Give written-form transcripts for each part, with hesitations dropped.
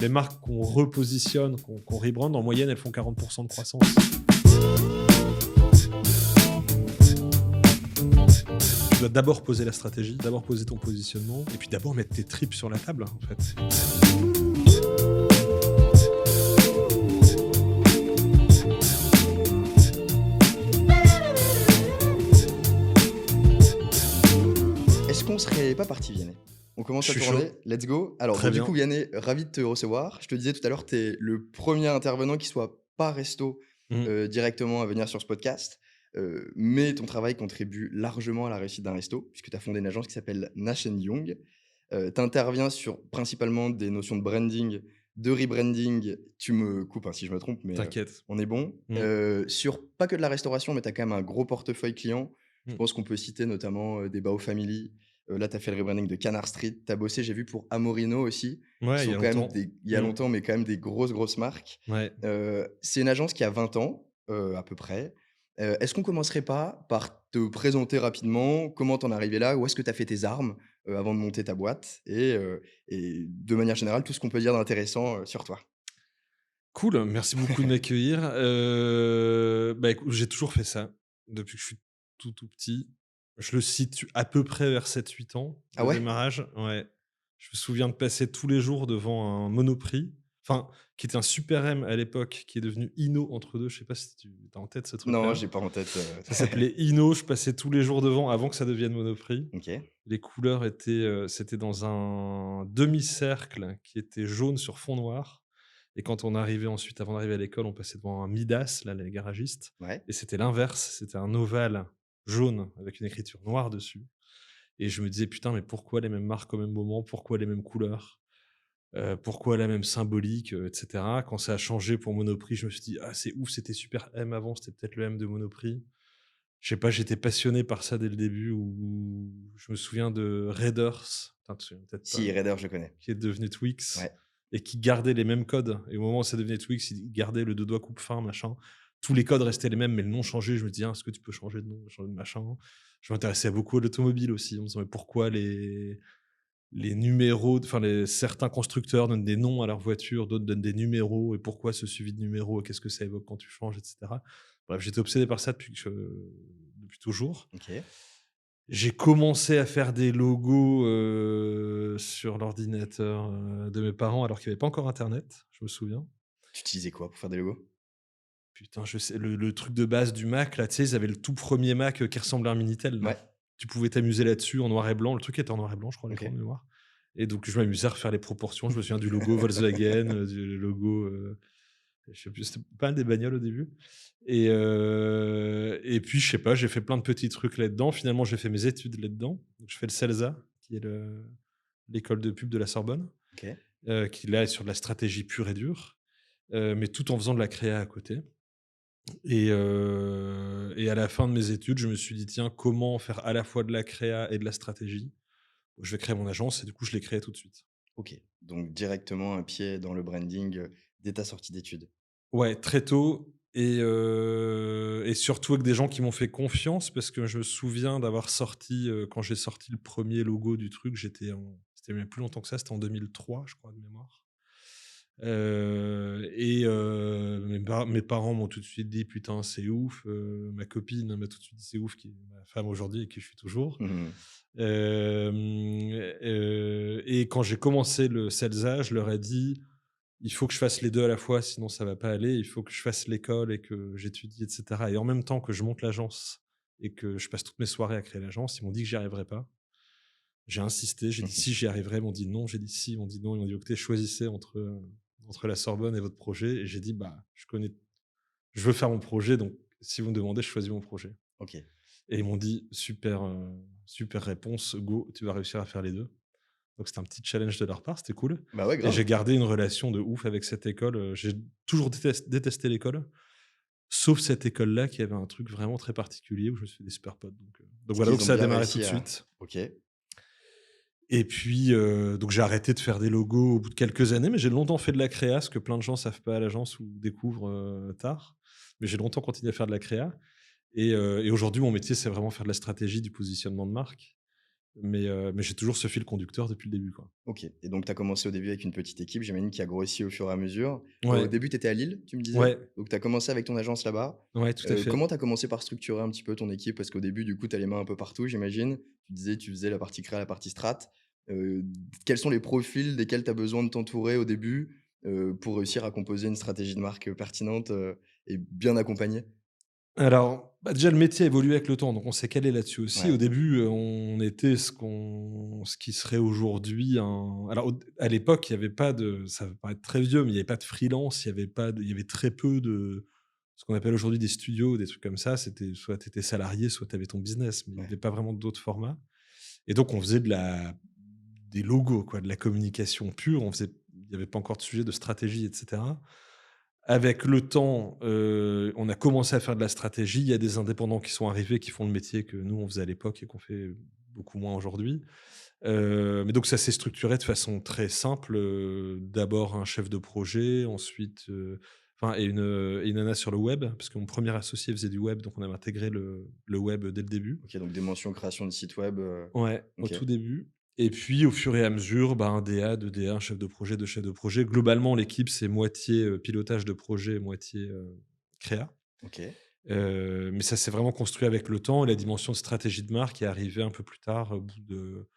Les marques qu'on repositionne, qu'on rebrand, en moyenne, elles font 40% de croissance. Tu dois d'abord poser la stratégie, d'abord poser ton positionnement, et puis d'abord mettre tes tripes sur la table, en fait. Est-ce qu'on serait pas parti, Vianney? On commence Je à suis tourner, chaud. let's go. Alors, Très donc, du bien. coup, Vianney, ravi de te recevoir. Je te disais tout à l'heure, tu es le premier intervenant qui soit pas resto Mmh. directement à venir sur ce podcast. Mais ton travail contribue largement à la réussite d'un resto, puisque tu as fondé une agence qui s'appelle Nash Young. Tu interviens sur principalement des notions de branding, de rebranding. Tu me coupes hein, si je me trompe, mais T'inquiète. on est bon. Mmh. Sur pas que de la restauration, mais tu as quand même un gros portefeuille client. Je Mmh. pense qu'on peut citer notamment des Bao Family. Là, tu as fait le rebranding de Canard Street. Tu as bossé, j'ai vu, pour Amorino aussi, qui Ouais, il y sont a quand même longtemps. des il y a Mmh. longtemps, mais quand même des grosses marques. Ouais. C'est une agence qui a 20 ans, à peu près. Est-ce qu'on commencerait pas par te présenter rapidement? Comment t'en es arrivé là? Où est-ce que tu as fait tes armes, avant de monter ta boîte? Et de manière générale, tout ce qu'on peut dire d'intéressant, sur toi. Cool, merci beaucoup de m'accueillir. Bah, écoute, j'ai toujours fait ça, depuis que je suis tout petit. Je le situe à peu près vers 7-8 ans Ah de ouais? démarrage, ouais. Je me souviens de passer tous les jours devant un Monoprix, enfin, qui était un Super M à l'époque, qui est devenu Inno entre 2. Je sais pas si tu as en tête ce Non, truc-là? j'ai pas en tête, Ça s'appelait Inno, je passais tous les jours devant avant que ça devienne Monoprix. OK. Les couleurs étaient, c'était dans un demi-cercle qui était jaune sur fond noir, et quand on arrivait ensuite, avant d'arriver à l'école, on passait devant un Midas, là, les garagistes, Ouais. et c'était l'inverse, c'était un ovale jaune avec une écriture noire dessus, et je me disais: «Putain, mais pourquoi les mêmes marques au même moment? Pourquoi les mêmes couleurs? Pourquoi la même symbolique?» Et cetera. Quand ça a changé pour Monoprix, je me suis dit: «Ah, c'est ouf, c'était Super M avant, c'était peut-être le M de Monoprix». Je sais pas, j'étais passionné par ça dès le début, où je me souviens de Raiders, enfin, tu te souviens peut-être pas, Si, Raider, je connais. qui est devenu Twix Ouais. et qui gardait les mêmes codes, et au moment où ça devenait Twix, ils gardaient le 2 doigts coupe fin, machin. Tous les codes restaient les mêmes, mais le nom changeait. Je me disais: «Ah, est-ce que tu peux changer de nom, changer de machin?» Je m'intéressais beaucoup à l'automobile aussi, en me disant: «Mais pourquoi les numéros, enfin, certains constructeurs donnent des noms à leurs voitures, d'autres donnent des numéros, et pourquoi ce suivi de numéros, et qu'est-ce que ça évoque quand tu changes?» et cetera. Bref, j'étais obsédé par ça depuis toujours. OK. J'ai commencé à faire des logos, sur l'ordinateur, de mes parents, alors qu'il y avait pas encore internet, je me souviens. Tu utilisais quoi pour faire des logos? Putain, je sais, le truc de base du Mac là, tu sais, ils avaient le tout premier Mac, qui ressemblait à un Minitel là. Ouais. Tu pouvais t'amuser là-dessus en noir et blanc. Le truc était en noir et blanc, je crois, l'écran de OK. mémoire, et donc je m'amusais à refaire les proportions. Je me souviens du logo Volkswagen, du logo, je sais plus, c'était pas mal des bagnoles au début, et puis je sais pas, j'ai fait plein de petits trucs là-dedans. Finalement, j'ai fait mes études là-dedans. Donc je fais le CELSA, qui est l'école de pub de la Sorbonne, OK. qui là est sur de la stratégie pure et dure, mais tout en faisant de la créa à côté, et à la fin de mes études, je me suis dit: «Tiens, comment faire à la fois de la créa et de la stratégie?» Je vais créer mon agence, et du coup, je l'ai créée tout de suite. OK. Donc directement un pied dans le branding, dès ta sortie d'études. Ouais, très tôt, et surtout avec des gens qui m'ont fait confiance, parce que je me souviens d'avoir sorti, quand j'ai sorti le premier logo du truc, c'était même plus longtemps que ça, c'était en 2003, je crois, de mémoire. Mes parents m'ont tout de suite dit: «Putain, c'est ouf», ma copine m'a tout de suite dit: «C'est ouf», qui est ma femme aujourd'hui et qui je suis toujours. Mmh. Hem, et quand j'ai commencé le CELSA, je leur ai dit: «Il faut que je fasse les 2 à la fois, sinon ça va pas aller. Il faut que je fasse l'école et que j'étudie, et cetera, et en même temps que je monte l'agence et que je passe toutes mes soirées à créer l'agence». Ils m'ont dit que j'y arriverais pas. J'ai insisté, j'ai dit: «Si, j'y arriverai». Ils m'ont dit: «Non». J'ai dit: «Si». Ils m'ont dit: «Non». Ils m'ont dit: «OK, choisissez entre la Sorbonne et votre projet», et j'ai dit: «Bah, je veux faire mon projet, donc si vous me demandez, je choisis mon projet», OK. et ils m'ont dit: «Super, super réponse, go, tu vas réussir à faire les 2». Donc c'était un petit challenge de leur part, c'était cool, Bah ouais, et j'ai grave. gardé une relation de ouf avec cette école. J'ai toujours détesté l'école, sauf cette école-là qui avait un truc vraiment très particulier où je me suis fait des super potes, donc Ce voilà, donc qu'ils ont ça a bien démarré tout de réussi à suite, OK. et puis, donc j'ai arrêté de faire des logos au bout de quelques années, mais j'ai longtemps fait de la créa, ce que plein de gens savent pas à l'agence ou découvrent, tard. Mais j'ai longtemps continué à faire de la créa, et aujourd'hui, mon métier, c'est vraiment faire de la stratégie, du positionnement de marque. mais j'ai toujours ce fil conducteur depuis le début, quoi. OK et donc tu as commencé au début avec une petite équipe, j'imagine qui a grossi au fur et à mesure. Au Ouais, début, tu étais à Lille, tu me disais? ouais, Donc tu as commencé avec ton agence là-bas. ouais, tout à fait. Comment tu as commencé par structurer un petit peu ton équipe? Parce qu'au début, du coup, tu as les mains un peu partout, j'imagine. Tu disais, tu faisais la partie créa, la partie strat. Heu, Quels sont les profils desquels tu as besoin de t'entourer au début, pour réussir à composer une stratégie de marque, pertinente, et bien accompagnée? Alors, bah, déjà, le métier a évolué avec le temps, donc on s'est calé là-dessus aussi. Au Ouais, début, on était ce qui serait aujourd'hui un alors au à l'époque, il y avait pas de ça va paraître très vieux, mais il y avait pas de freelance, il y avait très peu de ce qu'on appelle aujourd'hui des studios, des trucs comme ça. C'était soit tu étais salarié, soit tu avais ton business, mais il y ouais, avait pas vraiment d'autres formats et donc on faisait des logos, quoi, de la communication pure. Il y avait pas encore de sujet de stratégie et cetera. Avec le temps, on a commencé à faire de la stratégie. Il y a des indépendants qui sont arrivés, qui font le métier que nous, on faisait à l'époque et qu'on fait beaucoup moins aujourd'hui. Mais donc ça s'est structuré de façon très simple, d'abord un chef de projet, ensuite, enfin et une nana sur le web, parce que mon premier associé faisait du web, donc on avait intégré le web dès le début. OK, donc des mentions création de site web, Ouais, au OK, tout début et puis au fur et à mesure, bah, un DA, 2 DA, un chef de projet, 2 chefs de projet. Globalement, l'équipe, c'est moitié, pilotage de projet, moitié, créa. OK, Mais ça s'est vraiment construit avec le temps et la dimension de stratégie de marque est arrivée un peu plus tard au bout de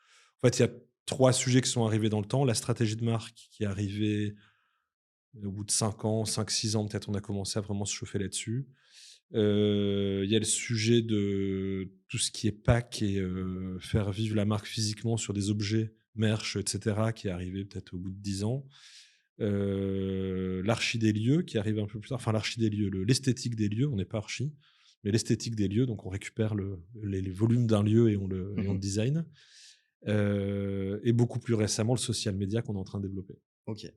en fait, il y a 3 sujets qui sont arrivés dans le temps. La stratégie de marque qui est arrivée au bout de 5 ans, 5-6 ans peut-être, on a commencé à vraiment se chauffer là-dessus. Il y a le sujet de tout ce qui est pack et faire vivre la marque physiquement sur des objets, merch et cetera, qui est arrivé peut-être au bout de 10 ans. L'archi des lieux qui arrive un peu plus tard, enfin l'archi des lieux, l'esthétique des lieux, on n'est pas archi, mais l'esthétique des lieux, donc on récupère les volumes d'un lieu et on le mmh, design. Et beaucoup plus récemment, le social media qu'on est en train de développer. OK.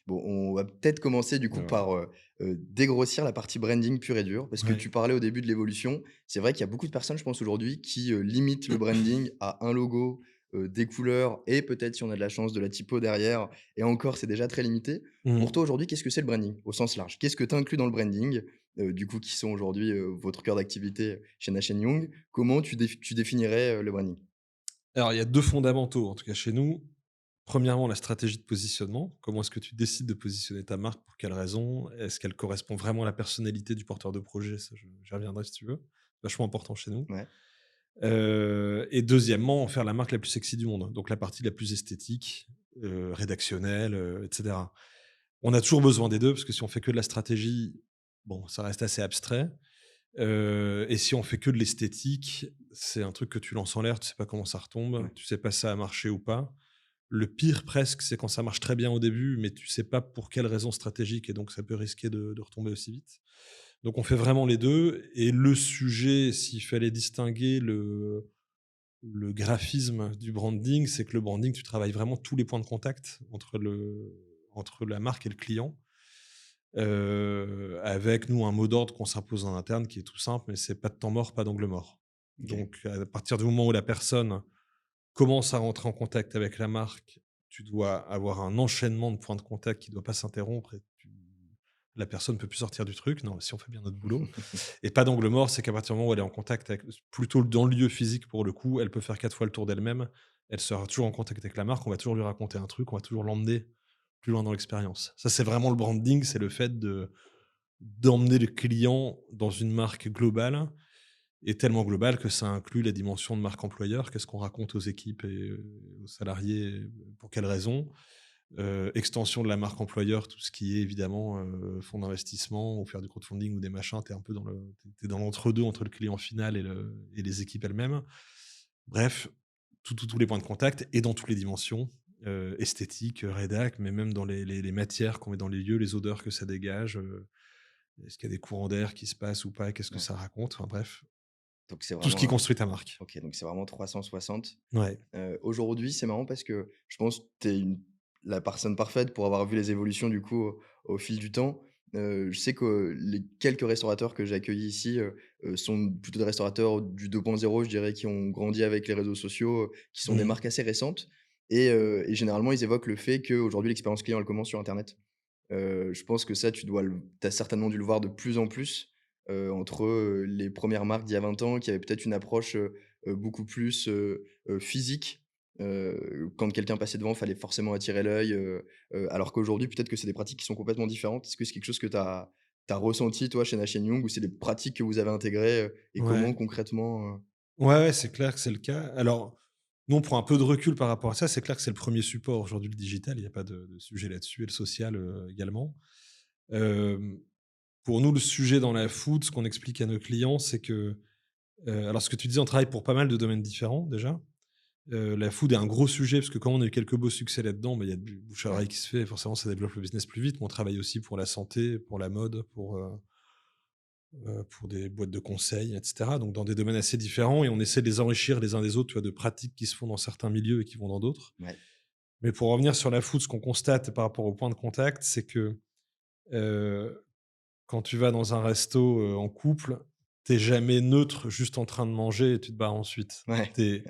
Bon, on va peut-être commencer du coup Voilà. par, dégrossir la partie branding pure et dure, parce que Ouais. tu parlais au début de l'évolution. C'est vrai qu'il y a beaucoup de personnes, je pense aujourd'hui, qui, limitent le branding à un logo, des couleurs et peut-être, si on a de la chance, de la typo derrière et encore, c'est déjà très limité. Pour Mmh. toi, aujourd'hui, qu'est-ce que c'est le branding au sens large? Qu'est-ce que tu inclus dans le branding? Du coup, qui sont aujourd'hui, votre cœur d'activité chez Nash& Young? Comment tu définirais, le branding? Alors il y a 2 fondamentaux, en tout cas chez nous. Premièrement, la stratégie de positionnement. Comment est-ce que tu décides de positionner ta marque? Pour quelles raisons? Est-ce qu'elle correspond vraiment à la personnalité du porteur de projet? Ça, j'y reviendrai si tu veux. Vachement important chez nous. Ouais, Et deuxièmement, en faire la marque la plus sexy du monde, donc la partie la plus esthétique, rédactionnelle, et cetera. On a toujours besoin des 2 parce que si on fait que de la stratégie, bon, ça reste assez abstrait, et si on fait que de l'esthétique, c'est un truc que tu lances en l'air, tu sais pas comment ça retombe, ouais. tu sais pas si ça a marché ou pas. Le pire presque, c'est quand ça marche très bien au début, mais tu sais pas pour quelle raison stratégique et donc ça peut risquer de retomber aussi vite. Donc on fait vraiment les 2 et le sujet, s'il fallait distinguer le graphisme du branding, c'est que le branding, tu travailles vraiment tous les points de contact entre la marque et le client, avec nous un mot d'ordre qu'on s'impose en interne qui est tout simple, mais c'est pas de temps mort, pas d'angle mort. OK. Donc à partir du moment où la personne commence à rentrer en contact avec la marque, tu dois avoir un enchaînement de points de contact qui ne doit pas s'interrompre et la personne ne peut plus sortir du truc, non, si on fait bien notre boulot. Et pas d'angle mort, c'est qu'à partir du moment où elle est en contact avec plutôt dans le lieu physique pour le coup, elle peut faire 4 fois le tour d'elle-même. Elle sera toujours en contact avec la marque, on va toujours lui raconter un truc, on va toujours l'emmener plus loin dans l'expérience. Ça, c'est vraiment le branding, c'est le fait d'emmener le client dans une marque globale et tellement globale que ça inclut la dimension de marque employeur. Qu'est-ce qu'on raconte aux équipes et aux salariés, pour quelles raisons? Extension de la marque employeur, tout ce qui est évidemment, fonds d'investissement ou faire du crowdfunding ou des machins, tu es un peu tu dans l'entre-deux entre le client final et les équipes elles-mêmes. Bref, tous les points de contact et dans toutes les dimensions, esthétique, rédac, mais même dans les matières qu'on met dans les lieux, les odeurs que ça dégage, est-ce qu'il y a des courants d'air qui se passent ou pas? Qu'est-ce que Ouais. ça raconte? Enfin bref, Donc c'est tout ce qui vraiment, construit ta marque. OK, donc c'est vraiment 360. Ouais. Aujourd'hui, c'est marrant parce que je pense que tu es la personne parfaite pour avoir vu les évolutions du coup au fil du temps. Je sais que les quelques restaurateurs que j'ai accueillis ici, sont plutôt des restaurateurs du 2.0, je dirais, qui ont grandi avec les réseaux sociaux, qui sont des Mmh. marques assez récentes et généralement, ils évoquent le fait qu'aujourd'hui, l'expérience client, elle commence sur internet. Je pense que ça, tu as certainement dû le voir de plus en plus, entre, les premières marques d'il y a 20 ans qui avaient peut-être une approche, beaucoup plus, physiques. Quand quelqu'un passait devant, il fallait forcément attirer l'œil, alors qu'aujourd'hui, peut-être que c'est des pratiques qui sont complètement différentes. Est-ce que c'est quelque chose que tu as ressenti, toi, chez Nash& Young, ou c'est des pratiques que vous avez intégrées, et comment Ouais. concrètement, Ouais, ouais, c'est clair que c'est le cas. Alors, nous, on prend un peu de recul par rapport à ça. C'est clair que c'est le premier support aujourd'hui, le digital. Il y a pas de sujet là-dessus et le social, également. Hem, pour nous, le sujet dans la food, ce qu'on explique à nos clients, c'est que, alors ce que tu dis, on travaille pour pas mal de domaines différents déjà. La food est un gros sujet parce que quand on a eu quelques beaux succès là-dedans, bah, il y a du bouche à ouais, oreille qui se fait et forcément ça développe le business plus vite. Mais on travaille aussi pour la santé, pour la mode, pour des boîtes de conseil et cetera. Donc dans des domaines assez différents et on essaie de les enrichir les uns des autres, tu vois, de pratiques qui se font dans certains milieux et qui vont dans d'autres. ouais, Mais pour revenir sur la food, ce qu'on constate par rapport au point de contact, c'est que, heu, quand tu vas dans un resto, en couple, tu es jamais neutre, juste en train de manger et tu te barres ensuite. ouais. Tu es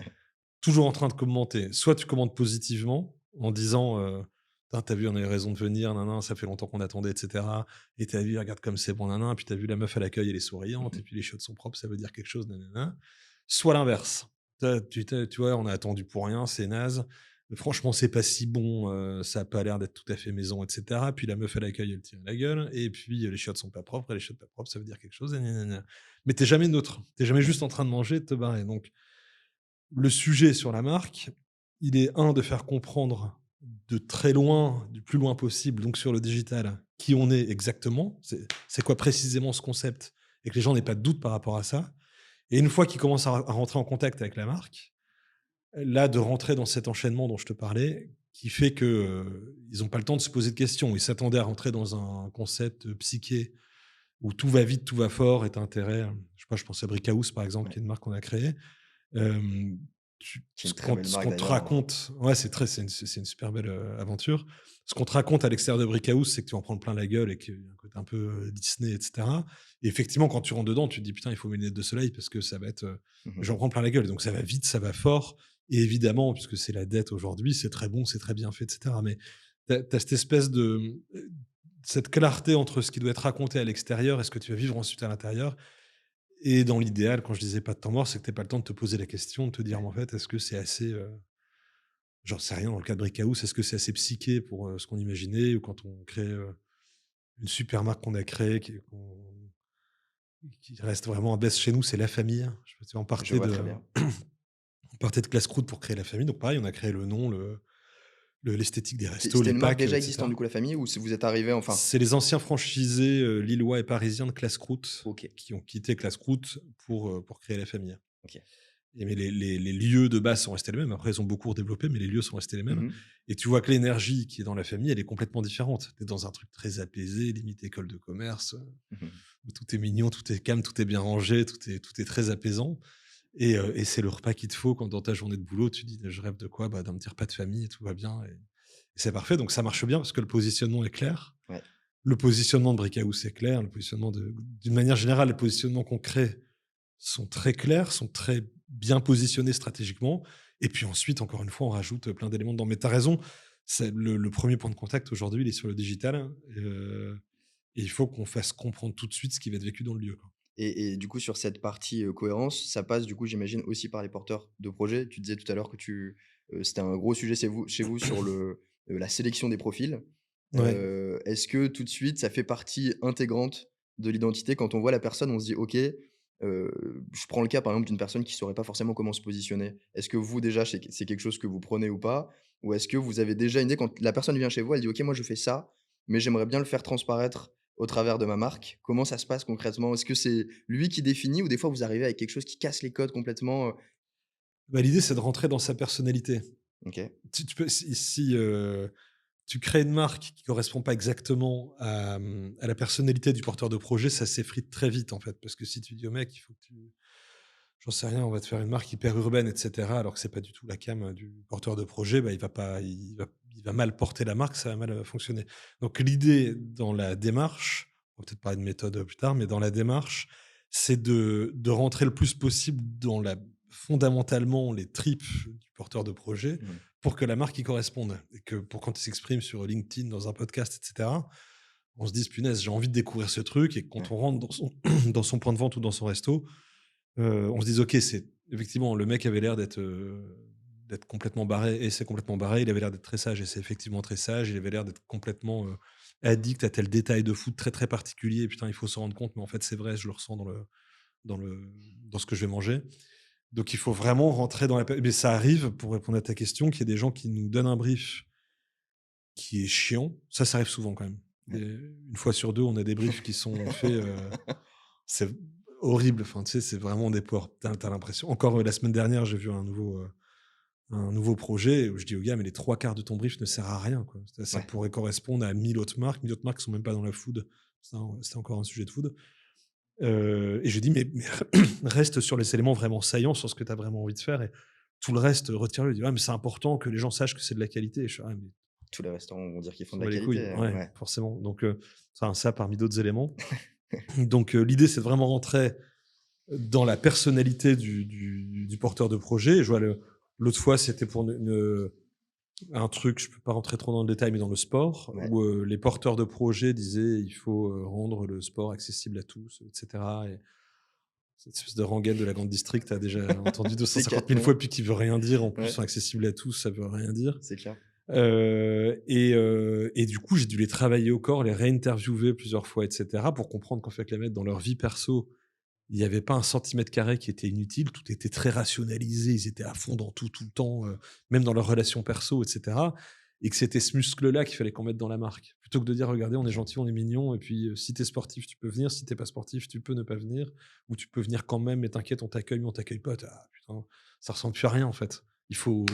toujours en train de commenter. Soit tu commandes positivement en disant, «Putain, tu vu, on avait raison de venir, nin nin, ça fait longtemps qu'on attendait et cetera et tu vu, regarde comme c'est bon, nin nin, puis tu vu la meuf à l'accueil, elle est souriante Mmh. et puis les chiottes sont propres, ça veut dire quelque chose, nin nin nin». Soit l'inverse. Tu vois, on a attendu pour rien, c'est naze. Franchement, c'est pas si bon, ça a pas l'air d'être tout à fait maison et cetera. Puis la meuf à l'accueil, elle tire la gueule et puis, les chiottes sont pas propres et les chiottes pas propres, ça veut dire quelque chose et gna gna. Mais tu jamais neutre. Tu jamais Ouais, juste en train de manger et de te barrer. Donc le sujet sur la marque, il est un de faire comprendre de très loin, du plus loin possible, donc sur le digital, qui on est exactement. C'est quoi précisément ce concept et que les gens n'aient pas de doute par rapport à ça. Et une fois qu'ils commencent à rentrer en contact avec la marque, là, de rentrer dans cet enchaînement dont je te parlais, qui fait que, ils ont pas le temps de se poser de questions. Ils s'attendaient à rentrer dans un concept, psyché où tout va vite, tout va fort et tu intérêt, je sais pas, je pense à Brickhouse par exemple, ouais. qui est une marque qu'on a créée. Hem, tu C'est une très belle ce marque qu'on te d'ailleurs, hein. raconte ouais, c'est une super belle, aventure. Ce qu'on te raconte à l'extérieur de Brick House, c'est que tu vas en prendre plein la gueule et qu'il y a un côté un peu, Disney et cetera et effectivement, quand tu rentres dedans, tu te dis: «Putain, il faut mes lunettes de soleil parce que ça va être, Mmh. j'en prends plein la gueule». Donc ça va vite, ça va fort et évidemment, puisque c'est la dette aujourd'hui, c'est très bon, c'est très bien fait et cetera. Mais tu as cette espèce de, cette clarté entre ce qui doit être raconté à l'extérieur et ce que tu vas vivre ensuite à l'intérieur et dans l'idéal, quand je disais pas de temps mort, c'est que tu pas le temps de te poser la question, de te dire: Ouais. «Mais en fait, est-ce que c'est assez, j'en sais rien, dans le cas de Brickhouse, est-ce que c'est assez psyché pour, ce qu'on imaginait?» Ou quand on crée, une super marque qu'on a créée qui reste vraiment un best chez nous, c'est La Famille. Je sais pas, Je vois très bien. on partait de Classe Croûte pour créer La Famille, donc pareil, on a créé le nom, l'esthétique des restos, C'était les une marque packs, déjà et existante, du cetera. coup, la famille, ou c'est vous êtes arrivés enfin? C'est les anciens franchisés, lillois et parisiens de Classe Croûte OK, qui ont quitté Classe Croûte pour créer La Famille. OK. Et mais les lieux de base sont restés les mêmes. Après, ils ont beaucoup redéveloppé, mais les lieux sont restés les mêmes. Mmh. Et tu vois que l'énergie qui est dans la famille, elle est complètement différente. Tu es dans un truc très apaisé, limite école de commerce, Mmh. où tout est mignon, tout est calme, tout est bien rangé, tout est très apaisant. Et c'est le repas qu'il te faut quand dans ta journée de boulot, tu dis: «Je rêve de quoi?» Bah, d'un petit repas de famille et tout va bien et c'est parfait. Donc ça marche bien parce que le positionnement est clair. Ouais. Le positionnement de Brickhouse est clair. Le positionnement d'une manière générale, les positionnements qu'on crée sont très clairs, sont très bien positionnés stratégiquement et puis ensuite, encore une fois, on rajoute, plein d'éléments dedans. Mais tu as raison, c'est le 1er point de contact aujourd'hui, il est sur le digital, et il faut qu'on fasse comprendre tout de suite ce qui va être vécu dans le lieu, quoi. Et du coup, sur cette partie, cohérence, ça passe, du coup, j'imagine, aussi par les porteurs de projets. Tu disais tout à l'heure que c'était un gros sujet chez vous sur la sélection des profils. Ouais. Est-ce que tout de suite, ça fait partie intégrante de l'identité? Quand on voit la personne, on se dit: «OK», je prends le cas, par exemple, d'une personne qui saurait pas forcément comment se positionner. Est-ce que vous, déjà, c'est quelque chose que vous prenez ou pas? Ou est-ce que vous avez déjà une idée quand la personne vient chez vous, elle dit: «OK, moi je fais ça, mais j'aimerais bien le faire transparaître au travers de ma marque». Comment ça se passe concrètement? Est-ce que c'est lui qui définit, ou des fois vous arrivez avec quelque chose qui casse les codes complètement? Bah, l'idée, c'est de rentrer dans sa personnalité. OK. Tu peux si, tu crées une marque qui correspond pas exactement à la personnalité du porteur de projet, ça s'effrite très vite, en fait. Parce que si tu dis au mec: «Il faut que tu» j'en sais rien, on va te faire une marque hyper urbaine et cetera, alors que c'est pas du tout la came, du porteur de projet, bah, il va mal porter la marque, ça va mal, fonctionner. Donc l'idée dans la démarche, on va peut-être parler de méthode, plus tard, mais dans la démarche, c'est de rentrer le plus possible dans la fondamentalement les tripes du porteur de projet Mmh. pour que la marque y corresponde et que pour quand il s'exprime sur LinkedIn, dans un podcast et cetera, on se dise: «Punaise, j'ai envie de découvrir ce truc» et quand Ouais. on rentre dans son dans son point de vente ou dans son resto, on se dise: «OK, c'est effectivement, le mec avait l'air d'être complètement barré et c'est complètement barré. Il avait l'air d'être très sage et c'est effectivement très sage. Il avait l'air d'être complètement, addict à tel détail de foot très, très particulier. Putain, il faut s'en rendre compte, mais en fait, c'est vrai, je le ressens dans le dans ce que je vais manger». Donc il faut vraiment rentrer dans la pé mais ça arrive, pour répondre à ta question, qu'il y ait des gens qui nous donnent un brief qui est chiant. Ça arrive souvent quand même. Ouais. 1 fois sur 2, on a des briefs qui sont faits, c'est horrible. Enfin, tu sais, c'est vraiment des poires. Tu as l'impression encore, la semaine dernière, j'ai vu un nouveau projet où je dis au gars: «Mais les 3 quarts de ton brief ne sert à rien, quoi. Ça Ouais. pourrait correspondre à 1000 autres marques, 1000 autres marques qui sont même pas dans la food». C'était encore un sujet de food. Et je lui dis: «Mais reste sur les éléments vraiment saillants, sur ce que tu as vraiment envie de faire et tout le reste, retire-le». Il dit: «Ouais, mais c'est important que les gens sachent que c'est de la qualité». Je fais: «Ah mais Tous les restaurants vont dire qu'ils font de s'en la bat les couilles». qualité, Ouais, ouais. forcément. Donc enfin, ça parmi d'autres éléments. Donc l'idée, c'est de vraiment rentrer dans la personnalité du porteur de projet. Je vois l'autre fois, c'était pour un truc, je peux pas rentrer trop dans le détail, mais dans le sport, Ouais. où les porteurs de projet disaient: «Il faut, rendre le sport accessible à tous», et cetera. Et cette espèce de rengaine de la grande district, tu as déjà entendu 250 000 Décathlon, fois, puis qui veut rien dire en ouais, plus, accessible à tous, ça veut rien dire. c'est clair. Et du coup, j'ai dû les travailler au corps, les réinterviewer plusieurs fois, et cetera, pour comprendre qu'en fait, les mecs, dans leur vie perso, il y avait pas un centimètre carré qui était inutile, tout était très rationalisé, ils étaient à fond dans tout, tout le temps, même dans leurs relations perso, et cetera, et que c'était ce muscle-là qu'il fallait qu'on mette dans la marque. Plutôt que de dire: «Regardez, on est gentil, on est mignon et puis, si tu es sportif, tu peux venir, si tu es pas sportif, tu peux ne pas venir ou tu peux venir quand même, mais t'inquiète, on t'accueille, mais on t'accueille pas». Ah putain, ça ressemble plus à rien, en fait. Il faut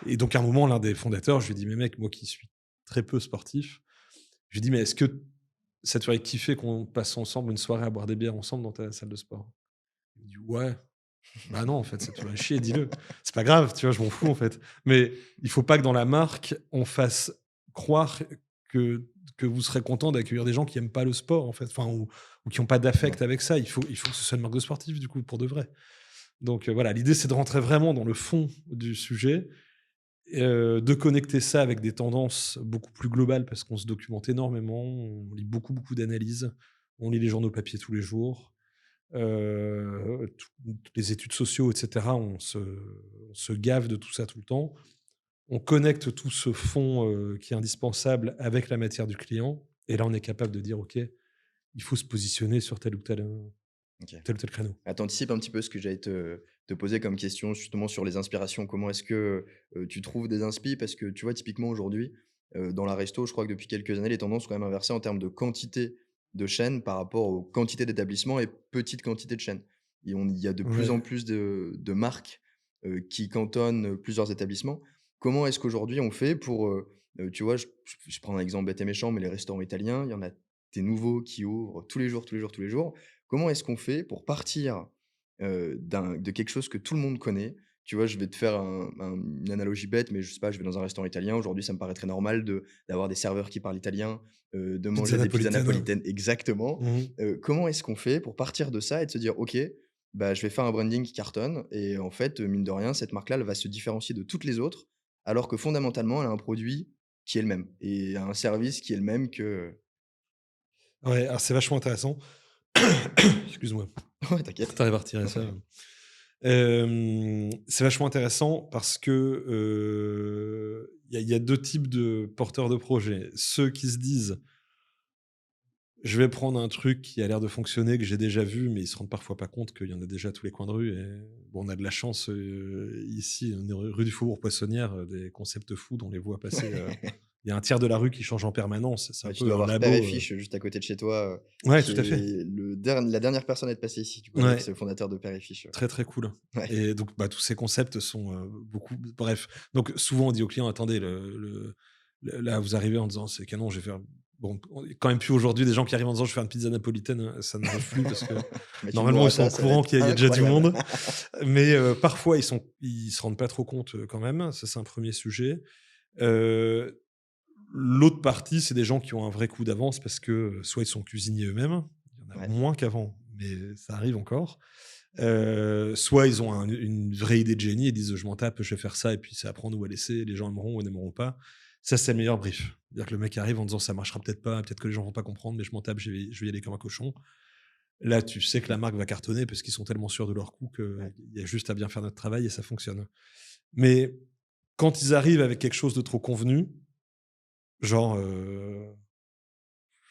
Et donc à un moment, l'un des fondateurs, je lui ai dit: «Mais mec, moi qui suis très peu sportif», je lui ai dit: «Mais est-ce que ça te ferait kiffer qu'on passe ensemble une soirée à boire des bières ensemble dans ta salle de sport?» Il me dit: «Ouais». Bah non, en fait, ça te ferait chier, dis-le. C'est pas grave, tu vois? Je m'en fous, en fait. Mais il faut pas que dans la marque, on fasse croire que vous serez content d'accueillir des gens qui aiment pas le sport, en fait, enfin, ou qui ont pas Ouais. d'affect avec ça. Il faut que ce soit une marque de sportif, du coup, pour de vrai. Donc voilà, l'idée, c'est de rentrer vraiment dans le fond du sujet, de connecter ça avec des tendances beaucoup plus globales parce qu'on se documente énormément, on lit beaucoup, beaucoup d'analyses, on lit les journaux papier tous les jours. Toutes les études sociaux, et cetera, on se gave de tout ça tout le temps. On connecte tout ce fond, qui est indispensable avec la matière du client et là, on est capable de dire: «OK, il faut se positionner sur OK. tel ou tel créneau». Ah, tu anticipes un petit peu ce que j'allais te poser comme question justement sur les inspirations. Comment est-ce que, tu trouves des inspi? Parce que tu vois, typiquement aujourd'hui, dans la resto, je crois que depuis quelques années, les tendances sont quand même inversées en termes de quantité de chaînes par rapport aux quantités d'établissements et petite quantité de chaînes. Il y a de plus Ouais. en plus de marques, qui cantonnent, plusieurs établissements. Comment est-ce qu'aujourd'hui on fait pour, tu vois, je prends un exemple bête et méchant, mais les restaurants italiens, il y en a des nouveaux qui ouvrent tous les jours, tous les jours, tous les jours. Comment est-ce qu'on fait pour partir, de quelque chose que tout le monde connaît? Tu vois, je vais te faire une analogie bête, mais je sais pas, je vais dans un restaurant italien, aujourd'hui, ça me paraît très normal d'avoir des serveurs qui parlent italien, de Pizza manger des pizzas napolitaine. napolitaines exactement. Mmh. Comment est-ce qu'on fait pour partir de ça et de se dire: «OK, bah, je vais faire un branding qui cartonne et en fait, mine de rien, cette marque-là, elle va se différencier de toutes les autres, alors que fondamentalement, elle a un produit qui est le même et un service qui est le même que» Ouais, alors c'est vachement intéressant. Excuse-moi. ouais, t'inquiète. Tu arrives à retirer ça. C'est vachement intéressant parce que, il y a 2 types de porteurs de projets. Ceux qui se disent: «Je vais prendre un truc qui a l'air de fonctionner, que j'ai déjà vu», mais ils se rendent parfois pas compte qu'il y en a déjà à tous les coins de rue. Et bon, on a de la chance, ici, on est rue du Faubourg Poissonnière, des concepts food, on les voit passer, il y a un tiers de la rue qui change en permanence. C'est un Ouais, tu peu dois un avoir Père et labo, Fiche, juste à côté de chez toi, ouais, qui tout à fait. est la dernière personne à être passée ici. Du coup, Alex, Ouais. c'est le fondateur de Père et Fiche, Très, très cool. ouais. Et donc, bah, tous ces concepts sont, beaucoup bref. Donc souvent, on dit aux clients: «Attendez, là, vous arrivez en disant: "C'est canon, je vais faire"». Bon, on est quand même plus aujourd'hui des gens qui arrivent en disant: «Je vais faire une pizza napolitaine», ça n'arrive plus parce que Mais tu me normalement, ils sont burrata, au ça va courant être qu'il y a déjà du incroyable. monde. Mais parfois, ils se rendent pas trop compte, quand même. Ça, c'est un premier sujet. Heu, L'autre partie, c'est des gens qui ont un vrai coup d'avance parce que, soit ils sont cuisiniers eux-mêmes, il y en a Ouais, moins qu'avant, mais ça arrive encore. Soit ils ont une vraie idée de génie et disent: «Je m'en tape, je vais faire ça et puis c'est à prendre ou à laisser, les gens aimeront ou n'aimeront pas». Ça, c'est le meilleur brief. C'est-à-dire que le mec arrive en disant: «Ça marchera peut-être pas, peut-être que les gens vont pas comprendre, mais je m'en tape, je vais y aller comme un cochon». Là, tu sais que la marque va cartonner parce qu'ils sont tellement sûrs de leur coup Ouais. qu'il y a juste à bien faire notre travail et ça fonctionne. Mais quand ils arrivent avec quelque chose de trop convenu, genre,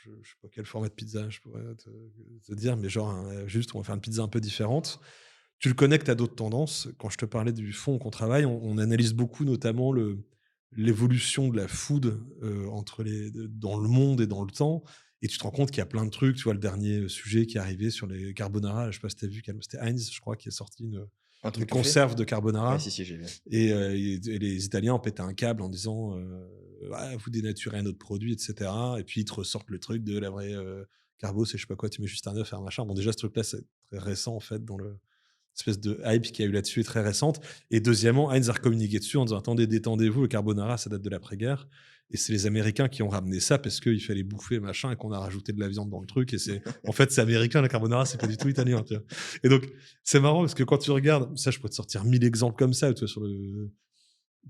je sais pas quel format de pizza je pourrais te dire, mais genre, juste on va faire une pizza un peu différente. Tu le connectes à d'autres tendances. Quand je te parlais du fond qu'on travaille, on analyse beaucoup notamment l'évolution de la food, entre dans le monde et dans le temps et tu te rends compte qu'il y a plein de trucs. Tu vois, le dernier, sujet qui est arrivé sur les carbonara, je sais pas si tu as vu, c'était Heinz, je crois, qui a sorti Un une truc tout fait? conserve de Ouais, carbonara si, si, j'ai vu. et les Italiens ont pété un câble en disant, «Ouais, vous dénaturez un autre produit» et cetera et puis ils te ressortent le truc de la vraie, carbo, c'est je sais pas quoi, tu mets juste un œuf et un machin. Bon, déjà, ce truc-là, c'est très récent, en fait, dans l'espèce de hype qu'il y a eu là-dessus est très récente et deuxièmement, Heinz a recommuniqué dessus en disant: «Attendez, détendez-vous, le carbonara, ça date de l'après-guerre» et c'est les Américains qui ont ramené ça parce qu'il fallait bouffer machin et qu'on a rajouté de la viande dans le truc et c'est en fait, c'est américain, la carbonara, c'est pas du tout italien, tu vois? Et donc c'est marrant parce que quand tu regardes ça, je pourrais te sortir 1000 exemples comme ça, tu vois?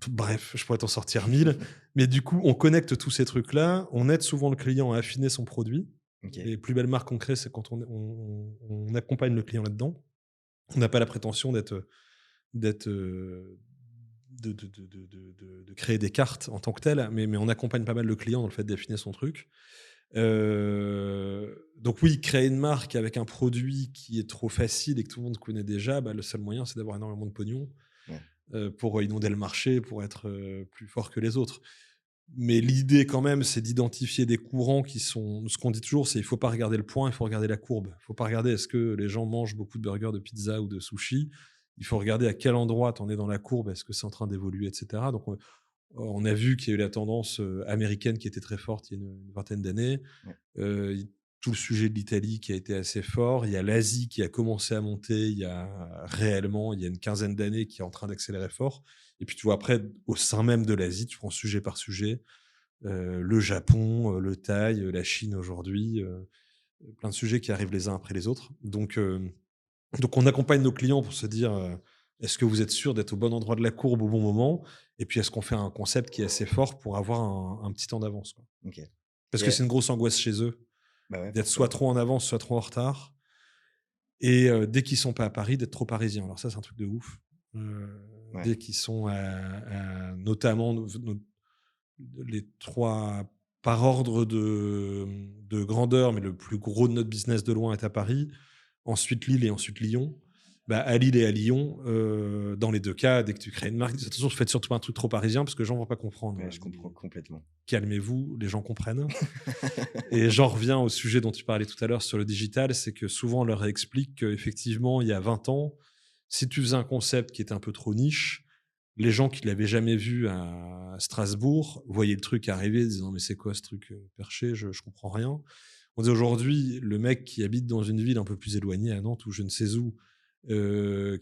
Bref, je pourrais t'en sortir 1000 mais du coup, on connecte tous ces trucs-là, on aide souvent le client à affiner son produit. OK. Les plus belles marques qu'on crée, c'est quand on accompagne le client là-dedans. On n'a pas la prétention d'être, de créer des cartes en tant que telles, mais on accompagne pas mal le client dans le fait d'affiner son truc. Donc oui, créer une marque avec un produit qui est trop facile et que tout le monde connaît déjà, bah, le seul moyen, c'est d'avoir énormément de pognon, Ouais. pour inonder le marché, pour être, plus fort que les autres. Mais l'idée quand même, c'est d'identifier des courants qui sont ce qu'on dit toujours, c'est il faut pas regarder le point, il faut regarder la courbe. Il faut pas regarder est-ce que les gens mangent beaucoup de burgers, de pizza ou de sushi. Il faut regarder à quel endroit tu en es dans la courbe, est-ce que c'est en train d'évoluer et cetera. Donc on a vu qu'il y a eu la tendance, américaine qui était très forte il y a une vingtaine d'années. Ouais. Il Tout le sujet de l'Italie qui a été assez fort. Il y a l'Asie qui a commencé à monter il y a une quinzaine d'années, qui est en train d'accélérer fort. Et puis tu vois après, au sein même de l'Asie, tu prends sujet par sujet, le Japon, le Thaï, la Chine aujourd'hui, plein de sujets qui arrivent les uns après les autres. Donc on accompagne nos clients pour se dire, «Est-ce que vous êtes sûr d'être au bon endroit de la courbe au bon moment?» et puis est-ce qu'on fait un concept qui est assez fort pour avoir un petit temps d'avance, quoi? OK. Parce que Et c'est une grosse angoisse chez eux, bah, ouais, d'être soit forcément. trop en avance, soit trop en retard et dès qu'ils sont pas à Paris, d'être trop parisiens. Alors ça, c'est un truc de ouf. Ouais. Dès qu'ils sont notamment les 3 par ordre de grandeur, mais le plus gros de notre business de loin est à Paris, ensuite Lille et ensuite Lyon. Bah, à Lille et à Lyon, dans les 2 cas, dès que tu crées une marque, attention, faites surtout pas un truc trop parisien parce que les gens vont pas comprendre. Ouais, je comprends complètement. Calmez-vous, les gens comprennent. Et j'en reviens au sujet dont tu parlais tout à l'heure sur le digital, c'est que souvent on leur explique qu'effectivement, il y a 20 ans, si tu faisais un concept qui était un peu trop niche, les gens qui l'avaient jamais vu à Strasbourg voyaient le truc arriver, disant mais c'est quoi ce truc perché, je comprends rien. On dit aujourd'hui, le mec qui habite dans une ville un peu plus éloignée, à Nantes ou je ne sais où,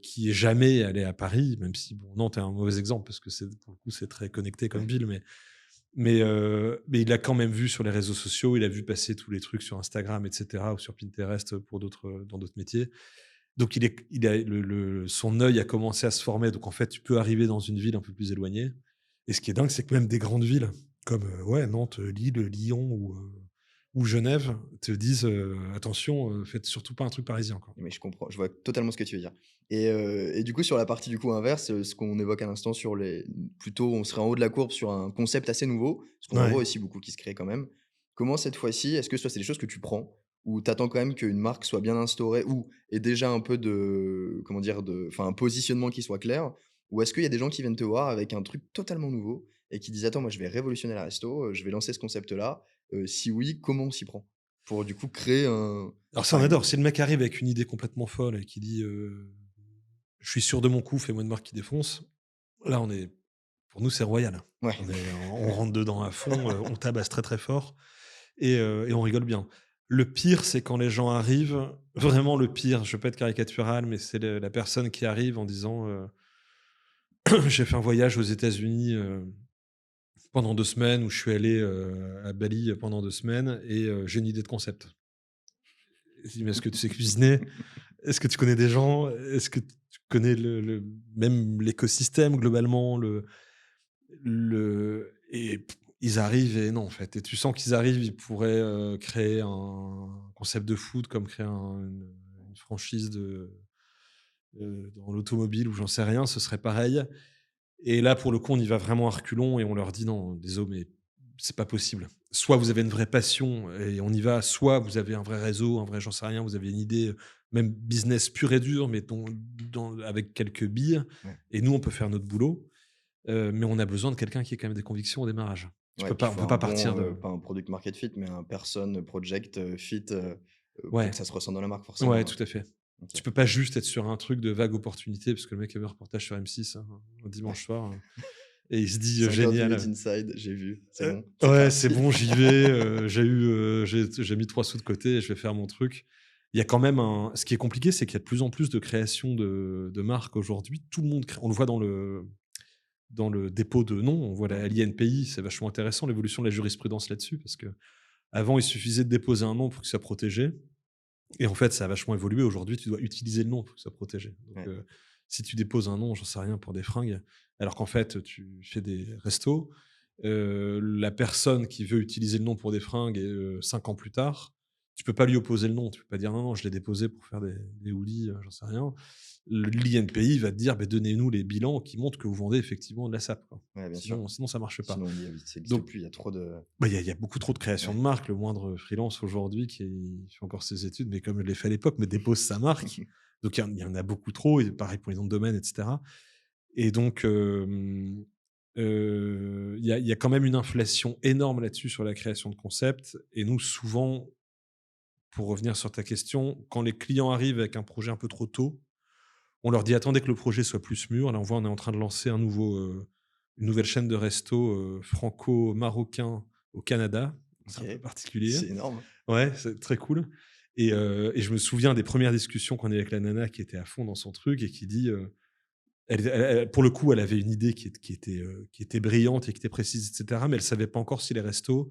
qui est jamais allé à Paris, même si bon, Nantes est un mauvais exemple parce que pour le coup c'est très connecté comme Ouais. ville, mais il a quand même vu sur les réseaux sociaux, il a vu passer tous les trucs sur Instagram et cetera ou sur Pinterest pour dans d'autres métiers. Donc il a son œil a commencé à se former. Donc en fait, tu peux arriver dans une ville un peu plus éloignée et ce qui est dingue, c'est que même des grandes villes comme, ouais, Nantes, Lille, Lyon ou Genève te disent, «Attention, faites surtout pas un truc parisien, quoi». Mais je comprends, je vois totalement ce que tu veux dire et du coup, sur la partie, du coup, inverse, ce qu'on évoque à l'instant sur les plutôt on serait en haut de la courbe sur un concept assez nouveau, ce qu'on en voit Ouais. aussi beaucoup qui se crée quand même. Comment cette fois-ci, est-ce que soit c'est des choses que tu prends ou tu attends quand même qu'une marque soit bien instaurée ou ait déjà un peu de comment dire? Un positionnement qui soit clair? Ou est-ce qu'il y a des gens qui viennent te voir avec un truc totalement nouveau et qui disent: «Attends, moi je vais révolutionner la resto, je vais lancer ce concept-là». Si oui, comment on s'y prend? Pour du coup créer Alors ça, on enfin adore. une Si le mec arrive avec une idée complètement folle et qui dit, «Je suis sûr de mon coup, fais-moi une marque qui défonce», là, pour nous, c'est royal. ouais. On rentre dedans à fond, on tabasse très, très fort et on rigole bien. Le pire, c'est quand les gens arrivent vraiment le pire, je ne veux pas être caricatural, mais c'est la personne qui arrive en disant, «J'ai fait un voyage aux États-Unis, pendant 2 semaines où je suis allé, à Bali pendant 2 semaines et j'ai une idée de concept». Je dis: «Mais est-ce que tu sais cuisiner? Est-ce que tu connais des gens? Est-ce que tu connais même l'écosystème globalement?» Le et ils arrivent et non, en fait. Et tu sens qu'ils arrivent, ils pourraient créer un concept de food, comme créer une franchise dans l'automobile ou j'en sais rien, ce serait pareil. Et là, pour le coup, on y va vraiment à reculons et on leur dit: «Non, désolé, mais c'est pas possible. Soit vous avez une vraie passion et on y va, soit vous avez un vrai réseau, un vrai j'en sais rien, vous avez une idée, même business pur et dur, mais avec quelques billes Ouais. et nous, on peut faire notre boulot, mais on a besoin de quelqu'un qui ait quand même des convictions au démarrage. Ouais, puis il On faut peut un pas partir bon, de pas un product market fit, mais un person project fit, pour ouais, que ça se ressente dans la marque ouais, forcément, ouais. tout à fait. OK. Tu peux pas juste être sur un truc de vague opportunité parce que le mec a vu un reportage sur M6, hein, un Ouais. dimanche soir, et il se dit, 5 heures du «Génial». Inside, j'ai vu, c'est bon, c'est Ouais, c'est parti. bon, j'y vais, j'ai mis 3 sous de côté et je vais faire mon truc. Il y a quand même ce qui est compliqué, c'est qu'il y a de plus en plus de création de marques aujourd'hui. Tout le monde crée, on le voit dans le dépôt de noms, on voit Ouais, l'INPI, c'est vachement intéressant l'évolution de la jurisprudence là-dessus parce qu'avant, il suffisait de déposer un nom pour que ça soit protégé et en fait, ça a vachement évolué. Aujourd'hui, tu dois utiliser le nom pour que ça soit protégé. Donc ouais, si tu déposes un nom, j'en sais rien, pour des fringues, alors qu'en fait, tu fais des restos. La personne qui veut utiliser le nom pour des fringues et 5 ans plus tard, tu peux pas lui opposer le nom. Tu peux pas dire: «Non, non, je l'ai déposé pour faire des hoodies», j'en sais rien. L'INPI va te dire: «Beh, donnez-nous les bilans qui montrent que vous vendez effectivement de la sape, quoi». ouais, bien sûr. Sinon ça marche pas. Sinon, ça existe Donc plus, il y a trop de bah, il y a beaucoup trop de création ouais. de marques. Le moindre freelance aujourd'hui qui fait encore ses études, mais comme je l'ai fait à l'époque, mais dépose sa marque. Donc il y en a beaucoup trop et pareil pour les noms de domaine et cetera. Et donc il y a quand même une inflation énorme là-dessus sur la création de concepts et nous, souvent, pour revenir sur ta question, quand les clients arrivent avec un projet un peu trop tôt, on leur dit: «Attendez que le projet soit plus mûr». Là, on est en train de lancer une nouvelle chaîne de resto, franco-marocain au Canada. C'est OK, un peu particulier. c'est énorme. Ouais, c'est très cool et je me souviens des premières discussions qu'on a eu avec la nana qui était à fond dans son truc et qui dit, pour le coup, elle avait une idée qui était brillante et qui était précise et cetera, mais elle savait pas encore si les restos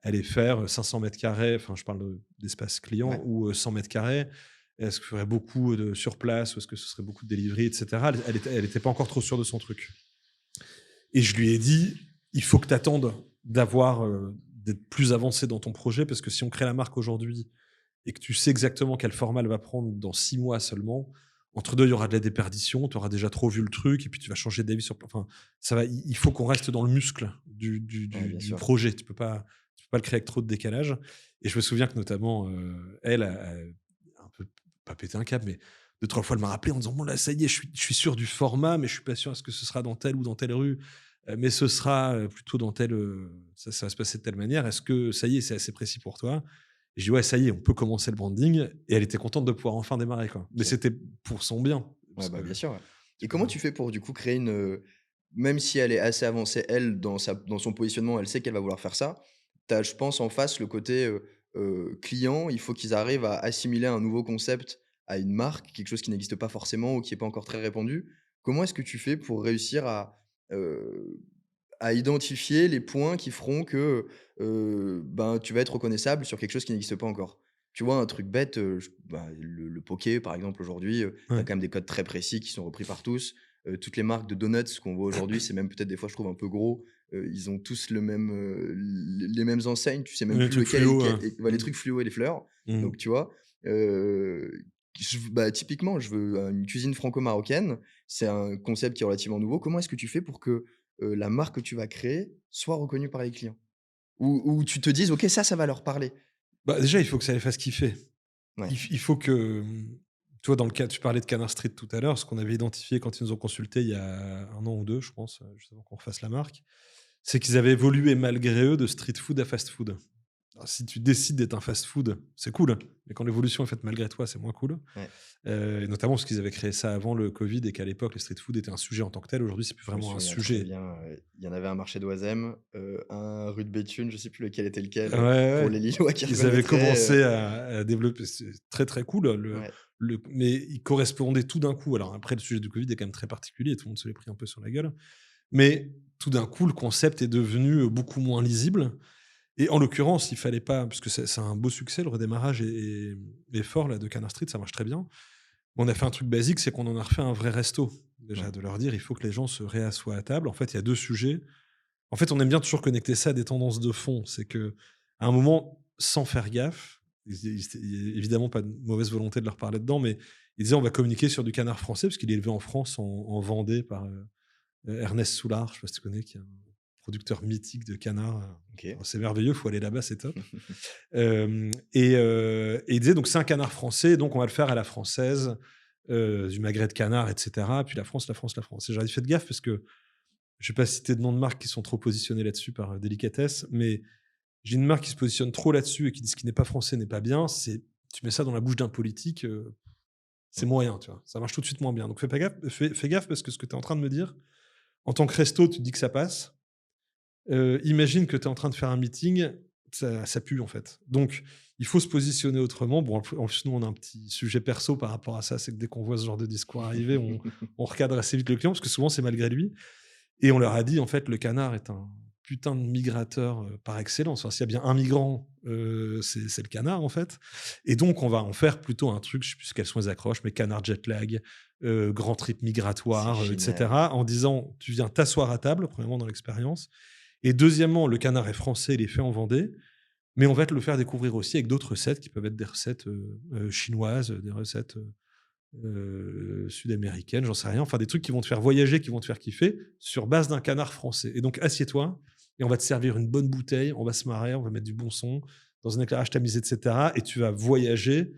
allaient faire 500 carrés, enfin, je parle d'espace client Ouais, ou 100 carrés. Est-ce qu'il y aurait beaucoup de sur place ou est-ce que ce serait beaucoup de delivery et cetera? Elle était pas encore trop sûre de son truc et je lui ai dit: «Il faut que tu attendes d'être plus avancé dans ton projet parce que si on crée la marque aujourd'hui et que tu sais exactement quel format elle va prendre dans 6 mois seulement, entre 2 il y aura de la déperdition, tu auras déjà trop vu le truc et puis tu vas changer d'avis sur enfin, ça va il faut qu'on reste dans le muscle du du ouais, du bien du sûr. projet. Tu peux pas le créer avec trop de décalage et je me souviens que notamment, elle a un peu pas pété un câble, mais 2-3 fois, elle m'a rappelé en disant: «Bon là, ça y est, je suis sûr du format, mais je suis pas sûr est-ce que ce sera dans telle ou dans telle rue, mais ce sera, plutôt dans telle, ça va se passer de telle manière. Est-ce que ça y est, c'est assez précis pour toi?» Et je dis: «Ouais, ça y est, on peut commencer le branding» et elle était contente de pouvoir enfin démarrer, quoi. Mais OK. c'était pour son bien, Ouais, parce bah, que bien sûr, ouais. tu Et peux comment tu fais pour du coup créer même si elle est assez avancée, elle, dans son positionnement, elle sait qu'elle va vouloir faire ça. Tu as, je pense, en face le côté, client, il faut qu'ils arrivent à assimiler un nouveau concept à une marque, quelque chose qui n'existe pas forcément ou qui est pas encore très répandu. Comment est-ce que tu fais pour réussir heu, à identifier les points qui feront que, ben, tu vas être reconnaissable sur quelque chose qui n'existe pas encore? Tu vois, un truc bête, le poké, par exemple, aujourd'hui, tu as ouais. quand même des codes très précis qui sont repris par tous. Toutes les marques de donuts qu'on voit aujourd'hui, c'est même peut-être des fois, je trouve un peu gros. Ils ont tous les mêmes enseignes, tu sais même Les plus trucs lequel est fluo, lequel et ouais, les mmh. trucs fluo et les fleurs. Mmh. Donc tu vois? Heu, typiquement, je veux, une cuisine franco-marocaine. C'est un concept qui est relativement nouveau. Comment est-ce que tu fais pour que, la marque que tu vas créer soit reconnue par les clients? Ou tu te dises: «OK, ça va leur parler». Bah, déjà, il faut que ça les fasse kiffer. Ouais, Il faut que, tu vois, dans le cas tu parlais de Canard Street tout à l'heure, ce qu'on avait identifié quand ils nous ont consultés il y a 1 an ou 2, je pense, juste avant qu'on refasse la marque, c'est qu'ils avaient évolué malgré eux de street food à fast food. Alors si tu décides d'être un fast-food, c'est cool, mais quand l'évolution est faite malgré toi, c'est moins cool. ouais. Et notamment parce qu'ils avaient créé ça avant le covid et qu'à l'époque, le street food était un sujet en tant que tel. Aujourd'hui, c'est plus Je me vraiment un souviens très sujet. bien, il y en avait un marché d'Oisem, un rue de Béthune, je sais plus lequel était lequel, Ouais, pour ouais. les Lillois qui Ils avaient reconnaîtraient, commencé à développer, c'est très, très cool, ouais, mais ils correspondaient tout d'un coup. Alors après, le sujet du covid est quand même très particulier, tout le monde se l'est pris un peu sur la gueule, mais tout d'un coup, le concept est devenu, beaucoup moins lisible et en l'occurrence, il fallait pas parce que c'est un beau succès, le redémarrage est fort là de Canard Street, ça marche très bien. On a fait un truc basique, c'est qu'on en a refait un vrai resto. Déjà ouais, de leur dire: «Il faut que les gens se réassoient à table». En fait, il y a 2 sujets. En fait, on aime bien toujours connecter ça à des tendances de fond. C'est qu'à un moment, sans faire gaffe, il y a évidemment pas de mauvaise volonté de leur parler dedans, mais ils disaient: «On va communiquer sur du canard français», parce qu'il est élevé en France, en Vendée, par, Ernest Soulard, je ne sais pas si tu connais, qui est un producteur mythique de canards. OK. C'est merveilleux, il faut aller là-bas, c'est top. Et il disait donc c'est un canard français, donc on va le faire à la française, du magret de canard, etc. Puis la France, la France, la France. Et j'aurais dit faites gaffe parce que je ne vais pas citer de noms de marques qui sont trop positionnées là-dessus par délicatesse, mais j'ai une marque qui se positionne trop là-dessus et qui dit ce qui n'est pas français n'est pas bien. Tu mets ça dans la bouche d'un politique, c'est Mmh. moyen, tu vois. Ça marche tout de suite moins bien. Donc fais pas gaffe, fais gaffe parce que ce que tu es en train de me dire, en tant que resto, tu te dis que ça passe. Imagine que tu es en train de faire un meeting, ça pue en fait. Donc il faut se positionner autrement. Bon, en plus, nous, on a un petit sujet perso par rapport à ça, c'est que dès qu'on voit ce genre de discours arriver, on recadre assez vite le client parce que souvent, c'est malgré lui. Et on leur a dit, en fait, le canard est un putain de migrateur par excellence. Enfin, s'il y a bien un migrant, c'est le canard, en fait. Et donc, on va en faire plutôt un truc, je ne sais plus quelles sont les accroches, mais canard jet lag, grand trip C'est migratoire, génial. etc. En disant, tu viens t'asseoir à table, premièrement, dans l'expérience. Et deuxièmement, le canard est français, il est fait en Vendée. Mais on va te le faire découvrir aussi avec d'autres recettes qui peuvent être des recettes chinoises, des recettes sud-américaines, j'en sais rien. Enfin, des trucs qui vont te faire voyager, qui vont te faire kiffer sur base d'un canard français. Et donc, assieds-toi et on va te servir une bonne bouteille, on va se marrer, on va mettre du bon son, dans un éclairage tamisé, etc. Et tu vas voyager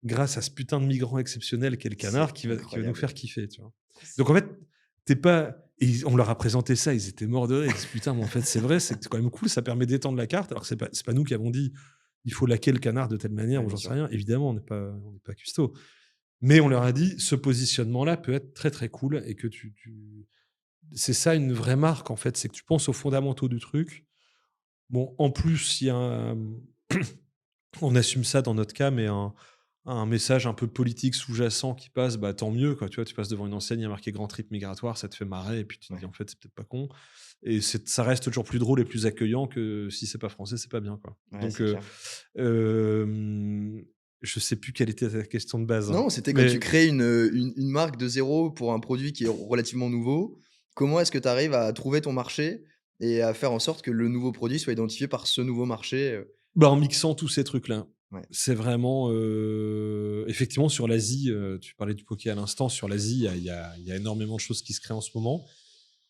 grâce à ce putain de migrant exceptionnel qu'est le C'est canard qui va nous faire incroyable. kiffer, tu vois. C'est Donc, en fait, t'es pas. Et on leur a présenté ça, ils étaient morts de rire. Ils disent putain, mais en fait, c'est vrai, c'est quand même cool, ça permet d'étendre la carte. Alors que c'est pas nous qui avons dit il faut laquer le canard de telle manière ouais, ou bien j'en sais sûr. rien. Évidemment, on n'est pas cuistot. Mais on leur a dit ce positionnement-là peut être très très cool et que c'est ça une vraie marque en fait, c'est que tu penses aux fondamentaux du truc. Bon, en plus, il y a on assume ça dans notre cas, mais un message un peu politique sous-jacent qui passe, bah, tant mieux, quoi. Tu vois, tu passes devant une enseigne, il y a marqué grand trip migratoire, ça te fait marrer, et puis tu te dis, Ouais. en fait, c'est peut-être pas con. Et ça reste toujours plus drôle et plus accueillant que si c'est pas français, c'est pas bien, quoi. Ouais, Donc, c'est clair. euh, je sais plus quelle était ta question de base, hein. Non, c'était quand tu Mais crées une marque de zéro pour un produit qui est relativement nouveau. Comment est-ce que tu arrives à trouver ton marché et à faire en sorte que le nouveau produit soit identifié par ce nouveau marché? bah, en mixant tous ces trucs-là. Ouais. C'est vraiment, effectivement sur l'Asie, tu parlais du poké à l'instant, sur l'Asie, il y a énormément de choses qui se créent en ce moment.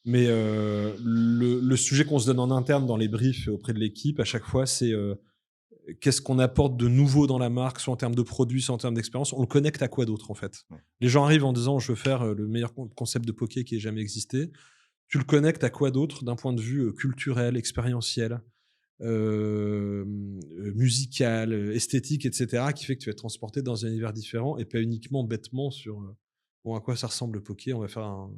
Mais, le sujet qu'on se donne en interne dans les briefs et auprès de l'équipe à chaque fois, c'est, qu'est-ce qu'on apporte de nouveau dans la marque, soit en termes de produits, soit en termes d'expérience? On le connecte à quoi d'autre, en fait? Ouais. Les gens arrivent en disant: «Je veux faire, le meilleur concept de poké qui ait jamais existé». Tu le connectes à quoi d'autre d'un point de vue, culturel, expérientiel? Musical, esthétique, et cetera, qui fait que tu vas être transporté dans un univers différent et pas uniquement bêtement sur, bon, à quoi ça ressemble le poké? On va faire un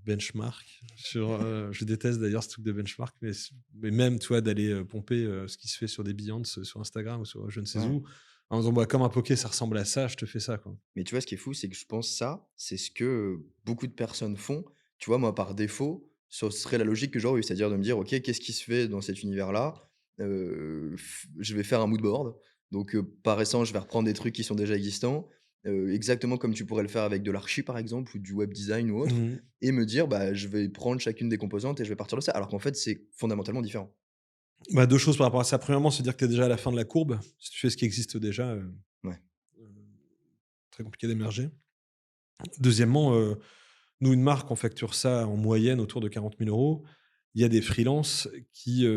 benchmark sur, je déteste d'ailleurs ce truc de benchmark, mais même, tu vois, d'aller, pomper, ce qui se fait sur des Beyoncé, sur Instagram ou sur je ne sais Ouais. où, en disant: «Bah, comme un poké, ça ressemble à ça, je te fais ça, quoi». Mais tu vois, ce qui est fou, c'est que je pense ça, c'est ce que, beaucoup de personnes font. Tu vois, moi, par défaut, ce serait la logique que j'aurais eue, c'est-à-dire de me dire: «OK, qu'est-ce qui se fait dans cet univers-là?» F je vais faire un mood board. Donc, par essence, je vais reprendre des trucs qui sont déjà existants, exactement comme tu pourrais le faire avec de l'archi, par exemple, ou du web design ou autre, Mmh. et me dire: «Bah, je vais prendre chacune des composantes et je vais partir de ça». Alors qu'en fait, c'est fondamentalement différent. Bah, 2 choses par rapport à ça. Premièrement, c'est dire que tu es déjà à la fin de la courbe. Si tu fais ce qui existe déjà, Ouais, heu, très compliqué d'émerger. Deuxièmement, nous, une marque, on facture ça en moyenne autour de 40 000 €. Il y a des freelances qui,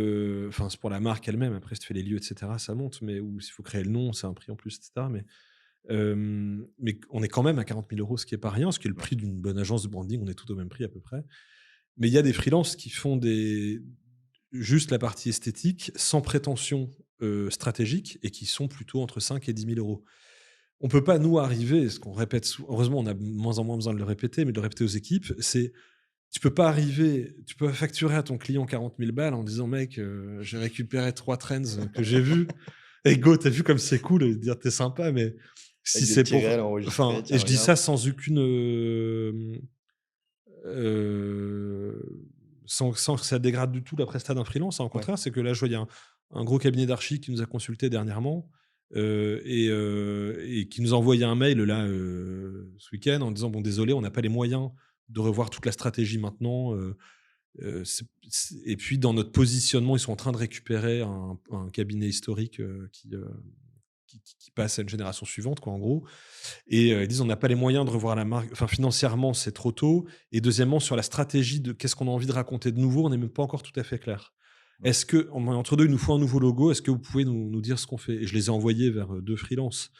enfin, c'est pour la marque elle-même. Après, si tu fais les lieux, et cetera, ça monte, mais ou s'il faut créer le nom, c'est un prix en plus, et cetera. Mais on est quand même à 40 000 €, ce qui est pas rien, ce qui est le ouais, prix d'une bonne agence de branding. On est tout au même prix à peu près. Mais il y a des freelances qui font juste la partie esthétique, sans prétention, stratégique, et qui sont plutôt entre 5 et 10 000 €. On peut pas, nous, arriver, ce qu'on répète heureusement, on a de moins en moins besoin de le répéter, mais de le répéter aux équipes, c'est tu peux pas arriver, tu peux facturer à ton client 40 000 balles en disant: «Mec, j'ai récupéré 3 trends que j'ai vus et go, t'as vu comme c'est cool?» et dire: «Tu sympa», mais si avec des c'est petits pour réels enregistrés, enfin, et tiens, je dis ça regarde. sans aucune, sans que ça dégrade du tout la prestat d'un freelance, hein. Au Ouais. contraire, c'est que là, je vois, il y a un gros cabinet d'archi qui nous a consultés dernièrement, et qui nous a envoyé un mail là, ce week-end, en disant: «Bon, désolé, on n'a pas les moyens de revoir toute la stratégie maintenant, Et puis dans notre positionnement, ils sont en train de récupérer un cabinet historique qui passe à une génération suivante, quoi, en gros. Et ils disent on n'a pas les moyens de revoir la marque. Enfin, financièrement, c'est trop tôt. Et deuxièmement, sur la stratégie de qu'est-ce qu'on a envie de raconter de nouveau, on n'est même pas encore tout à fait clair. Ouais. Est-ce que, entre deux, il nous faut un nouveau logo? Est-ce que vous pouvez nous dire ce qu'on fait? Et je les ai envoyés vers deux freelances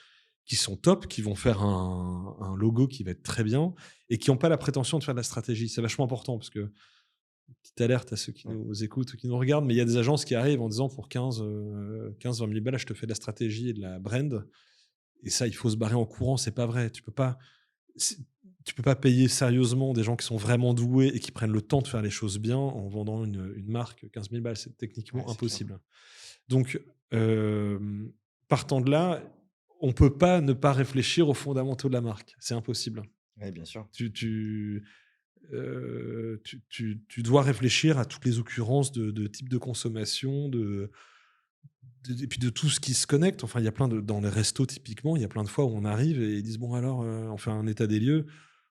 qui sont top, qui vont faire un logo qui va être très bien et qui n'ont pas la prétention de faire de la stratégie. C'est vachement important parce que, petite alerte à ceux qui Ouais. nous écoutent, qui nous regardent, mais il y a des agences qui arrivent en disant pour 15-20 000 balles, je te fais de la stratégie et de la brand. Et ça, il faut se barrer en courant, c'est pas vrai. C'est- Tu peux pas payer sérieusement des gens qui sont vraiment doués et qui prennent le temps de faire les choses bien en vendant une marque 15 000 balles. C'est Ouais, techniquement c'est clair. impossible. Donc, euh, partant de là, on peut pas ne pas réfléchir aux fondamentaux de la marque. C'est impossible. Ouais, bien sûr. Tu, tu, tu dois réfléchir à toutes les occurrences de type de consommation, et puis de tout ce qui se connecte. Enfin, il y a dans les restos typiquement, il y a plein de fois où on arrive et ils disent bon alors, on fait un état des lieux.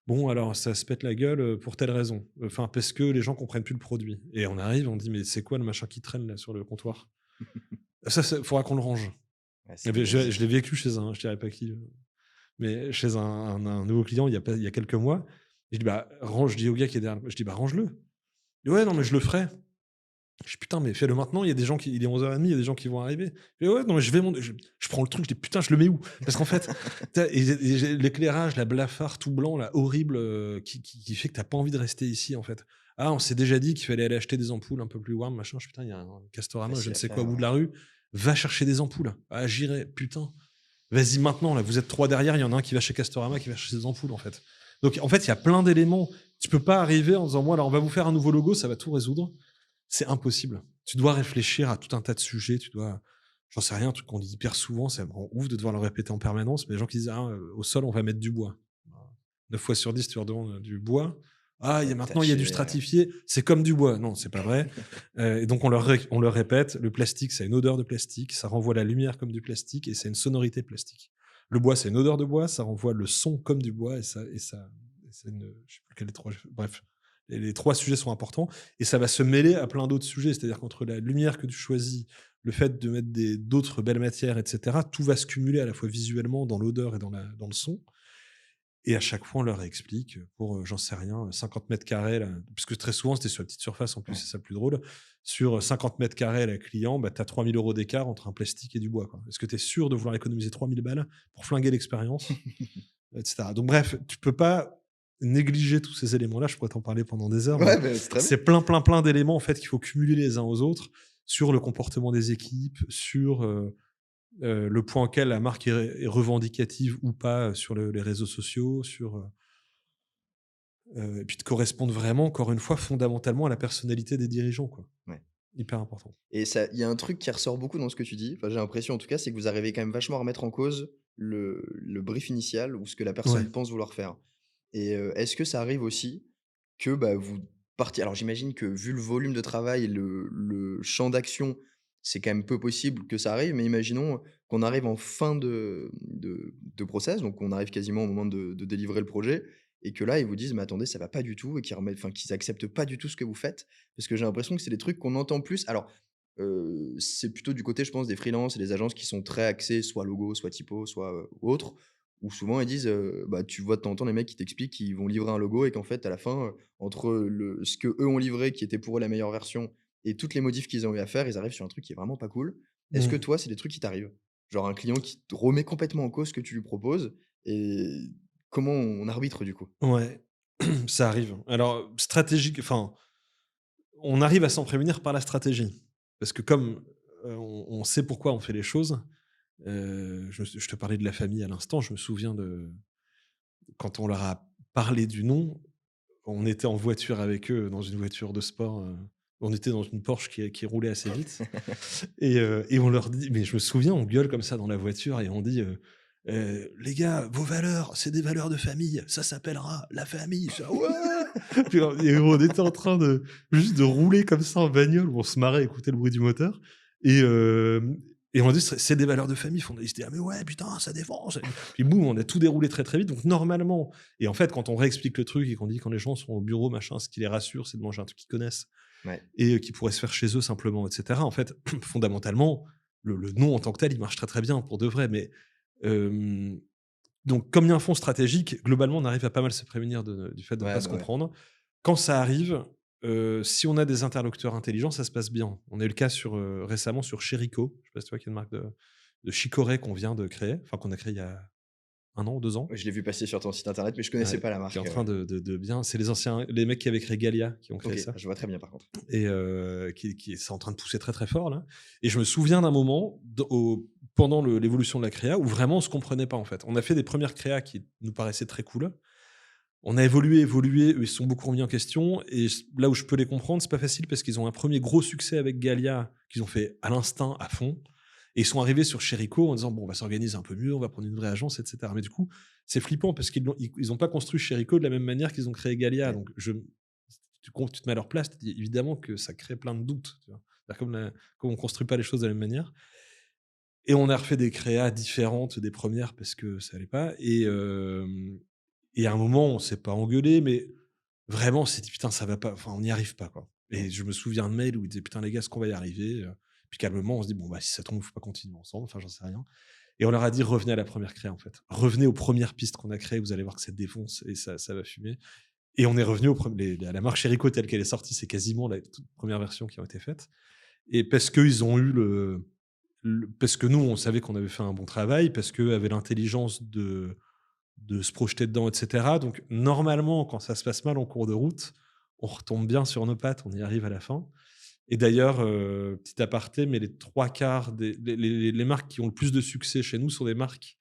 Bon alors ça se pète la gueule pour telle raison. Enfin parce que les gens comprennent plus le produit. Et on arrive, on dit mais c'est quoi le machin qui traîne là sur le comptoir? Ça, faudra qu'on le range. Ouais, Eh c'est ben, je l'ai négatif. vécu chez je dirais pas qui, mais chez un nouveau client il y a quelques mois. Je dis bah range, je dis au gars qui est derrière, je dis bah range-le. Il dit, ouais non mais je le ferai. Je dis: «Putain, mais fais-le maintenant, il est 11h30, il y a des gens qui vont arriver». Je fais: «Ouais, non, mais je prends le truc, je dis: "Putain, je le mets où?"» Parce qu'en fait, tu j'ai l'éclairage, la blafard tout blanc là, horrible, qui fait que tu as pas envie de rester ici, en fait. «Ah, on s'est déjà dit qu'il fallait aller acheter des ampoules un peu plus warm, machin». Je «Putain, il y a un Castorama, je Facile ne à sais quoi, faire, au bout de ouais. la rue. Va chercher des ampoules». «Ah, j'irai». «Putain, vas-y maintenant là, vous êtes 3 derrière, il y en a un qui va chez Castorama, qui va chercher des ampoules, en fait». Donc en fait, il y a plein d'éléments. Tu peux pas arriver en disant: «Moi, alors on va vous faire un nouveau logo, ça va tout résoudre». C'est impossible. Tu dois réfléchir à tout un tas de sujets, j'en sais rien, un truc qu'on dit hyper souvent, ça me rend ouf de devoir le répéter en permanence, mais les gens qui disent: «Ah, au sol, on va mettre du bois». Bah, 9 fois sur 10, tu leur demandes, du bois. «Ah, il y a du Taché, stratifié, c'est comme du bois». Non, c'est pas vrai. Et donc on leur répète, le plastique, ça a une odeur de plastique, ça renvoie la lumière comme du plastique et ça a une sonorité plastique. Le bois, c'est une odeur de bois, ça renvoie le son comme du bois et c'est une je sais plus quel est 3 bref. Les 3 sujets sont importants et ça va se mêler à plein d'autres sujets. C'est-à-dire qu'entre la lumière que tu choisis, le fait de mettre d'autres belles matières, et cetera, tout va se cumuler à la fois visuellement, dans l'odeur et dans le son. Et à chaque fois, on leur explique pour, j'en sais rien, 50 mètres carrés là, parce que très souvent, c'était sur la petite surface en plus, ouais. c'est ça le plus drôle. Sur 50 mètres carrés, la client, bah, tu as 3 000 € d'écart entre un plastique et du bois, quoi. Est-ce que tu es sûr de vouloir économiser 3 000 balles pour flinguer l'expérience? Et cetera. Donc bref, tu peux pas négliger tous ces éléments-là. Je pourrais t'en parler pendant des heures, mais Ouais, bah, c'est très bien. c'est plein, plein, plein d'éléments en fait qu'il faut cumuler les uns aux autres sur le comportement des équipes, sur le point auquel la marque est revendicative ou pas sur les réseaux sociaux, et puis de correspondre vraiment, encore une fois, fondamentalement à la personnalité des dirigeants, quoi. Ouais. Hyper important. Et ça il y a un truc qui ressort beaucoup dans ce que tu dis, enfin, j'ai l'impression en tout cas, c'est que vous arrivez quand même vachement à remettre en cause le brief initial ou ce que la Ouais. personne pense vouloir faire. Et est-ce que ça arrive aussi que, bah, vous partiez alors j'imagine que vu le volume de travail et le champ d'action, c'est quand même peu possible que ça arrive, mais imaginons qu'on arrive en fin de process, donc on arrive quasiment au moment de délivrer le projet et que là, ils vous disent: «Mais attendez, ça va pas du tout» et qu'ils acceptent pas du tout ce que vous faites. Parce que j'ai l'impression que c'est des trucs qu'on entend plus. Alors, c'est plutôt du côté, je pense, des freelances et des agences qui sont très axées soit logo, soit typo, soit, autre, où souvent ils disent, bah, tu vois de temps en temps les mecs qui t'expliquent qu'ils vont livrer un logo et qu'en fait à la fin, entre ce que eux ont livré qui était pour eux la meilleure version et toutes les modifs qu'ils ont eu à faire, ils arrivent sur un truc qui est vraiment pas cool. Est-ce que Mmh. toi, c'est des trucs qui t'arrivent? Genre un client qui te remet complètement en cause ce que tu lui proposes et comment on arbitre du coup? Ouais, ça arrive. Alors stratégique enfin, on arrive à s'en prémunir par la stratégie. Parce que comme, on sait pourquoi on fait les choses, je te parlais de la famille à l'instant, je me souviens de quand on leur a parlé du nom, on était en voiture avec eux, dans une voiture de sport, on était dans une Porsche qui roulait assez vite et on leur dit mais je me souviens, on gueule comme ça dans la voiture et on dit, «Les gars, vos valeurs, c'est des valeurs de famille, ça s'appellera la famille». Je fais: «Ouais!» et on était en train de juste de rouler comme ça en bagnole, où on se marrait à écouter le bruit du moteur et Et on dit, c'est des valeurs de famille. Ils se disent, ah mais ouais, putain, ça défend. Puis boum, on a tout déroulé très très vite. Donc normalement, et en fait, quand on réexplique le truc et qu'on dit quand les gens sont au bureau, machin, ce qui les rassure, c'est de manger un truc qu'ils connaissent Ouais. et qui pourrait se faire chez eux simplement, etc. En fait, fondamentalement, le nom en tant que tel, il marche très très bien pour de vrai. Mais euh, donc, comme il y a un fond stratégique, globalement, on arrive à pas mal se prémunir du fait de ne Ouais, pas se bah, ouais. comprendre. Quand ça arrive, si on a des interlocuteurs intelligents, ça se passe bien. On a eu le cas récemment sur Chérico. Je sais pas si tu vois qu'il y a une marque de chicorée qu'on vient de créer, enfin qu'on a créé il y a 1 an, 2 ans. Ouais, je l'ai vu passer sur ton site internet, mais je connaissais Ouais, pas la qui est en marque, train de bien. C'est les mecs qui avaient créé Galia qui ont créé OK, ça. je vois très bien par contre. Et c'est en train de pousser très très fort là. Et je me souviens d'un moment pendant l'évolution de la créa où vraiment on se comprenait pas en fait. On a fait des premières créas qui nous paraissaient très cool. On a évolué, eux, ils se sont beaucoup remis en question. Et là où je peux les comprendre, c'est pas facile parce qu'ils ont un premier gros succès avec Galia qu'ils ont fait à l'instinct, à fond. Et ils sont arrivés sur Chérico en disant bon, on va s'organiser un peu mieux, on va prendre une vraie agence, etc. Mais du coup, c'est flippant parce qu'ils ont pas construit Chérico de la même manière qu'ils ont créé Galia. Ouais. Donc tu te mets à leur place, tu te dis évidemment que ça crée plein de doutes. Tu vois. C'est-à-dire comme on construit pas les choses de la même manière. Et on a refait des créas différentes des premières parce que ça allait pas. Et à un moment, on s'est pas engueulé, mais vraiment, on s'est dit: «Putain, ça va pas, enfin, on n'y arrive pas, quoi». Et Mmh. je me souviens de mail où il disait: «Putain, les gars, est-ce qu'on va y arriver?» Puis calmement, on se dit: «Bon, bah, si ça tombe, faut pas continuer ensemble», enfin, j'en sais rien. Et on leur a dit: «Revenez à la première créa, en fait. Revenez aux premières pistes qu'on a créées, vous allez voir que ça défonce et ça va fumer». Et on est revenu à la marque Chérico telle qu'elle est sortie, c'est quasiment la toute première version qui a été faite. Et parce qu'ils ont eu parce que nous, on savait qu'on avait fait un bon travail, parce qu'eux avaient l'intelligence de se projeter dedans, etc. Donc, normalement, quand ça se passe mal en cours de route, on retombe bien sur nos pattes, on y arrive à la fin. Et d'ailleurs, petit aparté, mais les 3/4 les marques qui ont le plus de succès chez nous sont des marques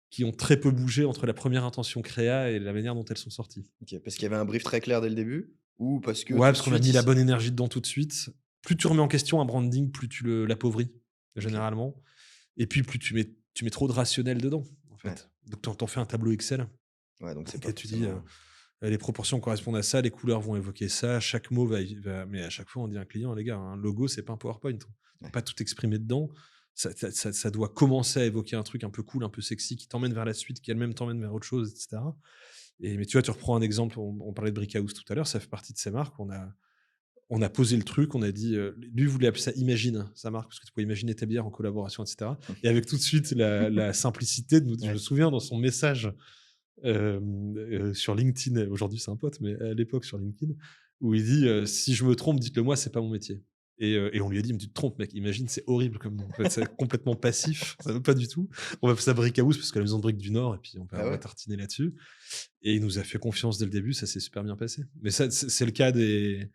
qui ont très peu bougé entre la première intention créa et la manière dont elles sont sorties. OK, parce qu'il y avait un brief très clair dès le début? Ou parce que Ouais, tout de parce qu'on a suite mis la ils bonne énergie dedans tout de suite. Plus tu remets en question un branding, plus tu l'appauvris, OK, généralement. Et puis, plus tu mets trop de rationnel dedans, en ouais. fait. Donc, tu en fais un tableau Excel Ouais, donc c'est pas et tu dis, forcément les proportions correspondent à ça, les couleurs vont évoquer ça, chaque mot mais à chaque fois, on dit à un client: «Les gars, un logo, c'est pas un PowerPoint. Tu peux ouais. pas tout exprimer dedans. Ça doit commencer à évoquer un truc un peu cool, un peu sexy, qui t'emmène vers la suite, qui elle-même t'emmène vers autre chose, et cetera». Mais tu vois, tu reprends un exemple, on parlait de Brickhouse tout à l'heure, ça fait partie de ces marques. On a posé le truc, on a dit, lui voulait appeler ça Imagine, sa marque, parce que tu pouvais imaginer tes bières en collaboration, et cetera. Et avec tout de suite la simplicité de nous je me Ouais. souviens dans son message, sur LinkedIn, aujourd'hui c'est un pote, mais à l'époque sur LinkedIn, où il dit, «Si je me trompe, dites-le moi, c'est pas mon métier». Et on lui a dit: «Mais tu te trompes mec, Imagine, c'est horrible comme nom. En fait, c'est complètement passif, ça veut pas du tout. On va faire ça Brickhouse parce que la maison de briques du Nord et puis Ah on va ouais? tartiner là-dessus». Et il nous a fait confiance dès le début, ça s'est super bien passé. Mais ça, c'est le cas de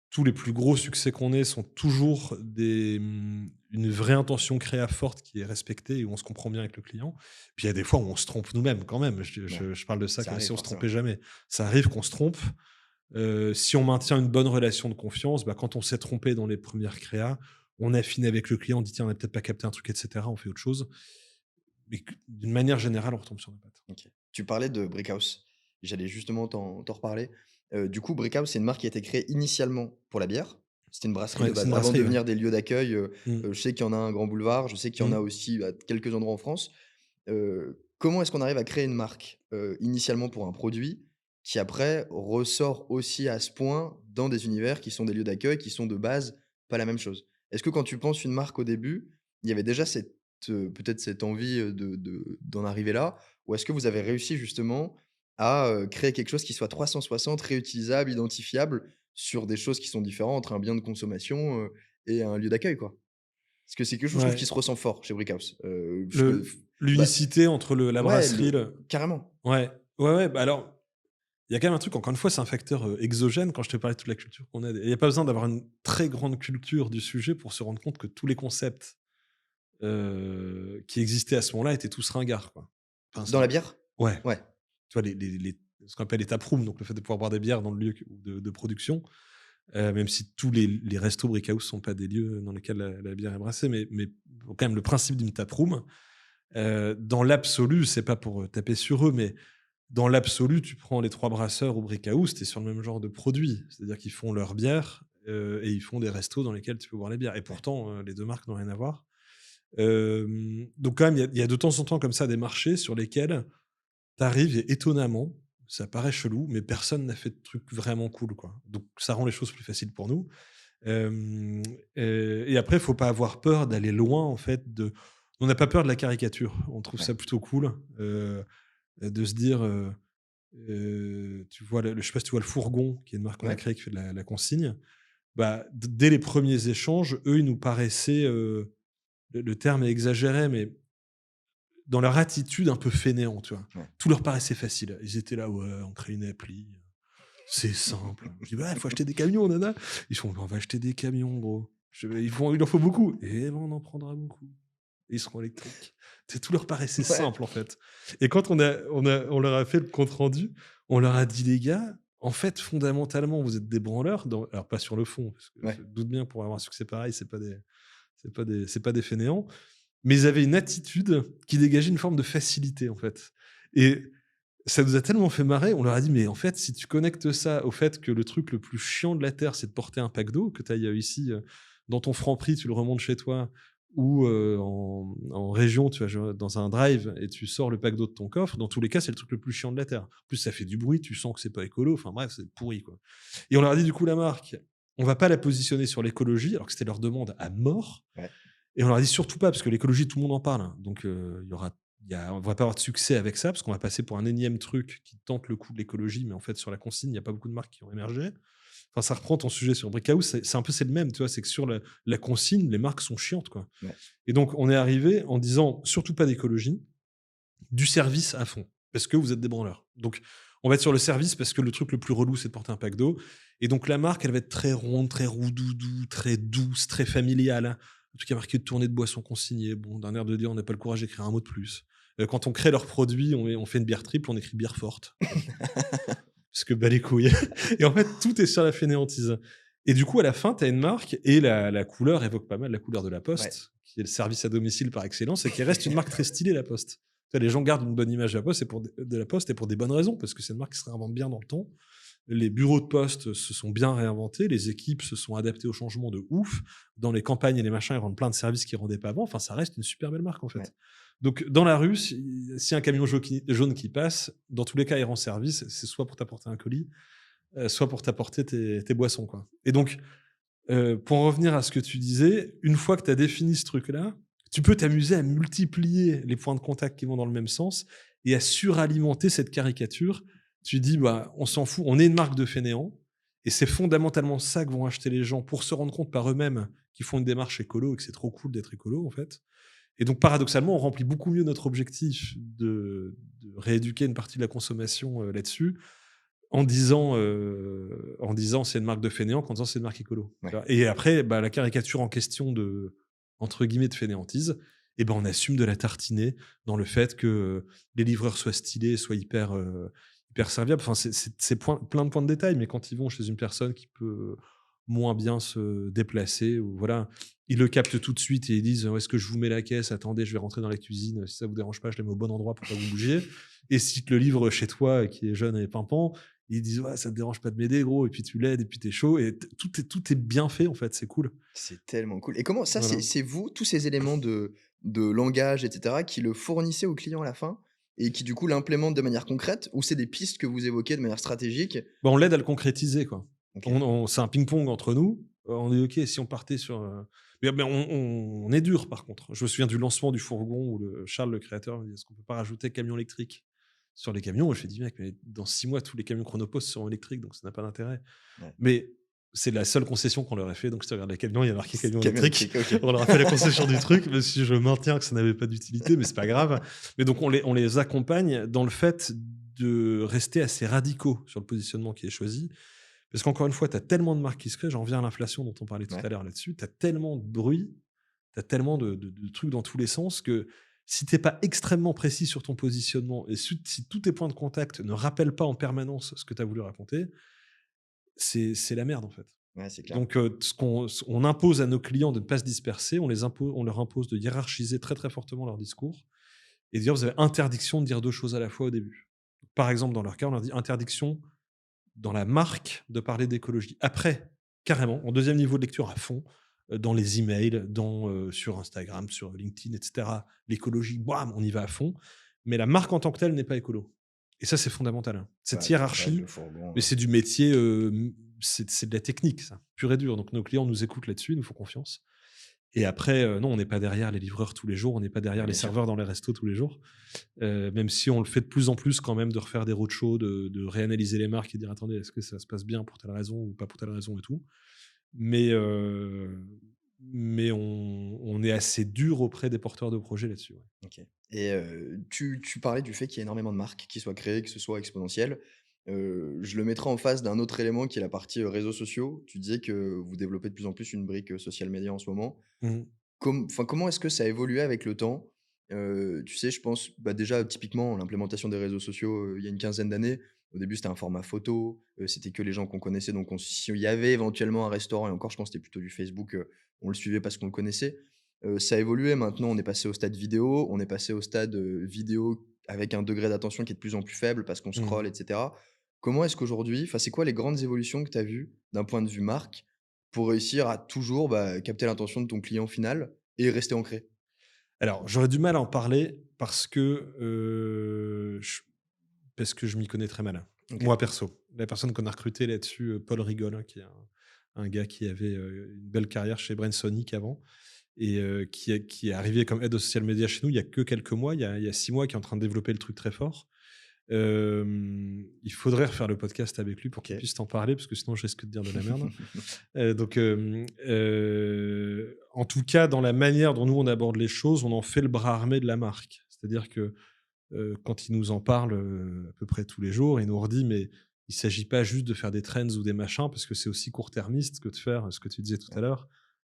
tous les plus gros succès qu'on ait sont toujours une vraie intention créa forte qui est respectée et où on se comprend bien avec le client. Puis il y a des fois où on se trompe nous-mêmes quand même. Ouais, Je parle de ça ça comme arrive si on se forcément. trompait jamais. Ça arrive qu'on se trompe. Si on maintient une bonne relation de confiance, bah, quand on s'est trompé dans les premières créas, on affine avec le client, on dit tiens, on n'a peut-être pas capté un truc, etc. On fait autre chose. Mais d'une manière générale, on retombe sur nos pattes. OK. Tu parlais de Brickhouse. J'allais justement t'en reparler. Du coup, Brickhouse, c'est une marque qui a été créée initialement pour la bière. C'était une brasserie de Ouais, c'est base. une Avant de brasserie, ouais. devenir des lieux d'accueil, Mm. je sais qu'il y en a un à Grand Boulevard, je sais qu'il y en a Mm. aussi à quelques endroits en France. Comment est-ce qu'on arrive à créer une marque, initialement pour un produit, qui après ressort aussi à ce point dans des univers qui sont des lieux d'accueil, qui sont de base pas la même chose? Est-ce que quand tu penses une marque au début, il y avait déjà cette, peut-être cette envie, d'en arriver là? Ou est-ce que vous avez réussi justement à, créer quelque chose qui soit 360 réutilisable, identifiable sur des choses qui sont différentes entre un bien de consommation, et un lieu d'accueil, quoi? Parce que c'est quelque chose, je trouve, qui Ouais. se ressent fort chez Brickhouse. Je co Le bah, L'unicité entre la ouais, brasserie, le carrément. ouais. Ouais, ouais, bah, alors, il y a quand même un truc, encore une fois, c'est un facteur, exogène quand je te parlais de toute la culture qu'on a. Il y a pas besoin d'avoir une très grande culture du sujet pour se rendre compte que tous les concepts, qui existaient à ce moment-là étaient tous ringards, quoi. Enfin, Dans la bière? ouais, Ouais, tu vois ce qu'on appelle les taprooms, donc le fait de pouvoir boire des bières dans le lieu de production, même si tous les restos Brickhouse sont pas des lieux dans lesquels la bière est brassée, mais quand même le principe d'une taproom, dans l'absolu, c'est pas pour, taper sur eux, mais dans l'absolu, tu prends les 3 brasseurs ou Brickhouse, tu es sur le même genre de produit. C'est-à-dire qu'ils font leur bière et ils font des restos dans lesquels tu peux boire les bières et Ouais. pourtant, les 2 marques n'ont rien à voir. Donc quand même, il y a de temps en temps comme ça des marchés sur lesquels tu arrives et étonnamment, ça paraît chelou, mais personne n'a fait de trucs vraiment cool, quoi. Donc ça rend les choses plus faciles pour nous. Hem, et après, il faut pas avoir peur d'aller loin, en fait, on n'a pas peur de la caricature. On trouve Ouais. ça plutôt cool, de se dire, tu vois je sais pas si tu vois le Fourgon, qui est une marque qu'on a Ouais. créée qui fait de la consigne. Bah, dès les premiers échanges, eux, ils nous paraissaient, le terme est exagéré, mais dans leur attitude un peu fainéant, tu vois? Ouais. Tout leur paraissait facile. Ils étaient là: «Ouais, on crée une appli, c'est simple». Je dis: «Bah, il faut acheter des camions, nana». Ils font: «On va acheter des camions, gros». Il en faut beaucoup». «Eh ben, on en prendra beaucoup. Et ils seront électriques». Tu tout leur paraissait Ouais. simple, en fait. Et quand on leur a fait le compte rendu, on leur a dit: «Les gars, en fait, fondamentalement, vous êtes des branleurs dans», alors pas sur le fond, parce que je Ouais. doute bien pour avoir un succès pareil, c'est pas des fainéants. Mais ils avaient une attitude qui dégageait une forme de facilité, en fait. Et ça nous a tellement fait marrer, on leur a dit: «Mais en fait, si tu connectes ça au fait que le truc le plus chiant de la terre, c'est de porter un pack d'eau, que tu ailles, ici, dans ton Franprix, tu le remontes chez toi ou en région, tu vas dans un drive et tu sors le pack d'eau de ton coffre, dans tous les cas, c'est le truc le plus chiant de la terre. En plus, ça fait du bruit, tu sens que c'est pas écolo, enfin bref, c'est pourri, quoi». Et on leur a dit: «Du coup, la marque, on va pas la positionner sur l'écologie», alors que c'était leur demande à mort. Ouais. Et on leur a dit: «Surtout pas, parce que l'écologie, tout le monde en parle, hein. Donc on va pas avoir de succès avec ça, parce qu'on va passer pour un énième truc qui tente le coup de l'écologie, mais en fait, sur la consigne, il y a pas beaucoup de marques qui ont émergé». Enfin, ça reprend ton sujet sur Brickhouse, c'est le même, tu vois? C'est que sur la consigne, les marques sont chiantes, quoi. Ouais. Et donc on est arrivé en disant: «Surtout pas d'écologie, du service à fond, parce que vous êtes des branleurs». Donc on va être sur le service, parce que le truc le plus relou, c'est de porter un pack d'eau. Et donc la marque, elle va être très ronde, très roudoudou, très douce, très familiale. Un truc qui a marqué: «Tournée de boissons consignées». Bon, d'un air de dire: «On n'a pas le courage d'écrire un mot de plus». Quand on crée leurs produits, on fait une bière triple, on écrit bière forte, tu vois? Parce que bah les couilles. Et en fait, tout est sur la fainéantise. Et du coup, à la fin, tu as une marque et la couleur évoque pas mal la couleur de La Ouais. Poste, qui est le service à domicile par excellence et qui reste une marque très stylée, La Poste. Tu vois, les gens gardent une bonne image de La Poste de La Poste et pour des bonnes raisons, parce que c'est une marque qui se réinvente bien dans le temps. Les bureaux de poste se sont bien réinventés, les équipes se sont adaptées aux changements de ouf. Dans les campagnes et les machins, ils rendent plein de services qu'ils rendaient pas avant. Enfin, ça reste une super belle marque, en Ouais. fait. Donc, dans la rue, si un camion jaune qui passe, dans tous les cas, il rend service. C'est soit pour t'apporter un colis, soit pour t'apporter tes boissons, quoi. Et donc, pour en revenir à ce que tu disais, une fois que tu as défini ce truc-là, tu peux t'amuser à multiplier les points de contact qui vont dans le même sens et à suralimenter cette caricature. Tu dis: «Bah, on s'en fout, on est une marque de fainéants et c'est fondamentalement ça que vont acheter les gens pour se rendre compte par eux-mêmes qu'ils font une démarche écolo et que c'est trop cool d'être écolo, en fait». Et donc paradoxalement, on remplit beaucoup mieux notre objectif de rééduquer une partie de la consommation, là-dessus, en disant: «C'est une marque de fainéants», qu'en disant: «C'est une marque écolo». Tu Ouais. vois? Et après, bah, la caricature en question entre guillemets «de fainéantise», et ben, on assume de la tartiner dans le fait que, les livreurs soient stylés, soient hyper serviables. Enfin, c'est plein de points de détail, mais quand ils vont chez une personne qui peut moins bien se déplacer ou voilà, ils le captent tout de suite et ils disent: «Où est-ce que je vous mets la caisse? Attendez, je vais rentrer dans la cuisine, si ça vous dérange pas, je la mets au bon endroit pour pas que vous bougiez». Et si te le livre chez toi, qui est jeune et pimpant, ils disent: «Ouais, ça te dérange pas de m'aider, gros?» Et puis tu l'aides et puis tu es chaud et tout est bien fait, en fait, c'est cool. C'est tellement cool et comment ça, c'est Voilà. c'est vous, tous ces éléments de langage et cetera, qui le fournissez au client à la fin et qui, du coup, l'implémentent de manière concrète ou c'est des pistes que vous évoquez de manière stratégique? Bah, on l'aide à le concrétiser, quoi. OK. On C'est un ping-pong entre nous. On dit: «OK, si on partait sur, mais on est dur, par contre. Je me souviens du lancement du fourgon où Charles, le créateur, me dit: «Est-ce qu'on peut pas rajouter camion électrique sur les camions?» Et je lui ai dit: «Mec, mais dans 6 mois, tous les camions Chronopost seront électriques, donc ça n'a pas d'intérêt». Ouais. Mais c'est la seule concession qu'on leur ait fait. Donc si tu regardes les camions, il y a marqué C'est camion camion électrique. électrique, OK. On leur a fait la concession du truc, même si je maintiens que ça n'avait pas d'utilité, mais c'est pas grave. Mais donc on les accompagne dans le fait de rester assez radicaux sur le positionnement qui est choisi. Parce qu'encore une fois, tu as tellement de marques qui se créent, j'en reviens à l'inflation dont on parlait tout Ouais. à l'heure là-dessus, tu as tellement de bruit, tu as tellement de trucs dans tous les sens que si tu pas extrêmement précis sur ton positionnement et si tous tes points de contact ne rappellent pas en permanence ce que tu as voulu raconter, c'est la merde, en fait. Ouais, c'est clair. Donc, on impose à nos clients de ne pas se disperser, on leur impose de hiérarchiser très, très fortement leur discours et de dire: «Vous avez interdiction de dire 2 choses à la fois au début». Par exemple, dans leur cas, on leur dit: «Interdiction dans la marque de parler d'écologie». Après, carrément, en deuxième niveau de lecture à fond, dans les emails, sur Instagram, sur LinkedIn, et cetera. L'écologie, bouam, on y va à fond. Mais la marque en tant que telle n'est pas écolo. Et ça, c'est fondamental, hein. Cette Bah, tu règles hiérarchie, le fourgon, mais c'est du métier, c'est de la technique ça, pur et dur. Donc nos clients nous écoutent là-dessus, ils nous font confiance. Et après, non, on n'est pas derrière les livreurs tous les jours, on n'est pas derrière ouais, les bien sûr. serveurs dans les restos tous les jours. Même si on le fait de plus en plus quand même, de refaire des roadshows, de réanalyser les marques et dire: «Attendez, est-ce que ça se passe bien pour telle raison ou pas pour telle raison?» et tout. Mais mais on est assez dur auprès des porteurs de projets là-dessus, ouais. OK. Et tu parlais du fait qu'il y ait énormément de marques qui soient créées, que ce soit exponentiel. Je le mettrai en face d'un autre élément qui est la partie, réseaux sociaux. Tu disais que vous développez de plus en plus une brique, social media en ce moment. Mmh. Comment est-ce que ça a évolué avec le temps? Tu sais, je pense, bah, déjà, typiquement, l'implémentation des réseaux sociaux, il y a une quinzaine d'années. Au début, c'était un format photo, c'était que les gens qu'on connaissait, donc s'il y avait éventuellement un restaurant et encore, je pense que c'était plutôt du Facebook, on le suivait parce qu'on le connaissait. Ça a évolué, maintenant, on est passé au stade vidéo, on est passé au stade, vidéo avec un degré d'attention qui est de plus en plus faible parce qu'on Mmh. scrolle et cetera. Comment est-ce qu'aujourd'hui enfin, c'est quoi les grandes évolutions que tu as vues d'un point de vue marque pour réussir à toujours, bah, capter l'attention de ton client final et rester ancré? Alors, j'aurais du mal à en parler parce que je m'y connais très mal. OK. Moi, perso. La personne qu'on a recrutée là-dessus, Paul Rigol, hein, qui est un gars qui avait, une belle carrière chez Brainsonic avant et qui est arrivé comme head of social media chez nous il y a que quelques mois, il y a 6 mois, qui est en train de développer le truc très fort. Il faudrait refaire le podcast avec lui pour qu'il OK. puisse t'en parler parce que sinon je risque de dire de la merde. En tout cas, dans la manière dont nous on aborde les choses, on en fait le bras armé de la marque. C'est-à-dire que, quand il nous en parle, à peu près tous les jours, il nous redit: «Mais il s'agit pas juste de faire des trends ou des machins parce que c'est aussi court-termiste que de faire ce que tu disais tout à Ouais. l'heure,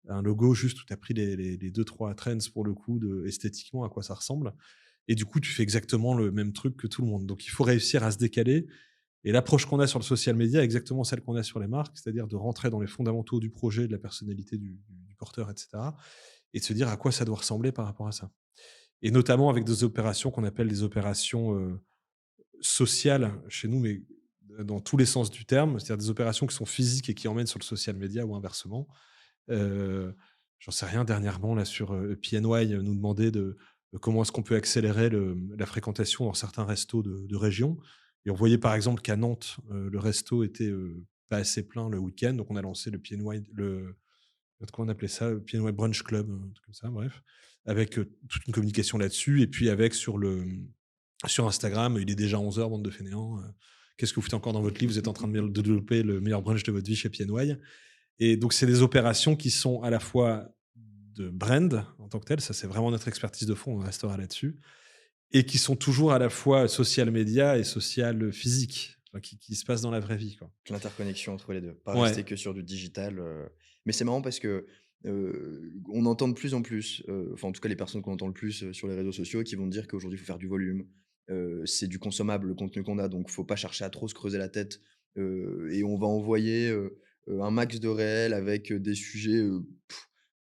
un logo juste où tu as pris les 2-3 trends pour le coup de esthétiquement à quoi ça ressemble et du coup tu fais exactement le même truc que tout le monde». Donc il faut réussir à se décaler et l'approche qu'on a sur le social media est exactement celle qu'on a sur les marques, c'est-à-dire de rentrer dans les fondamentaux du projet, de la personnalité du porteur, et cetera et de se dire à quoi ça doit ressembler par rapport à ça. Et notamment avec des opérations qu'on appelle des opérations, sociales chez nous, mais dans tous les sens du terme, c'est-à-dire des opérations qui sont physiques et qui emmènent sur le social media ou inversement. Heu, J'en sais rien, dernièrement là sur, PNY nous demandait de comment est-ce qu'on peut accélérer la fréquentation dans certains restos de région et on voyait par exemple qu'à Nantes, le resto était, pas assez plein le week-end, donc on a lancé le PNY comment on appelait ça? Le PNY Brunch Club, un truc comme ça, bref, avec, toute une communication là-dessus et puis avec sur Instagram, il est déjà 11 heures bande de fainéants, qu'est-ce que vous faites encore dans votre lit? Vous êtes en train de développer le meilleur brunch de votre vie chez PNY. Et donc, c'est des opérations qui sont à la fois de brand en tant que tel, ça c'est vraiment notre expertise de fond, on restera là-dessus, et qui sont toujours à la fois social média et social physique, enfin, qui se passent dans la vraie vie, quoi. L'interconnexion entre les 2, pas Ouais. rester que sur du digital, mais c'est marrant parce que, on entend de plus en plus, enfin, en tout cas, les personnes qu'on entend le plus, sur les réseaux sociaux qui vont dire qu'aujourd'hui, il faut faire du volume. C'est du consommable, le contenu qu'on a, donc faut pas chercher à trop se creuser la tête, et on va envoyer, un max de réels avec, des sujets,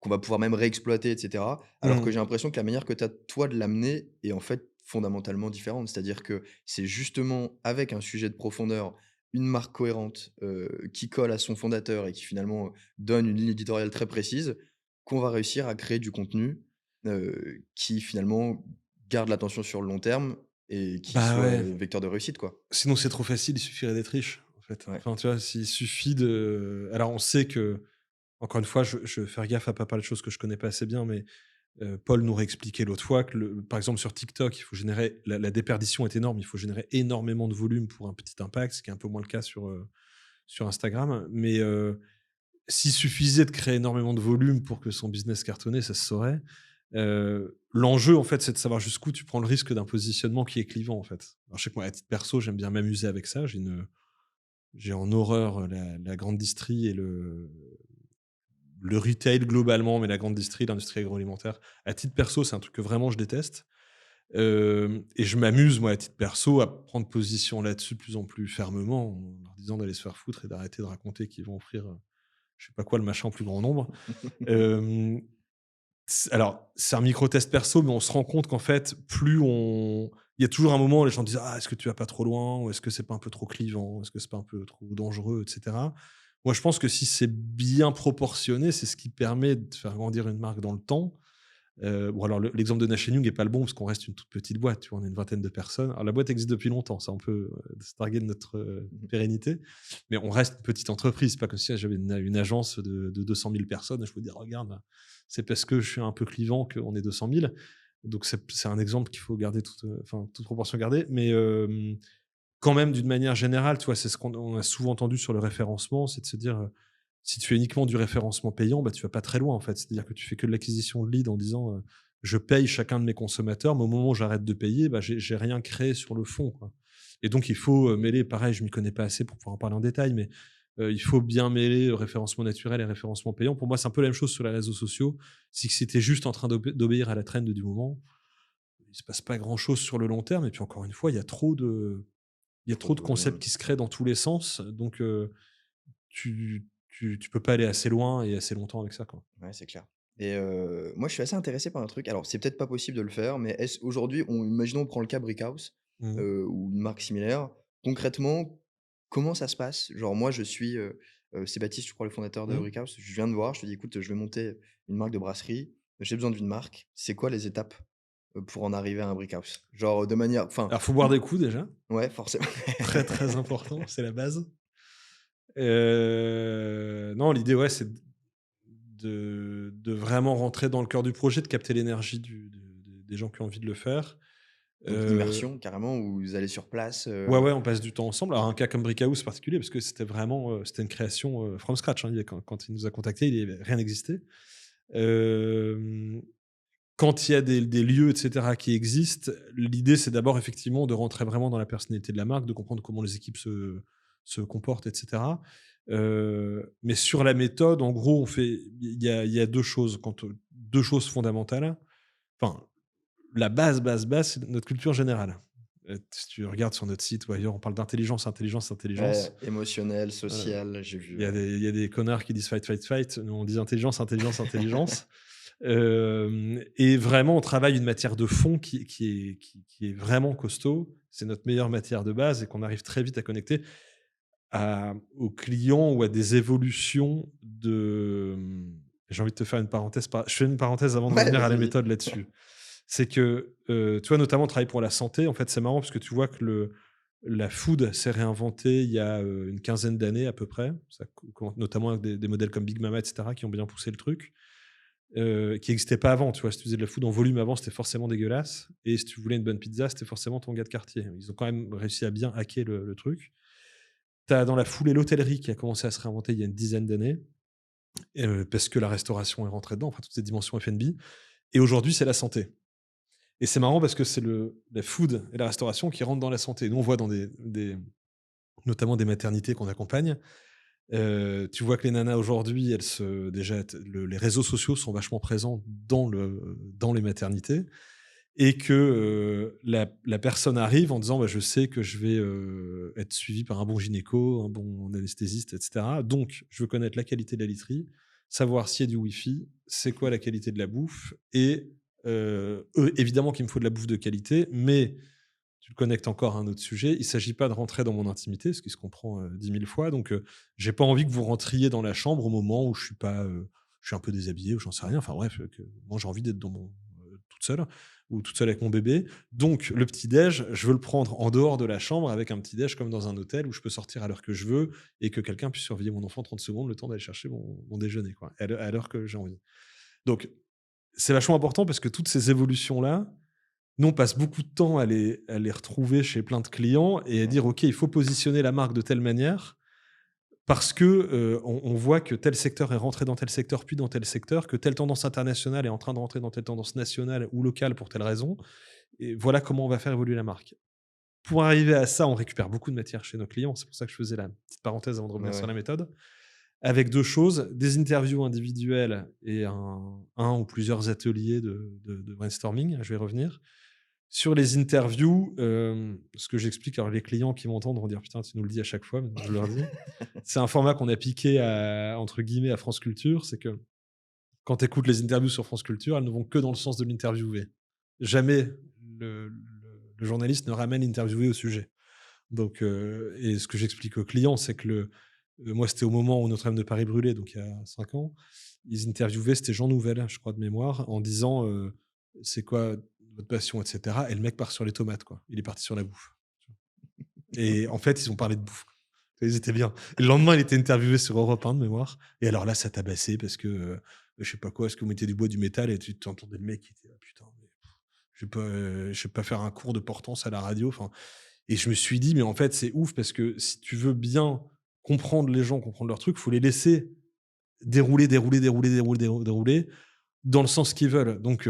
qu'on va pouvoir même réexploiter et cetera. Alors que Mmh. j'ai l'impression que la manière que tu as, toi, de l'amener est, en fait, fondamentalement différente. C'est-à-dire que c'est justement avec un sujet de profondeur, une marque cohérente, qui colle à son fondateur et qui finalement, donne une ligne éditoriale très précise, qu'on va réussir à créer du contenu, qui finalement garde l'attention sur le long terme et qui Bah, soit, ouais, vecteur de réussite, quoi. sinon c'est trop facile, il suffirait d'être riche, en fait. Ouais. Enfin, tu vois, s'il suffit de alors on sait que encore une fois, je veux faire gaffe à pas parler de choses que je connais pas assez bien, mais Paul nous réexpliquait l'autre fois que par exemple sur TikTok, il faut générer la déperdition est énorme, il faut générer énormément de volume pour un petit impact, ce qui est un peu moins le cas sur Instagram. Mais s'il suffisait de créer énormément de volume pour que son business cartonnait, ça se saurait. L'enjeu, en fait, c'est de savoir jusqu'où tu prends le risque d'un positionnement qui est clivant, en fait. Alors, je sais que moi, à titre perso, j'aime bien m'amuser avec ça. J'ai en horreur la grande distrie et le retail globalement, mais la grande distrie, l'industrie agroalimentaire. À titre perso, c'est un truc que vraiment je déteste. Et je m'amuse, moi, à titre perso, à prendre position là-dessus de plus en plus fermement, en leur disant d'aller se faire foutre et d'arrêter de raconter qu'ils vont offrir, je sais pas quoi, le machin en plus grand nombre. Hem, alors, c'est un micro-test perso, mais on se rend compte qu'en fait, il y a toujours un moment où les gens disent: «Ah, est-ce que tu vas pas trop loin? Ou est-ce que c'est pas un peu trop clivant? Est-ce que c'est pas un peu trop dangereux?» et cetera. Moi, je pense que si c'est bien proportionné, c'est ce qui permet de faire grandir une marque dans le temps. Bon alors l'exemple de Nash& Young est pas le bon parce qu'on reste une toute petite boîte, tu vois? On est une vingtaine de personnes. Alors la boîte existe depuis longtemps, ça on peut, se targuer de notre, Mmh. pérennité, mais on reste une petite entreprise. C'est pas comme si j'avais une agence de 200 000 personnes et je peux dire: «Regarde, c'est parce que je suis un peu clivant qu'on est 200 000». Donc c'est un exemple qu'il faut garder toute proportion gardée, mais quand même d'une manière générale, tu vois? C'est ce qu'on on a souvent entendu sur le référencement, c'est de se dire, si tu fais uniquement du référencement payant, bah, tu vas pas très loin, en fait. C'est-à-dire que tu fais que de l'acquisition de leads en disant, «Je paye chacun de mes consommateurs, mais au moment où j'arrête de payer, bah, j'ai rien créé sur le fond, quoi». Et donc il faut, mêler pareil, je m'y connais pas assez pour pouvoir en parler en détail, mais, il faut bien mêler, référencement naturel et référencement payant. Pour moi, c'est un peu la même chose sur les réseaux sociaux. C'est que si tu es juste en train d'obéir à la trend du moment, il se passe pas grand-chose sur le long terme et puis encore une fois, il y a Trop trop de de concepts volume. qui se créent dans tous les sens, donc tu peux pas aller assez loin et assez longtemps avec ça, quoi. Ouais, c'est clair. Et moi, je suis assez intéressé par un truc. Alors, c'est peut-être pas possible de le faire, mais est-ce aujourd'hui, imaginons, on prend le cas Brickhouse, Mmh. ou une marque similaire. Concrètement, comment ça se passe? Genre, moi, je suis, c'est Baptiste, je crois, le fondateur de Mmh. Brickhouse. Je viens de voir, je te dis: «Écoute, je vais monter une marque de brasserie. J'ai besoin d'une marque. C'est quoi les étapes, pour en arriver à un Brickhouse?» Genre, de manière enfin, Alors faut boire des coups déjà, ouais, forcément. très, très important, c'est la base. Non, l'idée, ouais, c'est de vraiment rentrer dans le cœur du projet, de capter l'énergie des gens qui ont envie de le faire. Donc Heu, immersion, carrément, où vous allez sur place, ouais, ouais, on passe du temps ensemble. Alors un cas comme Brick House particulier parce que c'était vraiment, c'était une création, from scratch, hein. Quand il nous a contactés, il y avait rien n'existait. Hem Quand il y a des lieux et cetera qui existent, l'idée c'est d'abord effectivement de rentrer vraiment dans la personnalité de la marque, de comprendre comment les équipes se comportent et cetera. Mais sur la méthode, en gros, il y a 2 choses quand, 2 choses fondamentales. Enfin, la base, c'est notre culture générale. Si tu regardes sur notre site ou ailleurs, on parle d'intelligence, intelligence, ouais, intelligence. émotionnel, Heu, social, j'ai vu, il y a ouais. des connards qui disent: «Fight, fight, fight». Nous, on dit: «Intelligence, intelligence, intelligence». Et vraiment, on travaille une matière de fond qui est vraiment costaud. C'est notre meilleure matière de base et qu'on arrive très vite à connecter aux clients ou à des évolutions j'ai envie de te faire une parenthèse je fais une parenthèse avant de Ouais, revenir à vas-y, la vas-y. méthode là-dessus. C'est que, tu vois, notamment, on travaille pour la santé. En fait, c'est marrant parce que tu vois que la food s'est réinventée il y a, une quinzaine d'années à peu près. Ça co notamment avec des modèles comme Big Mama et cetera qui ont bien poussé le truc. Qui n'existait pas avant, tu vois? Si tu faisais de la food en volume avant, c'était forcément dégueulasse et si tu voulais une bonne pizza, c'était forcément ton gars de quartier. Ils ont quand même réussi à bien hacker le truc. Tu as dans la foulée l'hôtellerie qui a commencé à se réinventer il y a une dizaine d'années, parce que la restauration est rentrée dedans, enfin toutes ces dimensions F&B et aujourd'hui, c'est la santé et c'est marrant parce que c'est la food et la restauration qui rentrent dans la santé. Nous, on voit dans notamment des maternités qu'on accompagne. Tu vois que les nanas aujourd'hui, elles se déjà t le les réseaux sociaux sont vachement présents dans les maternités et que, la personne arrive en disant: «Bah, je sais que je vais, être suivie par un bon gynéco, un bon anesthésiste et cetera. Donc je veux connaître la qualité de la literie, savoir s'il y a du wifi, c'est quoi la qualité de la bouffe et évidemment qu'il me faut de la bouffe de qualité, mais tu le connectes encore à un autre sujet. Il ne s'agit pas de rentrer dans mon intimité, ce qui se comprend 10 000 fois. Donc, j'ai pas envie que vous rentriez dans la chambre au moment où je suis un peu déshabillé ou j'en sais rien. Enfin bref, que moi j'ai envie d'être toute seule ou toute seule avec mon bébé. Donc, le petit déj, je veux le prendre en dehors de la chambre avec un petit déj comme dans un hôtel où je peux sortir à l'heure que je veux et que quelqu'un puisse surveiller mon enfant 30 secondes le temps d'aller chercher mon déjeuner, quoi, à l'heure que j'ai envie. Donc, c'est vachement important parce que toutes ces évolutions-là, nous, on passe beaucoup de temps à les retrouver chez plein de clients et à Mmh. dire: «OK, il faut positionner la marque de telle manière parce que, on voit que tel secteur est rentré dans tel secteur, puis dans tel secteur, que telle tendance internationale est en train de rentrer dans telle tendance nationale ou locale pour telle raison et voilà comment on va faire évoluer la marque». Pour arriver à ça, on récupère beaucoup de matière chez nos clients. C'est pour ça que je faisais la petite parenthèse avant de Ouais, revenir sur ouais. la méthode. Avec 2 choses, des interviews individuelles et un ou plusieurs ateliers de brainstorming, je vais y revenir. Sur les interviews, ce que j'explique, alors les clients qui m'entendent vont dire: «Putain, tu nous le dis à chaque fois», mais je leur dis. C'est un format qu'on a piqué à entre guillemets «à France Culture», c'est que quand tu écoutes les interviews sur France Culture, elles ne vont que dans le sens de l'interviewé. Jamais le journaliste ne ramène l'interviewé au sujet. Donc et ce que j'explique aux clients, c'est que moi, c'était au moment où Notre-Dame de Paris brûlait, donc il y a 5 ans. Ils interviewaient, c'était Jean Nouvel, je crois, de mémoire, en disant, «C'est quoi votre passion?» et cetera, et le mec part sur les tomates, quoi. Il est parti sur la bouffe. Et en fait, ils ont parlé de bouffe. Ils étaient bien. Et le lendemain, il était interviewé sur Europe 1 de mémoire. Et alors là, ça tabassait parce que, je sais pas quoi, est-ce que vous mettez du bois, du métal? Et tu entendais le mec qui était là: «Putain, mais je vais pas faire un cours de portance à la radio». Enfin, et je me suis dit: «Mais en fait, c'est ouf parce que si tu veux bien comprendre les gens, comprendre leurs trucs, faut les laisser dérouler, dérouler, dérouler, dérouler, dérouler dans le sens qu'ils veulent». Donc,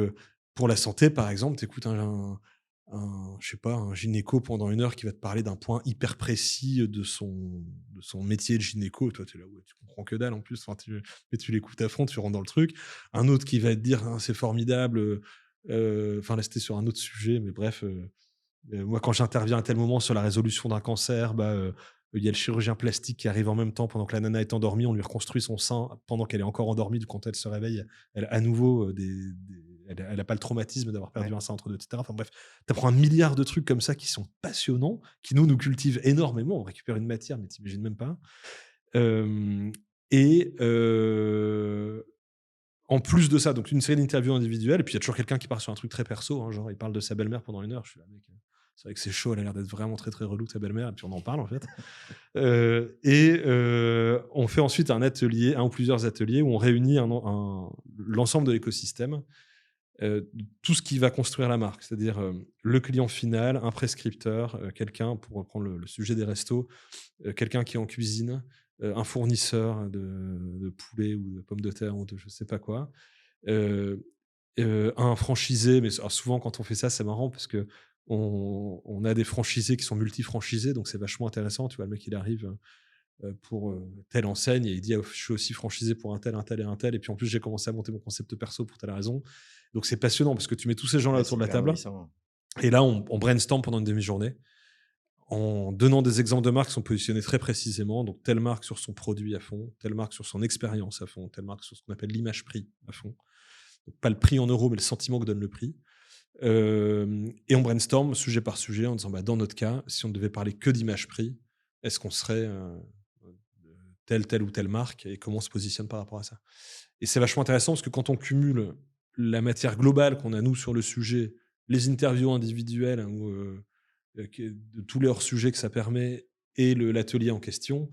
pour la santé, par exemple, tu écoutes je sais pas, un gynéco pendant 1 heure qui va te parler d'un point hyper précis de son métier de gynéco. Toi, tu es là: «Ouais, tu comprends que dalle en plus». Enfin, mais tu l'écoutes à fond, tu rentres dans le truc. Un autre qui va te dire: «Ah, c'est formidable», enfin là, c'était sur un autre sujet, mais bref, moi, quand j'interviens à tel moment sur la résolution d'un cancer, bah, il y a le chirurgien plastique qui arrive en même temps pendant que la nana est endormie. On lui reconstruit son sein pendant qu'elle est encore endormie. Donc quand elle se réveille, elle a à nouveau, elle a pas le traumatisme d'avoir perdu Ouais. un sein entre 2 et cetera. Enfin bref, tu apprends 1 milliard de trucs comme ça qui sont passionnants, qui nous cultivent énormément. On récupère une matière, mais tu imagines même pas. Hem et En plus de ça, donc une série d'interviews individuelles, et puis il y a toujours quelqu'un qui part sur un truc très perso, hein, genre il parle de sa belle-mère pendant 1 heure. Je suis là: «Mec, c'est vrai que c'est chaud, elle a l'air d'être vraiment très, très relou ta belle-mère», et puis on en parle en fait. On fait ensuite un atelier, un ou plusieurs ateliers où on réunit l'ensemble de l'écosystème, tout ce qui va construire la marque. C'est-à-dire, le client final, un prescripteur, quelqu'un, pour reprendre le sujet des restos, quelqu'un qui est en cuisine, un fournisseur de poulet ou de pommes de terre ou de je sais pas quoi, heu un franchisé. Mais alors souvent quand on fait ça, c'est marrant parce qu'on a des franchisés qui sont multi-franchisés, donc c'est vachement intéressant. Tu vois, le mec, il arrive, pour, telle enseigne, et il dit: «Ah, je suis aussi franchisé pour un tel, un tel et un tel, et puis en plus j'ai commencé à monter mon concept perso pour telle raison». Donc c'est passionnant parce que tu mets tous ces gens-là Ouais, autour c'est de la hyper table, nourrissant. et là on brainstorm pendant une demi-journée en donnant des exemples de marques qui sont positionnées très précisément. Donc telle marque sur son produit à fond, telle marque sur son expérience à fond, telle marque sur ce qu'on appelle l'image prix à fond. Donc pas le prix en euros, mais le sentiment que donne le prix. Et on brainstorm sujet par sujet en disant: «Bah, dans notre cas, si on ne devait parler que d'image prix, est-ce qu'on serait, telle ou telle marque, et comment on se positionne par rapport à ça?» Et c'est vachement intéressant parce que quand on cumule la matière globale qu'on a nous sur le sujet, les interviews individuelles, hein, de tous les hors-sujets que ça permet, et l'atelier en question,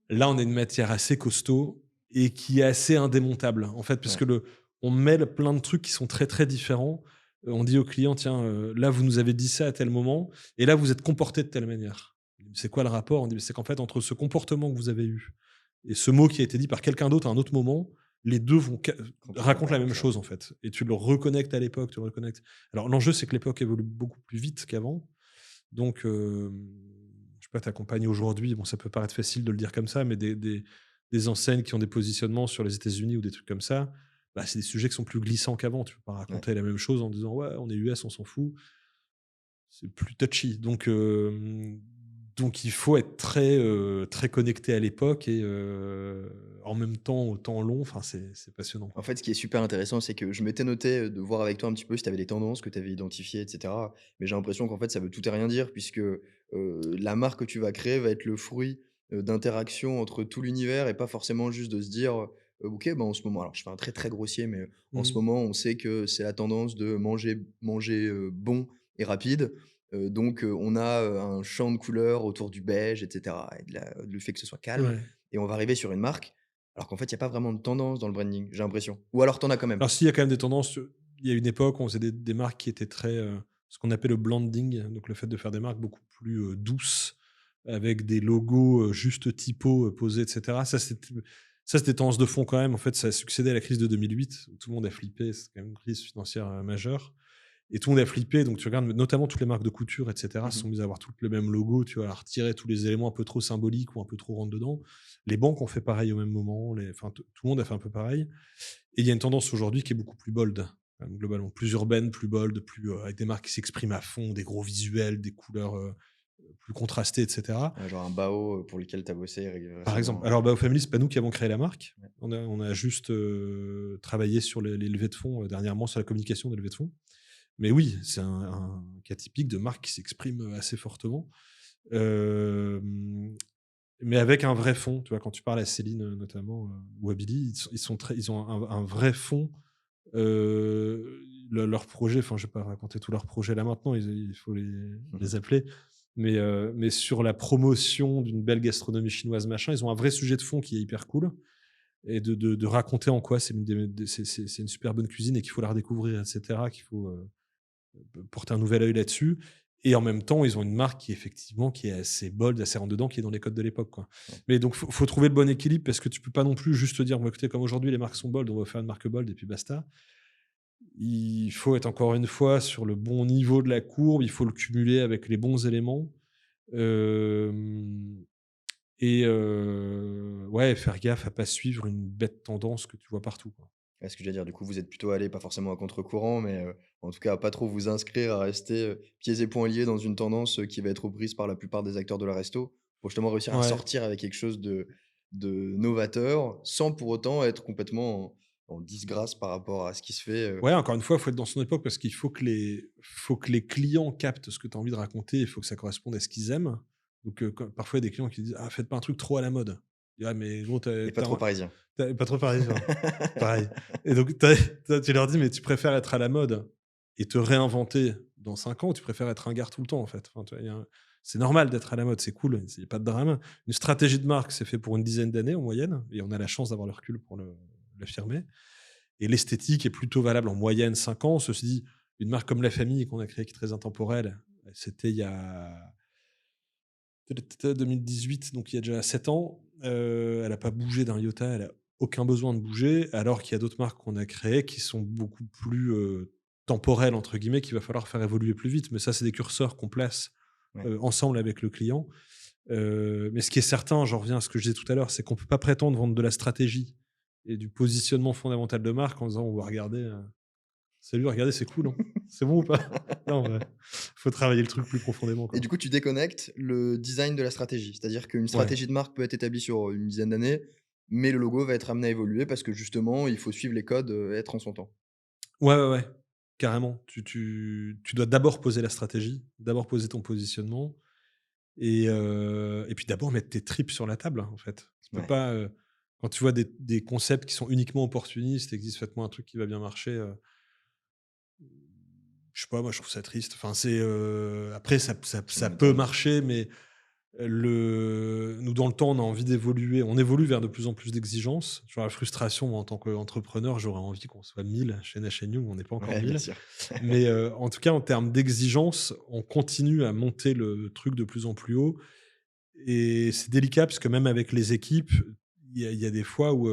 là, on a une matière assez costaud et qui est assez indémontable, en fait, parce Ouais. que on mêle plein de trucs qui sont très, très différents. On dit au client: «Tiens, là, vous nous avez dit ça à tel moment, et là, vous êtes comporté de telle manière». «C'est quoi le rapport?» On dit: «C'est qu'en fait, entre ce comportement que vous avez eu et ce mot qui a été dit par quelqu'un d'autre à un autre moment, les 2 vont Complètement racontent pas la la même même chose. chose, en fait», et tu le reconnectes à l'époque, tu le reconnectes. Alors l'enjeu, c'est que l'époque évolue beaucoup plus vite qu'avant. Donc, je sais pas, tu aujourd'hui, bon, ça peut paraître facile de le dire comme ça, mais des enseignes qui ont des positionnements sur les États-Unis ou des trucs comme ça, bah, c'est des sujets qui sont plus glissants qu'avant. Tu peux pas Ouais. raconter la même chose en disant: «Ouais, on est US, on s'en fout». C'est plus touchy. Donc il faut être très, très connecté à l'époque, et en même temps, au temps long. Enfin, c'est passionnant. En fait, ce qui est super intéressant, c'est que je m'étais noté, de voir avec toi un petit peu si tu avais des tendances que tu avais identifiées et cetera. Mais j'ai l'impression qu'en fait, ça veut tout et rien dire puisque, la marque que tu vas créer va être le fruit, d'interactions entre tout l'univers et pas forcément juste de se dire, «OK, bah, en ce moment», alors je fais un très, très grossier, mais, en ce Mmh. moment, on sait que c'est la tendance de manger, bon et rapide, donc, on a, un champ de couleurs autour du beige et cetera et du fait que ce soit calme Ouais. et on va arriver sur une marque alors qu'en fait, il y a pas vraiment de tendance dans le branding, j'ai l'impression. Ou alors tu en as quand même? Alors s'il y a quand même des tendances, il y a une époque où on faisait des marques qui étaient très, ce qu'on appelle le blending, donc le fait de faire des marques beaucoup plus, douces, avec des logos, juste typos, posés et cetera. Ça c'était tendance de fond quand même. En fait, ça a succédé à la crise de 2008 où tout le monde a flippé. C'est quand même une crise financière, majeure, et tout le monde a flippé. Donc tu regardes notamment toutes les marques de couture et cetera se Mmh. sont mises à avoir toutes le même logo, tu vois? À retirer tous les éléments un peu trop symboliques ou un peu trop rentre dedans. Les banques ont fait pareil au même moment, enfin tout le monde a fait un peu pareil. Et il y a une tendance aujourd'hui qui est beaucoup plus bold, globalement, plus urbaine, plus bold, plus, avec des marques qui s'expriment à fond, des gros visuels, des couleurs, plus contrastées et cetera. Ouais, genre un Bao, pour lequel tu as bossé Par exemple, récemment. alors Bao Family, c'est pas nous qui avons créé la marque. Ouais. On a juste, travaillé sur les levées de fonds, dernièrement, sur la communication des levées de fonds. Mais oui, c'est un cas typique de marque qui s'exprime, assez fortement. Hem mais avec un vrai fond. Tu vois, quand tu parles à Céline, notamment, ou à Billy, ils ont un vrai fond. Leur projet, enfin, je vais pas raconter tous leurs projets là maintenant, il faut les appeler. Mais sur la promotion d'une belle gastronomie chinoise, machin, ils ont un vrai sujet de fond qui est hyper cool et de raconter en quoi c'est c'est une super bonne cuisine et qu'il faut la redécouvrir et cetera, qu'il faut, porter un nouvel œil là-dessus et en même temps, ils ont une marque qui effectivement qui est assez bold, assez rentre dedans, qui est dans les codes de l'époque, quoi. Ouais. Mais donc faut trouver le bon équilibre parce que tu peux pas non plus juste te dire: «Bon écoutez, comme aujourd'hui les marques sont bold, on va faire une marque bold et puis basta». Il faut être encore une fois sur le bon niveau de la courbe, il faut le cumuler avec les bons éléments, hem ouais, faire gaffe à pas suivre une bête tendance que tu vois partout, quoi. Ouais, ce que j'allais dire, du coup, vous êtes plutôt allé pas forcément à contre-courant, mais en tout cas, à pas trop vous inscrire, à rester, pieds et poings liés dans une tendance, qui va être reprise par la plupart des acteurs de la resto, pour justement réussir à Ouais. sortir avec quelque chose de novateur, sans pour autant être complètement en disgrâce par rapport à ce qui se fait, Ouais, encore une fois, il faut être dans son époque parce qu'il faut que les clients captent ce que tu as envie de raconter, il faut que ça corresponde à ce qu'ils aiment. Donc, quand parfois, il y a des clients qui disent: «Ah, faites pas un truc trop à la mode». Je dis: «Ah, mais gros, et pas trop parisien. pas trop parisien». Pareil et donc tu leur dis: «Mais tu préfères être à la mode et te réinventer dans 5 ans ou tu préfères être ringard tout le temps, en fait?» Enfin, tu vois, c'est normal d'être à la mode, c'est cool, il y a pas de drame. Une stratégie de marque, c'est fait pour une dizaine d'années en moyenne et on a la chance d'avoir le recul pour l'affirmer et l'esthétique est plutôt valable en moyenne 5 ans. Ceci dit, une marque comme La Famille qu'on a créée, qui est très intemporelle, c'était il y a 2018, donc il y a déjà 7 ans. Elle a pas bougé d'un iota, elle a aucun besoin de bouger, alors qu'il y a d'autres marques qu'on a créées qui sont beaucoup plus, «temporelles» entre guillemets, qu'il va falloir faire évoluer plus vite. Mais ça, c'est des curseurs qu'on place, Ouais. ensemble avec le client. Mais ce qui est certain, j'en reviens à ce que je disais tout à l'heure, c'est qu'on peut pas prétendre vendre de la stratégie et du positionnement fondamental de marque en disant: «On va regarder, salut, regardez, c'est cool, hein. C'est bon ou pas?» Non, faut travailler le truc plus profondément, Et quoi. du coup, tu déconnectes le design de la stratégie. C'est-à-dire qu'une Ouais. stratégie de marque peut être établie sur, une dizaine d'années, mais le logo va être amené à évoluer parce que justement, il faut suivre les codes, et être en son temps. Ouais, ouais, ouais, carrément. Tu dois d'abord poser la stratégie, d'abord poser ton positionnement et puis d'abord mettre tes tripes sur la table, en fait. Tu peux Ouais. pas, quand tu vois des concepts qui sont uniquement opportunistes et qui disent: «Faites-moi un truc qui va bien marcher», je sais pas, moi je trouve ça triste. Enfin, après Tu ça peut m'étonnes. marcher, mais nous dans le temps, on a envie d'évoluer. On évolue vers de plus en plus d'exigences. Genre la frustration, moi, en tant qu'entrepreneur, j'aurais envie qu'on soit 1000 chez Nash Young, on n'est pas encore Ouais, bien 1000. sûr. Mais, en tout cas, en termes d'exigence, on continue à monter le truc de plus en plus haut et c'est délicat parce que même avec les équipes, il y a des fois où,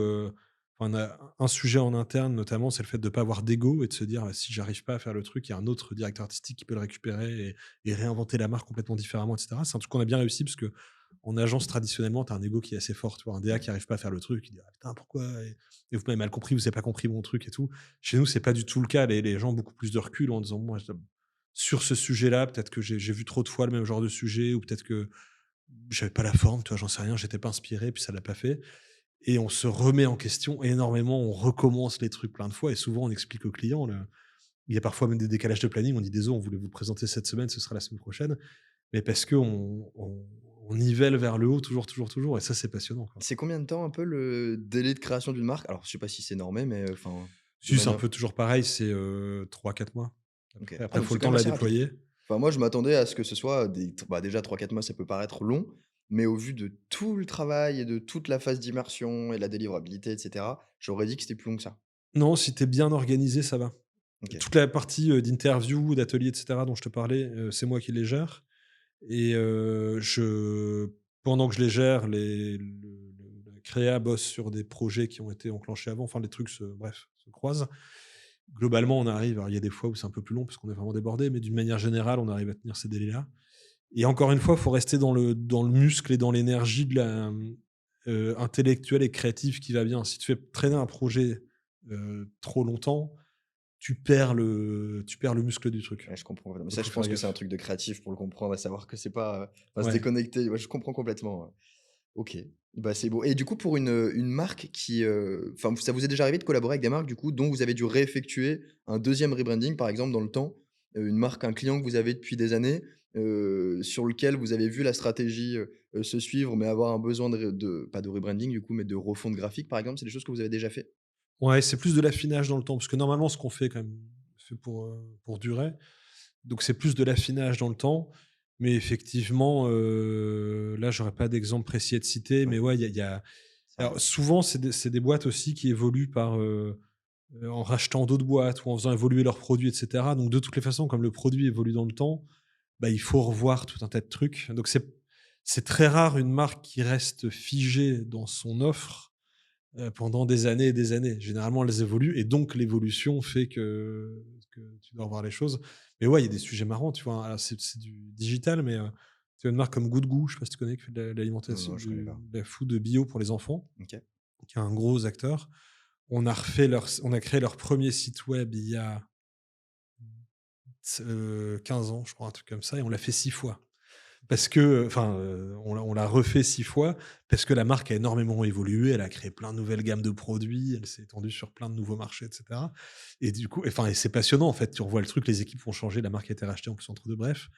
on a un sujet en interne notamment, c'est le fait de ne pas avoir d'ego et de se dire: «Ah, si j'arrive pas à faire le truc, il y a un autre directeur artistique qui peut le récupérer et réinventer la marque complètement différemment» et cetera. C'est un truc qu'on a bien réussi parce qu'en agence, traditionnellement, tu as un ego qui est assez fort. Tu vois? Un DA qui Ouais. arrive pas à faire le truc, il dit: «Ah putain, pourquoi et vous m'avez mal compris, vous avez pas compris mon truc et tout». Chez nous, c'est pas du tout le cas. Les gens ont beaucoup plus de recul en disant: «Moi, sur ce sujet-là, peut-être que j'ai vu trop de fois le même genre de sujet ou peut-être que j'avais pas la forme, tu vois? J'en sais rien, j'étais pas inspiré, puis ça l'a pas fait» et on se remet en question énormément, on recommence les trucs plein de fois et souvent on explique aux clients il y a parfois même des décalages de planning, on dit: «Désolé, on voulait vous le présenter cette semaine, ce sera la semaine prochaine», mais parce qu'on nivelle vers le haut toujours, toujours, toujours et ça, c'est passionnant, quoi. C'est combien de temps un peu le délai de création d'une marque? Alors, je sais pas si c'est normé, mais enfin, de Si, c'est un manière peu toujours pareil, c'est, 3-4 mois à peu OK. près. Ah Après, il donc faut c'est le quand temps même de la assez rapide. déployer. Enfin, moi, je m'attendais à ce que ce soit bah, déjà 3-4 mois, ça peut paraître long, mais au vu de tout le travail et de toute la phase d'immersion et la délivrabilité et cetera, j'aurais dit que c'était plus long que ça. Non, si tu es bien organisé, ça va. OK. Toute la partie, d'interview, d'atelier et cetera dont je te parlais, c'est moi qui les gère. Et je pendant que je les gère, la créa bosse sur des projets qui ont été enclenchés avant, enfin les trucs se croisent. Globalement, on arrive alors il y a des fois où c'est un peu plus long parce qu'on est vraiment débordé, mais d'une manière générale, on arrive à tenir ces délais-là. Et encore une fois, il faut rester dans le muscle et dans l'énergie intellectuelle et créative qui va bien. Si tu fais traîner un projet, trop longtemps, tu perds le muscle du truc. Ouais, je comprends complètement. Donc Ça, faut je faire pense que c'est un gaffe. truc de créatif pour le comprendre, à savoir que c'est pas, enfin, se Ouais. déconnecter. Ouais, je comprends complètement, ouais. OK, bah, c'est beau et du coup, pour une marque qui, enfin, ça vous est déjà arrivé de collaborer avec des marques, du coup, dont vous avez dû réeffectuer un deuxième rebranding, par exemple, dans le temps, une marque, un client que vous avez depuis des années, sur lequel vous avez vu la stratégie, se suivre, mais avoir un besoin de pas de rebranding du coup, mais de refonte graphique par exemple? C'est des choses que vous avez déjà fait? Ouais, c'est plus de l'affinage dans le temps, parce que normalement, ce qu'on fait quand même, fait pour durer. Donc c'est plus de l'affinage dans le temps. Mais effectivement, là, j'aurais pas d'exemple précis à te citer, mais ouais, il y a Ça alors arrive. souvent, c'est des boîtes aussi qui évoluent en rachetant d'autres boîtes ou en faisant évoluer leurs produits et cetera. Donc de toutes les façons, comme le produit évolue dans le temps, bah, il faut revoir tout un tas de trucs. Donc c'est très rare une marque qui reste figée dans son offre, pendant des années et des années. Généralement, elles évoluent et donc l'évolution fait que tu dois revoir les choses. Mais ouais, il y a des sujets marrants, tu vois? Alors c'est du digital, mais tu as une marque comme Good Goût, je sais pas si tu connais, qui fait de Non, l'alimentation, non, je connais pas. de la food bio pour les enfants, OK. qui est un gros acteur. On a créé leur premier site web il y a 15 ans, je crois, un truc comme ça, et on l'a fait 6 fois. Parce que, enfin, on l'a refait 6 fois parce que la marque a énormément évolué. Elle a créé plein de nouvelles gammes de produits. Elle s'est étendue sur plein de nouveaux marchés et cetera, et du coup, enfin, et c'est passionnant, en fait. Tu revois le truc, les équipes ont changé, la marque a été rachetée en plus entre 2 bref.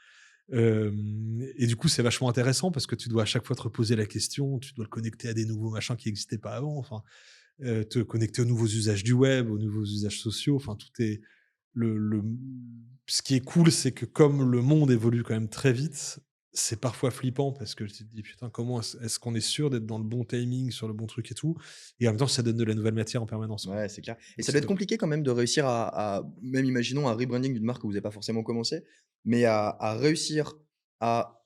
Et du coup, c'est vachement intéressant parce que tu dois à chaque fois te reposer la question, tu dois le connecter à des nouveaux machins qui n'existaient pas avant, enfin, te connecter aux nouveaux usages du web, aux nouveaux usages sociaux, enfin, tout est le ce qui est cool, c'est que comme le monde évolue quand même très vite, c'est parfois flippant parce que tu te dis: «Putain, comment est-ce qu'on est sûr d'être dans le bon timing, sur le bon truc et tout?» Et en même temps, ça donne de la nouvelle matière en permanence, quoi. Ouais, c'est clair et Donc ça doit c'est être top. compliqué quand même de réussir à même imaginons un rebranding d'une marque que vous avez pas forcément commencé, mais à réussir à,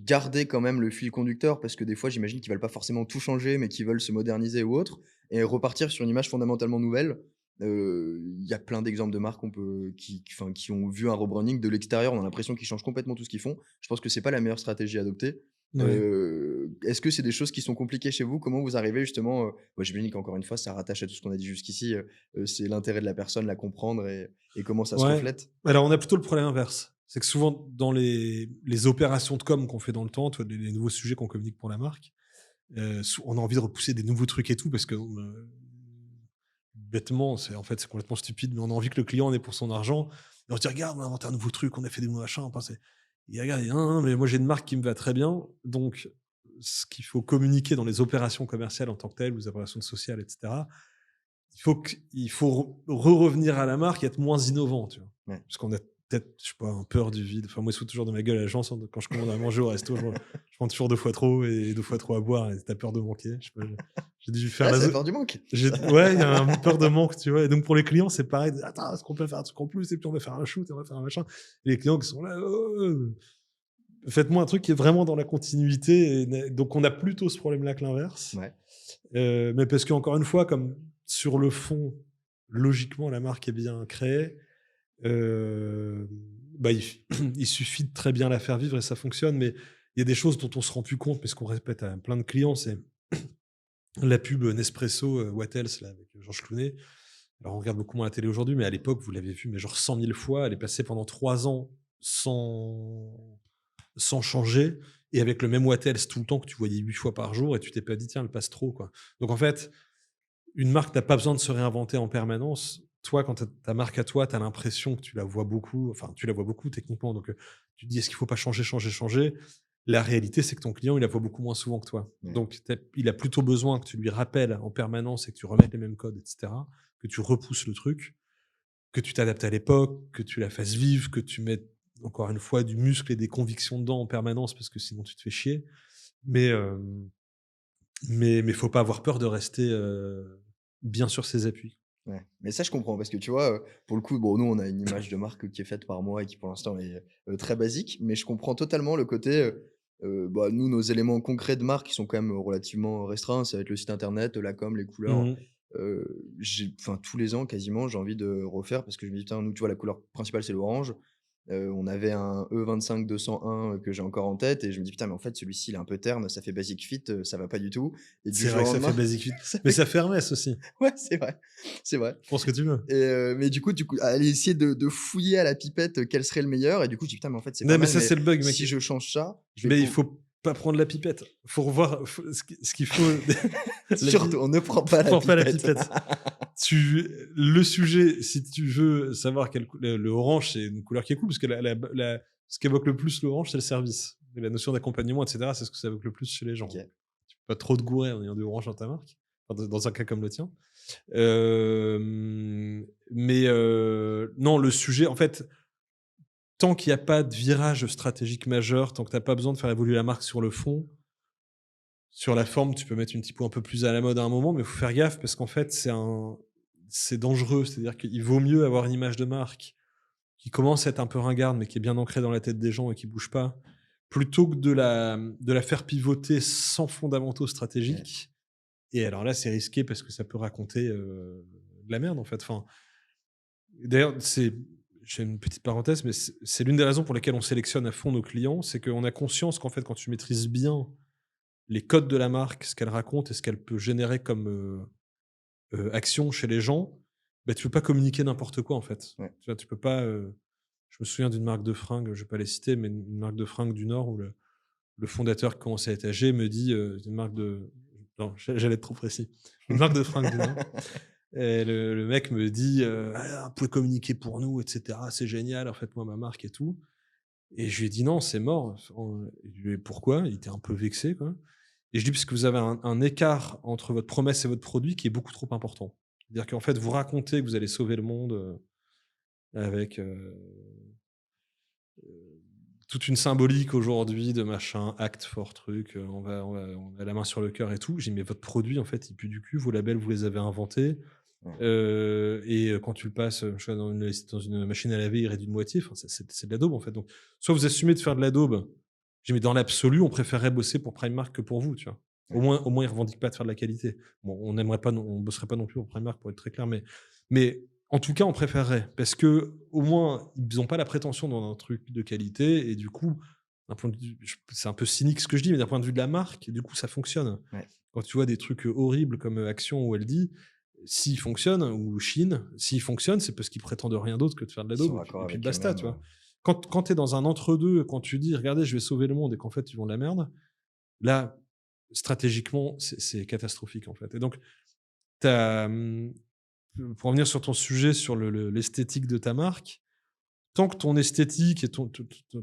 garder quand même le fil conducteur parce que des fois j'imagine qu'ils veulent pas forcément tout changer, mais qu'ils veulent se moderniser ou autre et repartir sur une image fondamentalement nouvelle. Il y a plein d'exemples de marques enfin, qui ont vu un rebranding de l'extérieur, on a l'impression qu'ils changent complètement tout ce qu'ils font. Je pense que c'est pas la meilleure stratégie à adopter. Ouais. Est-ce que c'est des choses qui sont compliquées chez vous? Comment vous arrivez justement, moi, j'imagine qu'encore une fois, ça rattache à tout ce qu'on a dit jusqu'ici, c'est l'intérêt de la personne, la comprendre et comment ça se Ouais. reflète. Alors on a plutôt le problème inverse. C'est que souvent dans les opérations de com qu'on fait dans le temps, tu vois, les nouveaux sujets qu'on communique pour la marque, on a envie de repousser des nouveaux trucs et tout parce que, bêtement, c'est complètement stupide, mais on a envie que le client en ait pour son argent. Et on se dit: «Regarde, on a inventé un nouveau truc, on a fait des nouveaux machins». Enfin, il regarde, il dit: «Non, non, mais moi j'ai une marque qui me va très bien». Donc ce qu'il faut communiquer dans les opérations commerciales en tant que telles, ou les opérations sociales et cetera, il faut revenir à la marque et être moins innovant, tu vois? Ouais. Parce qu'on a peut-être, je sais pas, un peur du vide. Enfin, moi, ils se foutent toujours de ma gueule à l'agence, hein, quand je commande à manger au resto, je prends toujours 2 fois trop et 2 fois trop à boire et tu peur de manquer. Je sais pas, j'ai dû faire Ah, la ça ze fait peur du manque. j'ai Ça ouais, il y a une peur de manque, tu vois? Et donc pour les clients, c'est pareil: «Attends, est-ce qu'on peut faire un truc en plus? Et puis on va faire un shoot et on va faire un machin». Et les clients qui sont là: faites-moi un truc qui est vraiment dans la continuité», et donc on a plutôt ce problème-là que l'inverse. ouais, Mais parce qu'encore une fois, comme sur le fond, logiquement, la marque est bien créée, heu, bah, il suffit de très bien la faire vivre et ça fonctionne. Mais il y a des choses dont on se rend plus compte, mais ce qu'on répète à plein de clients, c'est la pub Nespresso, What Else là, avec Georges Clooney. Alors on regarde beaucoup moins la télé aujourd'hui, mais à l'époque, vous l'avez vu, mais genre 100 000 fois. Elle est passée pendant 3 ans sans changer, et avec le même What Else tout le temps que tu voyais 8 fois par jour, et tu t'es pas dit: «Tiens, elle passe trop, quoi». Donc en fait, une marque n'a pas besoin de se réinventer en permanence. Toi, quand tu ta marque à toi, tu as l'impression que tu la vois beaucoup, enfin, tu la vois beaucoup techniquement, donc tu te dis: «Est-ce qu'il faut pas changer, changer, changer?» La réalité, c'est que ton client, il la voit beaucoup moins souvent que toi. ouais. Donc il a plutôt besoin que tu lui rappelles en permanence et que tu remettes les mêmes codes et cetera, que tu repousses le truc, que tu t'adaptes à l'époque, que tu la fasses vivre, que tu mettes, encore une fois, du muscle et des convictions dedans en permanence parce que sinon tu te fais chier. Mais faut pas avoir peur de rester, bien sur ses appuis. Ouais, mais ça, je comprends parce que tu vois, pour le coup, bon, nous, on a une image de marque qui est faite par moi et qui, pour l'instant, est, très basique, mais je comprends totalement le côté, bah, nous, nos éléments concrets de marque, ils sont quand même relativement restreints. Ça va être le site internet, la com, les couleurs. Mmh. J'ai enfin, tous les ans, quasiment, j'ai envie de refaire parce que je me dis: «Putain, nous, tu vois, la couleur principale, c'est l'orange». On avait un E25-201 que j'ai encore en tête et je me dis: «Putain, mais en fait, celui-ci, il est un peu terne, ça fait basic fit, ça va pas du tout» et du C'est jour vrai au que ça fait lendemain, basic fit, ça mais fait ça fait Hermès aussi. ouais, c'est vrai, c'est vrai. Pour ce que tu veux. Et mais du coup, aller essayer de fouiller à la pipette, quel serait le meilleur et du coup, je dis: «Putain, mais en fait, c'est pas Non, mais mal, ça, mais c'est le bug, mec. si je change ça, je vais Mais il pou» faut pas prendre la pipette. Faut revoir ce qu'il faut. La pi surtout, on ne prend pas la Prends pas la pipette. pipette. Le sujet, si tu veux savoir le orange, c'est une couleur qui est cool parce que ce qu'évoque le plus l'orange, c'est le service. Et la notion d'accompagnement, etc., c'est ce que ça évoque le plus chez les gens. OK. Tu peux pas trop te gourer en ayant du orange dans ta marque, enfin, dans un cas comme le tien. Non, le sujet, en fait, tant qu'il n'y a pas de virage stratégique majeur, tant que tu as pas besoin de faire évoluer la marque sur le fond, sur la forme, tu peux mettre une typo un peu plus à la mode à un moment, mais il faut faire gaffe parce qu'en fait, c'est dangereux. C'est-à-dire qu'il vaut mieux avoir une image de marque qui commence à être un peu ringarde, mais qui est bien ancrée dans la tête des gens et qui bouge pas, plutôt que de la faire pivoter sans fondamentaux Ouais. stratégiques. Et alors là, c'est risqué parce que ça peut raconter de la merde, en fait. Enfin, d'ailleurs, j'ai une petite parenthèse, mais c'est l'une des raisons pour lesquelles on sélectionne à fond nos clients, c'est qu'on a conscience qu'en fait, quand tu maîtrises bien les codes de la marque, ce qu'elle raconte et ce qu'elle peut générer comme action chez les gens, bah, tu peux pas communiquer n'importe quoi, en fait. Ouais. Tu vois, tu peux pas. Je me souviens d'une marque de fringues, je vais pas les citer, mais une marque de fringues du Nord où le fondateur qui commençait à être âgé me dit une marque de. Non, j'allais être trop précis. Une marque de fringues du Nord. Et le mec me dit «Ah, vous pouvez communiquer pour nous, et cetera, c'est génial, en fait, moi, ma marque et tout». Et je lui ai dit: «Non, c'est mort». Je lui ai dit: «Pourquoi?» Il était un peu vexé, quoi. Et je dis: «Parce que vous avez un écart entre votre promesse et votre produit qui est beaucoup trop important». C'est-à-dire qu'en fait, vous racontez que vous allez sauver le monde, avec, toute une symbolique aujourd'hui de machin, acte fort truc, on a la main sur le cœur et tout. J'ai dit: «Mais votre produit, en fait, il pue du cul, vos labels, vous les avez inventés, Ouais. quand tu le passes, je sais pas, dans une machine à laver, il réduit de moitié». Enfin, c'est de la daube, en fait. Donc soit vous assumez de faire de la daube. J'ai dit: «Mais dans l'absolu, on préférerait bosser pour Primark que pour vous», tu vois? Ouais. Au moins, ils revendiquent pas de faire de la qualité. Bon, on bosserait pas non plus pour Primark, pour être très clair, mais en tout cas, on préférerait parce que au moins, ils ont pas la prétention dans un truc de qualité et du coup, d'un point de vue c'est un peu cynique ce que je dis, mais d'un point de vue de la marque, du coup, ça fonctionne. Ouais. Quand tu vois des trucs, horribles comme, Action ou LD, s'ils fonctionnent ou Chine, s'ils fonctionnent, c'est parce qu'ils prétendent rien d'autre que de faire de la Ils daube sont et raccords puis avec basta, tu eux-mêmes, vois? Quand tu es dans un entre-deux, quand tu dis: «Regardez, je vais sauver le monde» et qu'en fait, ils font de la merde, là, stratégiquement, c'est catastrophique, en fait. Et donc tu as, pour revenir sur ton sujet, sur l'esthétique de ta marque, tant que ton esthétique et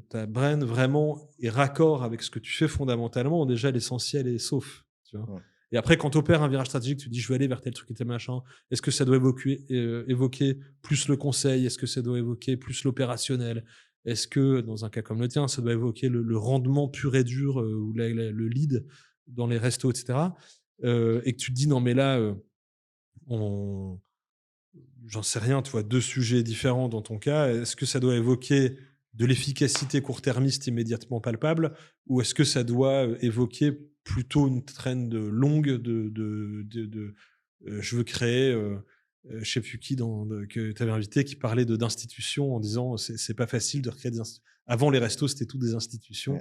ta brand vraiment est raccord avec ce que tu fais fondamentalement, déjà l'essentiel est sauf, tu vois? Ouais. Et après quand tu opères un virage stratégique, tu te dis: «Je vais aller vers tel truc et tel machin». Est-ce que ça doit évoquer plus le conseil? Est-ce que ça doit évoquer plus l'opérationnel? Est-ce que, dans un cas comme le tien, ça doit évoquer le rendement pur et dur, ou le lead dans les restos et cetera? Et que tu te dis: «Non mais là, on j'en sais rien, tu vois, 2 sujets différents dans ton cas. Est-ce que ça doit évoquer de l'efficacité court-termiste immédiatement palpable ou est-ce que ça doit, évoquer plutôt une trend longue je veux créer, je sais plus qui que tu avais invité qui parlait d'institutions en disant: «C'est pas facile de recréer des insti». Avant les restos, c'était tout des institutions.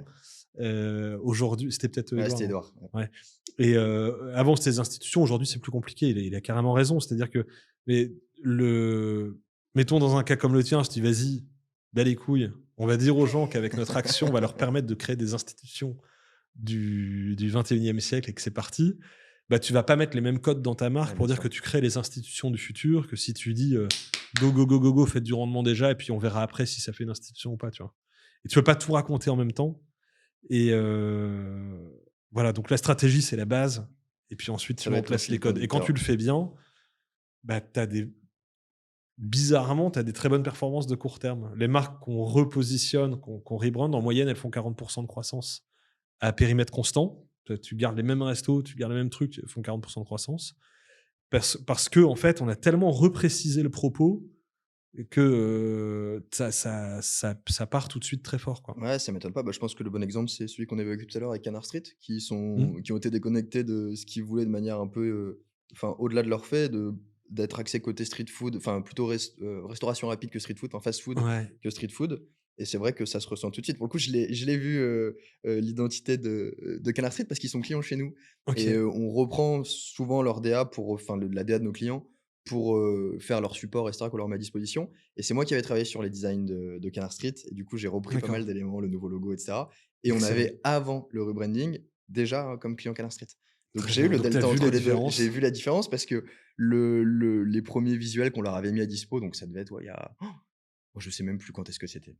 Ouais. Aujourd'hui c'était peut-être, Ouais, Édouard, c'était non? Édouard. Ouais. Ouais. Et avant c'était des institutions, aujourd'hui c'est plus compliqué. Il a carrément raison. C'est-à-dire que mais le mettons dans un cas comme le tien, je dis: «Vas-y, bats les couilles, on va dire aux gens qu'avec notre action, on va leur permettre de créer des institutions du 21e siècle et que c'est parti». Bah, tu vas pas mettre les mêmes codes dans ta marque Ouais, pour bien dire sûr. que tu crées les institutions du futur, que si tu dis, «Go, go, go, go, go, faites du rendement déjà et puis on verra après si ça fait une institution ou pas», tu vois? Et tu peux pas tout raconter en même temps et voilà, donc la stratégie, c'est la base et puis ensuite tu Ça mets va en être ton place les fil codes et quand tu conducteur. le fais bien, bah, bizarrement, tu as des très bonnes performances de court terme. Les marques qu'on repositionne, qu'on rebrand, en moyenne, elles font 40 de croissance à périmètre constant. Tu gardes les mêmes restos, tu gardes les mêmes trucs, elles font 40 de croissance. Parce qu'en fait, on a tellement reprécisé le propos que, ça part tout de suite très fort, quoi. Ouais, ça m'étonne pas. Bah, je pense que le bon exemple, c'est celui qu'on évoquait tout à l'heure avec Canard Street, Mmh. qui ont été déconnectés de ce qu'ils voulaient de manière un peu, enfin, au-delà de leur fait, d'être axés côté street food, enfin, plutôt restauration rapide que street food, enfin, fast food Ouais, que street food. Et c'est vrai que ça se ressent tout de suite. Pour le coup, je l'ai vu, l'identité de Canard Street parce qu'ils sont clients chez nous et OK, on reprend souvent leur DA pour, enfin, la DA de nos clients pour, faire leur support et cetera qu'on leur met à disposition. Et c'est moi qui avais travaillé sur les designs de Canard Street et du coup, j'ai repris pas d'accord, mal d'éléments, le nouveau logo et cetera. Et on excellent. avait, avant le rebranding, déjà, comme client Canard Street. Donc Très j'ai eu bien. le Donc tu as delta vu entre la les 2. J'ai différence. vu la différence parce que les premiers visuels qu'on leur avait mis à dispo, donc ça devait être, ouais, il y a je sais même plus quand est-ce que c'était.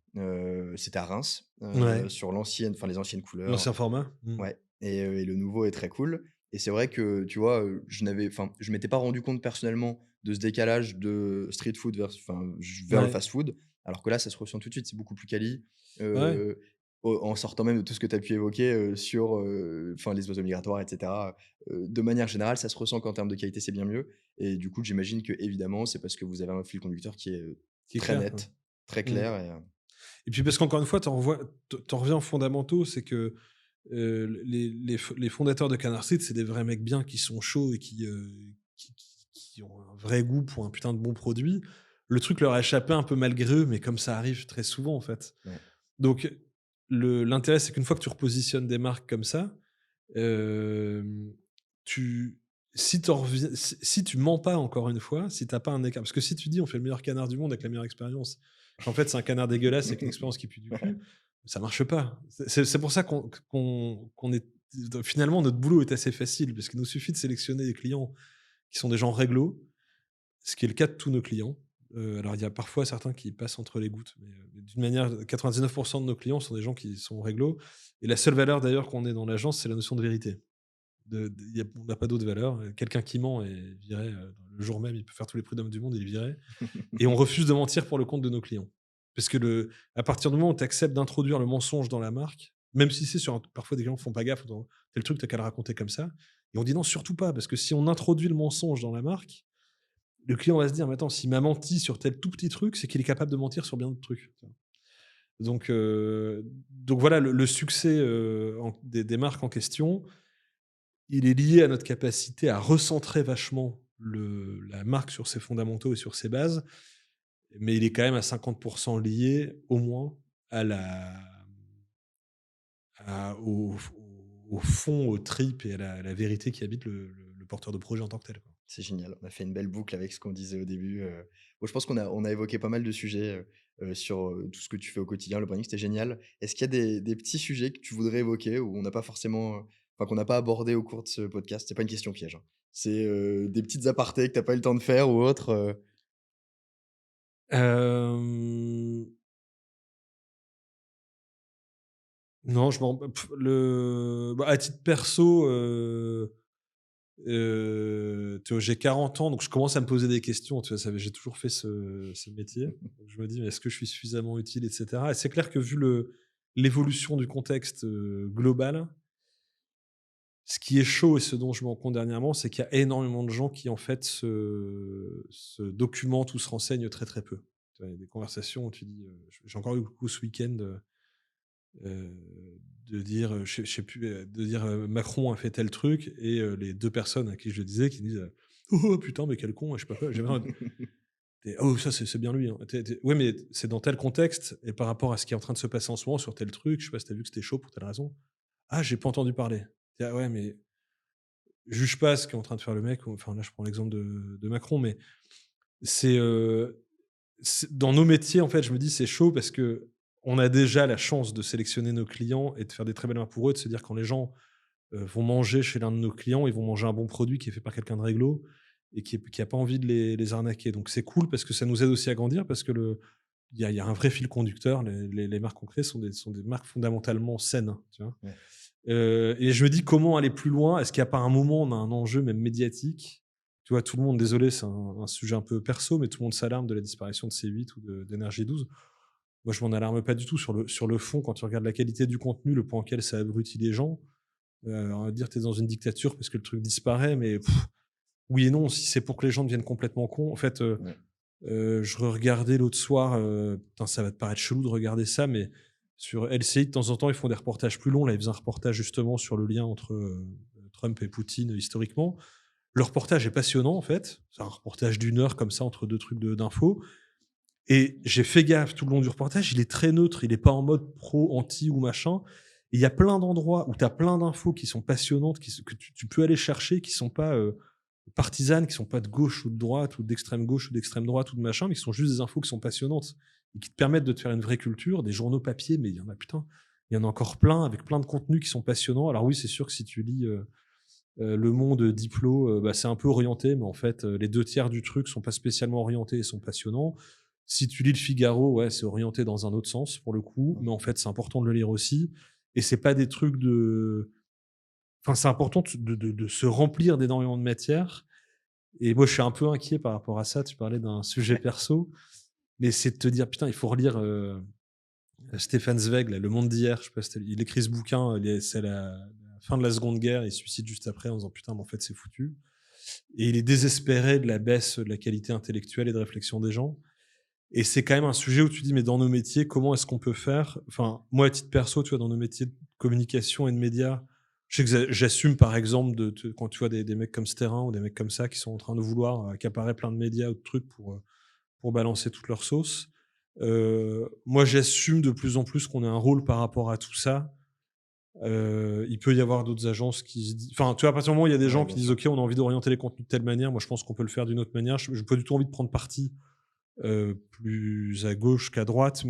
C'était à Reims, Ouais. sur les anciennes couleurs, L'ancien format? Mmh. ouais, et le nouveau est très cool et c'est vrai que, tu vois, je m'étais pas rendu compte personnellement de ce décalage de street food vers le Ouais. fast-food, alors que là, ça se ressent tout de suite, c'est beaucoup plus quali, Ouais. heu, en sortant même de tout ce que tu as pu évoquer, sur, les oiseaux migratoires et cetera. De manière générale, ça se ressent qu'en termes de qualité, c'est bien mieux et du coup, j'imagine qu'évidemment, c'est parce que vous avez un fil conducteur qui est, Qui est très clair, quoi. net, très Mmh. clair Et puis parce qu'encore une fois, tu reviens aux fondamentaux, c'est que, les fondateurs de Canard Street, c'est des vrais mecs bien qui sont chauds et qui ont un vrai goût pour un putain de bon produit. Le truc leur a échappé un peu malgré eux, mais comme ça arrive très souvent, en fait. ouais. Donc l'intérêt, c'est qu'une fois que tu repositionnes des marques comme ça, hem, tu si tu mens pas encore une fois, si tu as pas un écart parce que si tu dis: «On fait le meilleur canard du monde avec la meilleure expérience», qu'en fait c'est un canard dégueulasse avec une expérience qui pue du Ouais. cul, ça marche pas. C'est pour ça qu'on est finalement notre boulot est assez facile parce qu'il nous suffit de sélectionner des clients qui sont des gens réglo, ce qui est le cas de tous nos clients. Alors il y a parfois certains qui passent entre les gouttes, mais d'une manière 99 de nos clients sont des gens qui sont réglo et la seule valeur d'ailleurs qu'on ait dans l'agence, c'est la notion de vérité. On n'a pas d'autre valeur. Quelqu'un qui ment est viré le jour même, il peut faire tous les prud'hommes du monde, il est viré. Et on refuse de mentir pour le compte de nos clients. Parce que à partir du moment où tu acceptes d'introduire le mensonge dans la marque, même si c'est parfois des gens ne font pas gaffe, c'est le truc, t'as qu'à le raconter comme ça. Et on dit non, surtout pas, parce que si on introduit le mensonge dans la marque, le client va se dire, mais attends, s'il m'a menti sur tel tout petit truc, c'est qu'il est capable de mentir sur bien d'autres trucs. Donc voilà, le succès des marques en question, il est lié à notre capacité à recentrer vachement la marque sur ses fondamentaux et sur ses bases, mais il est quand même à 50 lié, au moins, à la à au fond, aux tripes et à la vérité qui habite le porteur de projet en tant que tel, quoi. C'est génial. On a fait une belle boucle avec ce qu'on disait au début. Bon, je pense qu'on a évoqué pas mal de sujets sur tout ce que tu fais au quotidien. Le branding, c'était génial. Est-ce qu'il y a des petits sujets que tu voudrais évoquer où on n'a pas forcément, qu'on n'a pas abordé au cours de ce podcast? C'est pas une question piège, hein. C'est des petites apartés que tu pas eu le temps de faire ou autre. Hem, non, je m'en à titre perso, tu vois, j'ai 40 ans, donc je commence à me poser des questions, tu vois? J'ai toujours fait ce métier. Donc je me dis: «Mais est-ce que je suis suffisamment utile?» et cetera et c'est clair que vu l'évolution du contexte, global, ce qui est chaud et ce dont je me rends compte dernièrement, c'est qu'il y a énormément de gens qui, en fait, se documentent ou se renseignent très, très peu. Tu vois? Il y a des conversations où tu dis, j'ai encore eu beaucoup ce week-end, Heu, de dire, je sais plus, de dire, «Macron a fait tel truc» et les 2 personnes à qui je le disais qui me disent, «Oh putain, mais quel con» et je sais pas quoi. J'étais en mode: «Oh ça c'est bien lui, hein». Tu «Ouais, mais c'est dans tel contexte et par rapport à ce qui est en train de se passer en ce moment sur tel truc, je sais pas si tu vu que c'était chaud pour telle raison». «Ah, j'ai pas entendu parler». «Ah ouais, mais juge pas ce qu'est en train de faire le mec», enfin là je prends l'exemple de Macron, mais c'est, dans nos métiers, en fait, je me dis: «C'est chaud» parce que on a déjà la chance de sélectionner nos clients et de faire des très belles mains pour eux, de se dire quand les gens, vont manger chez l'un de nos clients, ils vont manger un bon produit qui est fait par quelqu'un de réglo et qui a pas envie de les arnaquer. Donc c'est cool parce que ça nous aide aussi à grandir parce que il y a un vrai fil conducteur. Les marques qu'on crée sont des marques fondamentalement saines, tu vois? Ouais. Et je me dis: «Comment aller plus loin?» Est-ce qu'il y a pas un moment, on a un enjeu même médiatique? Tu vois, tout le monde désolé, c'est un sujet un peu perso, mais tout le monde s'alarme de la disparition de C8 ou d'Energie 12. Moi, je m'en alarme pas du tout. Sur le fond, quand tu regardes la qualité du contenu, le point auquel ça abrutit les gens, on va dire: «Tu es dans une dictature parce que le truc disparaît», mais oui et non. Si c'est pour que les gens deviennent complètement cons en fait, Ouais. je regardais l'autre soir, putain, ça va te paraître chelou de regarder ça, mais sur LCI, de temps en temps, ils font des reportages plus longs. Là, ils faisaient un reportage justement sur le lien entre, Trump et Poutine, historiquement. Le reportage est passionnant, en fait. C'est un reportage d'1 heure comme ça entre 2 trucs d'infos et j'ai fait gaffe tout le long du reportage, il est très neutre, il est pas en mode pro, anti ou machin. Et il y a plein d'endroits où tu as plein d'infos qui sont passionnantes, que tu peux aller chercher, qui sont pas, partisanes, qui sont pas de gauche ou de droite ou d'extrême gauche ou d'extrême droite ou de machin, mais qui sont juste des infos qui sont passionnantes et qui te permettent de te faire une vraie culture, des journaux papier, mais il y en a putain, il y en a encore plein avec plein de contenus qui sont passionnants. Alors oui, c'est sûr que si tu lis, Le Monde, Diplo, bah, c'est un peu orienté, mais en fait, les 2 tiers du truc sont pas spécialement orientés et sont passionnants. Si tu lis Le Figaro, ouais, c'est orienté dans un autre sens pour le coup, mais en fait, c'est important de le lire aussi et c'est pas des trucs de enfin, c'est important de se remplir d'énormément de matière et moi, je suis un peu inquiet par rapport à ça. Tu parlais d'un sujet Ouais. perso, mais c'est de te dire: «Putain, il faut relire, Stefan Zweig, là, Le Monde d'hier». Je sais pas si il écrit ce bouquin, c'est la fin de la Seconde Guerre, il se suicide juste après en disant: «Putain, mais en fait, c'est foutu» et il est désespéré de la baisse de la qualité intellectuelle et de réflexion des gens et c'est quand même un sujet où tu dis: «Mais dans nos métiers, comment est-ce qu'on peut faire?» Enfin, moi, à titre perso, tu vois, dans nos métiers de communication et de médias, je sais que j'assume, par exemple, quand tu vois des mecs comme Sterrin ou des mecs comme ça qui sont en train de vouloir accaparer plein de médias ou de trucs pour balancer toute leur sauce. Moi, j'assume de plus en plus qu'on a un rôle par rapport à tout ça. Il peut y avoir d'autres agences qui se di enfin, tu vois, à partir du moment où il y a des Ouais, gens qui bien disent: sûr. «OK, on a envie d'orienter les contenus de telle manière», moi, je pense qu'on peut le faire d'une autre manière. Je j'ai pas du tout envie de prendre parti, plus à gauche qu'à droite,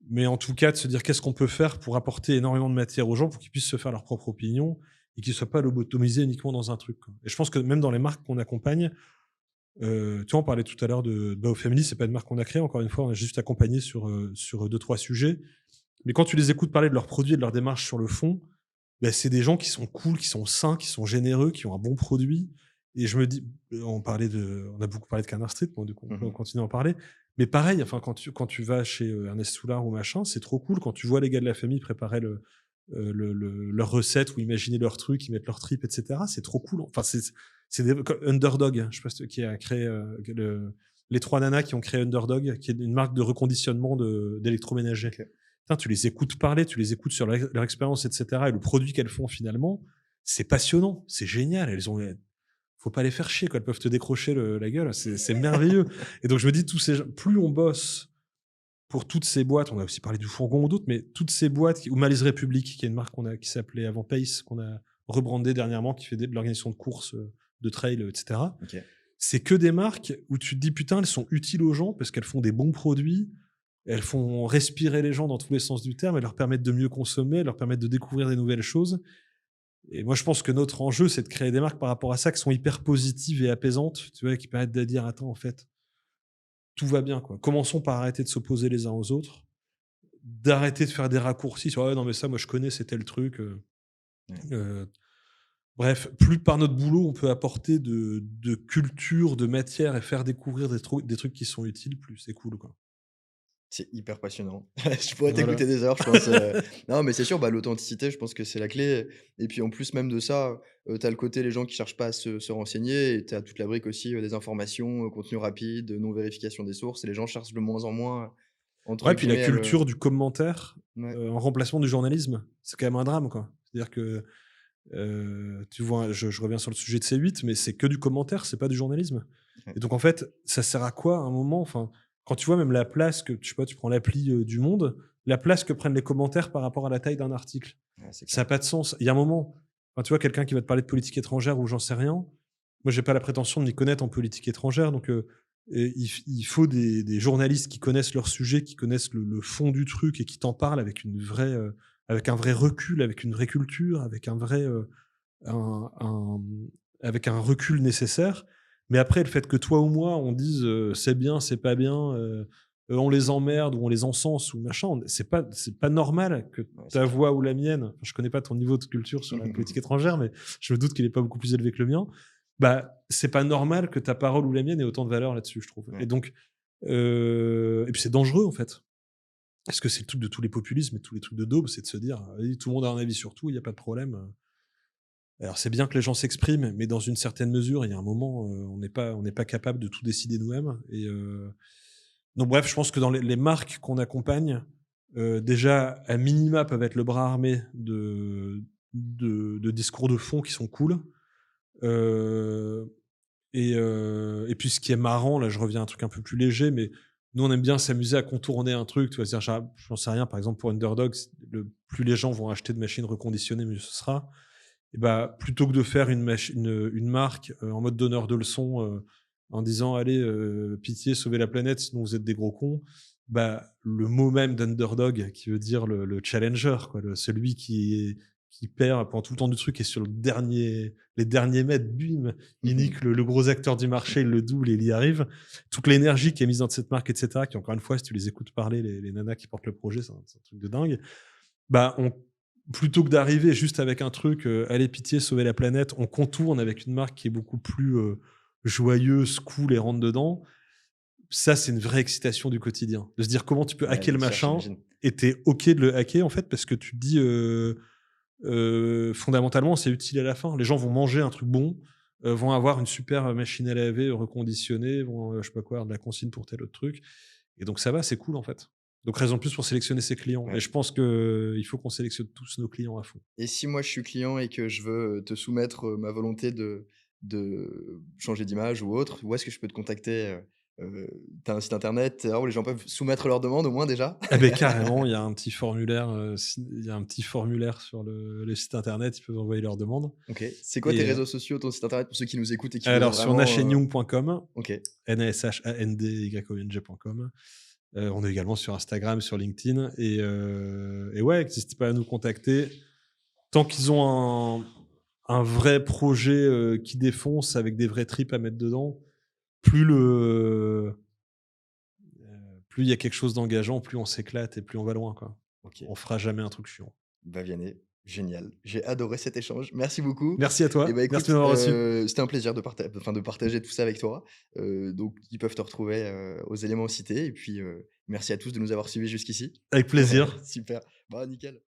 mais en tout cas, de se dire: «Qu'est-ce qu'on peut faire pour apporter énormément de matière aux gens pour qu'ils puissent se faire leur propre opinion et qu'ils soient pas lobotomisés uniquement dans un truc», quoi et je pense que même dans les marques qu'on accompagne, tu vois, on parlait tout à l'heure de Bao Family, c'est pas une marque qu'on a créée, encore une fois, on a juste accompagné sur 2-3 sujets. Mais quand tu les écoutes parler de leurs produits et de leur démarche sur le fond, bah, c'est des gens qui sont cool, qui sont sains, qui sont généreux, qui ont un bon produit et je me dis on a beaucoup parlé de Canard Street, bon, du coup, on peut Mmh. continuer à en parler. Mais pareil, enfin, quand tu vas chez, Ernest Soulard ou machin, c'est trop cool quand tu vois les gars de la famille préparer leurs recettes ou imaginer leurs trucs, ils mettent leurs tripes et cetera, c'est trop cool. Enfin, c'est des co Underdog, je sais pas si qui a créé, les 3 nanas qui ont créé Underdog, qui est une marque de reconditionnement d'électroménager. OK. Putain, tu les écoutes parler, tu les écoutes sur leur expérience, et cetera et le produit qu'elles font finalement, c'est passionnant, c'est génial. Faut pas les faire chier, quoi. Elles peuvent te décrocher la gueule, c'est merveilleux et donc je me dis tous ces gens plus on bosse pour toutes ces boîtes, on a aussi parlé du Fourgon ou d'autres, mais toutes ces boîtes ou Malice République, qui est une marque qui s'appelait avant Pace, qu'on a rebrandée dernièrement, qui fait de l'organisation de courses, de trail, et cetera. OK. C'est que des marques où tu te dis: «Putain, elles sont utiles aux gens parce qu'elles font des bons produits, elles font respirer les gens dans tous les sens du terme, elles leur permettent de mieux consommer, elles leur permettent de découvrir des nouvelles choses» et moi, je pense que notre enjeu, c'est de créer des marques par rapport à ça, qui sont hyper positives et apaisantes, tu vois? Qui permettent de dire: «Attends, en fait, tout va bien, quoi. Commençons par arrêter de s'opposer les uns aux autres, d'arrêter de faire des raccourcis sur: "Ah ouais, non, mais ça, moi, je connais, c'est tel truc", Ouais. heu». Bref, plus par notre boulot, on peut apporter de culture, de matière et faire découvrir des trucs qui sont utiles, plus c'est cool, quoi. C'est hyper passionnant. Je pourrais Voilà. t'écouter des heures, je pense, non, mais c'est sûr, bah, l'authenticité, je pense que c'est la clé et puis, en plus, même de ça, tu as le côté les gens qui cherchent pas à se renseigner et tu as toute la brique aussi, des informations, contenu rapide, non vérification des sources et les gens cherchent de moins en moins, entre Ouais, puis la guillemets, le culture du commentaire, ouais, en remplacement du journalisme, c'est quand même un drame, quoi. C'est-à-dire que, tu vois, je reviens sur le sujet de C8, mais c'est que du commentaire, c'est pas du journalisme ouais, et donc en fait, ça sert à quoi à un moment? Enfin, quand tu vois même la place que je sais pas, tu prends l'appli, du Monde, la place que prennent les commentaires par rapport à la taille d'un article, ouais, c'est ça clair. a pas de sens. Il y a un moment, enfin, tu vois, quelqu'un qui va te parler de politique étrangère ou j'en sais rien, moi, j'ai pas la prétention de m'y connaître en politique étrangère, donc et il faut des journalistes qui connaissent leur sujet, qui connaissent le fond du truc et qui t'en parlent avec un vrai recul, avec une vraie culture, avec un vrai, un avec un recul nécessaire. Mais après, le fait que toi ou moi, on dise, «C'est bien, c'est pas bien», on les emmerde ou on les encense ou machin, c'est pas normal que Ouais, c'est ta clair. voix ou la mienne, enfin, je connais pas ton niveau de culture sur la politique étrangère, mais je me doute qu'il est pas beaucoup plus élevé que le mien. Bah, c'est pas normal que ta parole ou la mienne ait autant de valeur là-dessus, je trouve et Ouais. donc et puis c'est dangereux, en fait. Parce que c'est le truc de tous les populismes et tous les trucs de daube, c'est de se dire: «Vas-y, tout le monde a un avis sur tout, il y a pas de problème». Alors c'est bien que les gens s'expriment, mais dans une certaine mesure, il y a un moment, on n'est pas capable de tout décider nous-mêmes et donc bref, je pense que dans les marques qu'on accompagne, déjà, à minima, peuvent être le bras armé de discours de fond qui sont cool, heu et puis ce qui est marrant, là, je reviens à un truc un peu plus léger, mais nous, on aime bien s'amuser à contourner un truc, tu vois? C'est-à-dire, j'en sais rien, par exemple, pour Underdog, plus les gens vont acheter de machines reconditionnées, mieux ce sera. Et bah, plutôt que de faire une marque, en mode donneur de leçons, en disant: «Allez, pitié, sauvez la planète, sinon vous êtes des gros cons», bah, le mot même d'underdog qui veut dire le challenger, quoi, celui qui perd pendant tout le temps du truc et sur les derniers mètres, bim, il Mmh. nique le gros acteur du marché, il le double et il y arrive. Toute l'énergie qui est mise dans cette marque, et cetera, qui encore une fois, si tu les écoutes parler, les nanas qui portent le projet, c'est un truc de dingue. Bah, plutôt que d'arriver juste avec un truc, «Allez pitié, sauver la planète», on contourne avec une marque qui est beaucoup plus, joyeuse, cool et rentre dedans. Ça, c'est une vraie excitation du quotidien. De se dire comment tu peux Ouais, hacker bien le sûr, machin j'imagine. et tu OK de le hacker, en fait, parce que tu te dis, fondamentalement, c'est utile à la fin. Les gens vont manger un truc bon, vont avoir une super machine à laver reconditionnée, vont, je sais pas quoi, avoir de la consigne pour tel autre truc et donc ça va, c'est cool, en fait. Donc raison de plus pour sélectionner ses clients et Ouais. je pense qu'il faut qu'on sélectionne tous nos clients à fond. Et si moi je suis client et que je veux, te soumettre, ma volonté de changer d'image ou autre, où est-ce que je peux te contacter? Tu un site internet, où les gens peuvent soumettre leurs demandes au moins déjà? Ah beh, carrément, il y a un petit formulaire, il y a un petit formulaire sur le site internet, ils peuvent envoyer leurs demandes OK. C'est quoi tes et réseaux sociaux, ton site internet pour ceux qui nous écoutent et qui voudraient alors sur vraiment, nashenyoung.com, OK. NASHANDYONG.com. On est également sur Instagram, sur LinkedIn et ouais, n'hésitez pas à nous contacter. Tant qu'ils ont un vrai projet, qui défonce avec des vrais tripes à mettre dedans, plus plus il y a quelque chose d'engageant, plus on s'éclate et plus on va loin, quoi. OK. On fera jamais un truc chiant. Bah, Vianney, génial. J'ai adoré cet échange. Merci beaucoup Merci à et bah, toi, merci de écoute, m'avoir reçu. c'était un plaisir de partager tout ça avec toi. Donc ils peuvent te retrouver, aux éléments cités et puis, merci à tous de nous avoir suivis jusqu'ici. Avec plaisir. Super. Bah, nickel.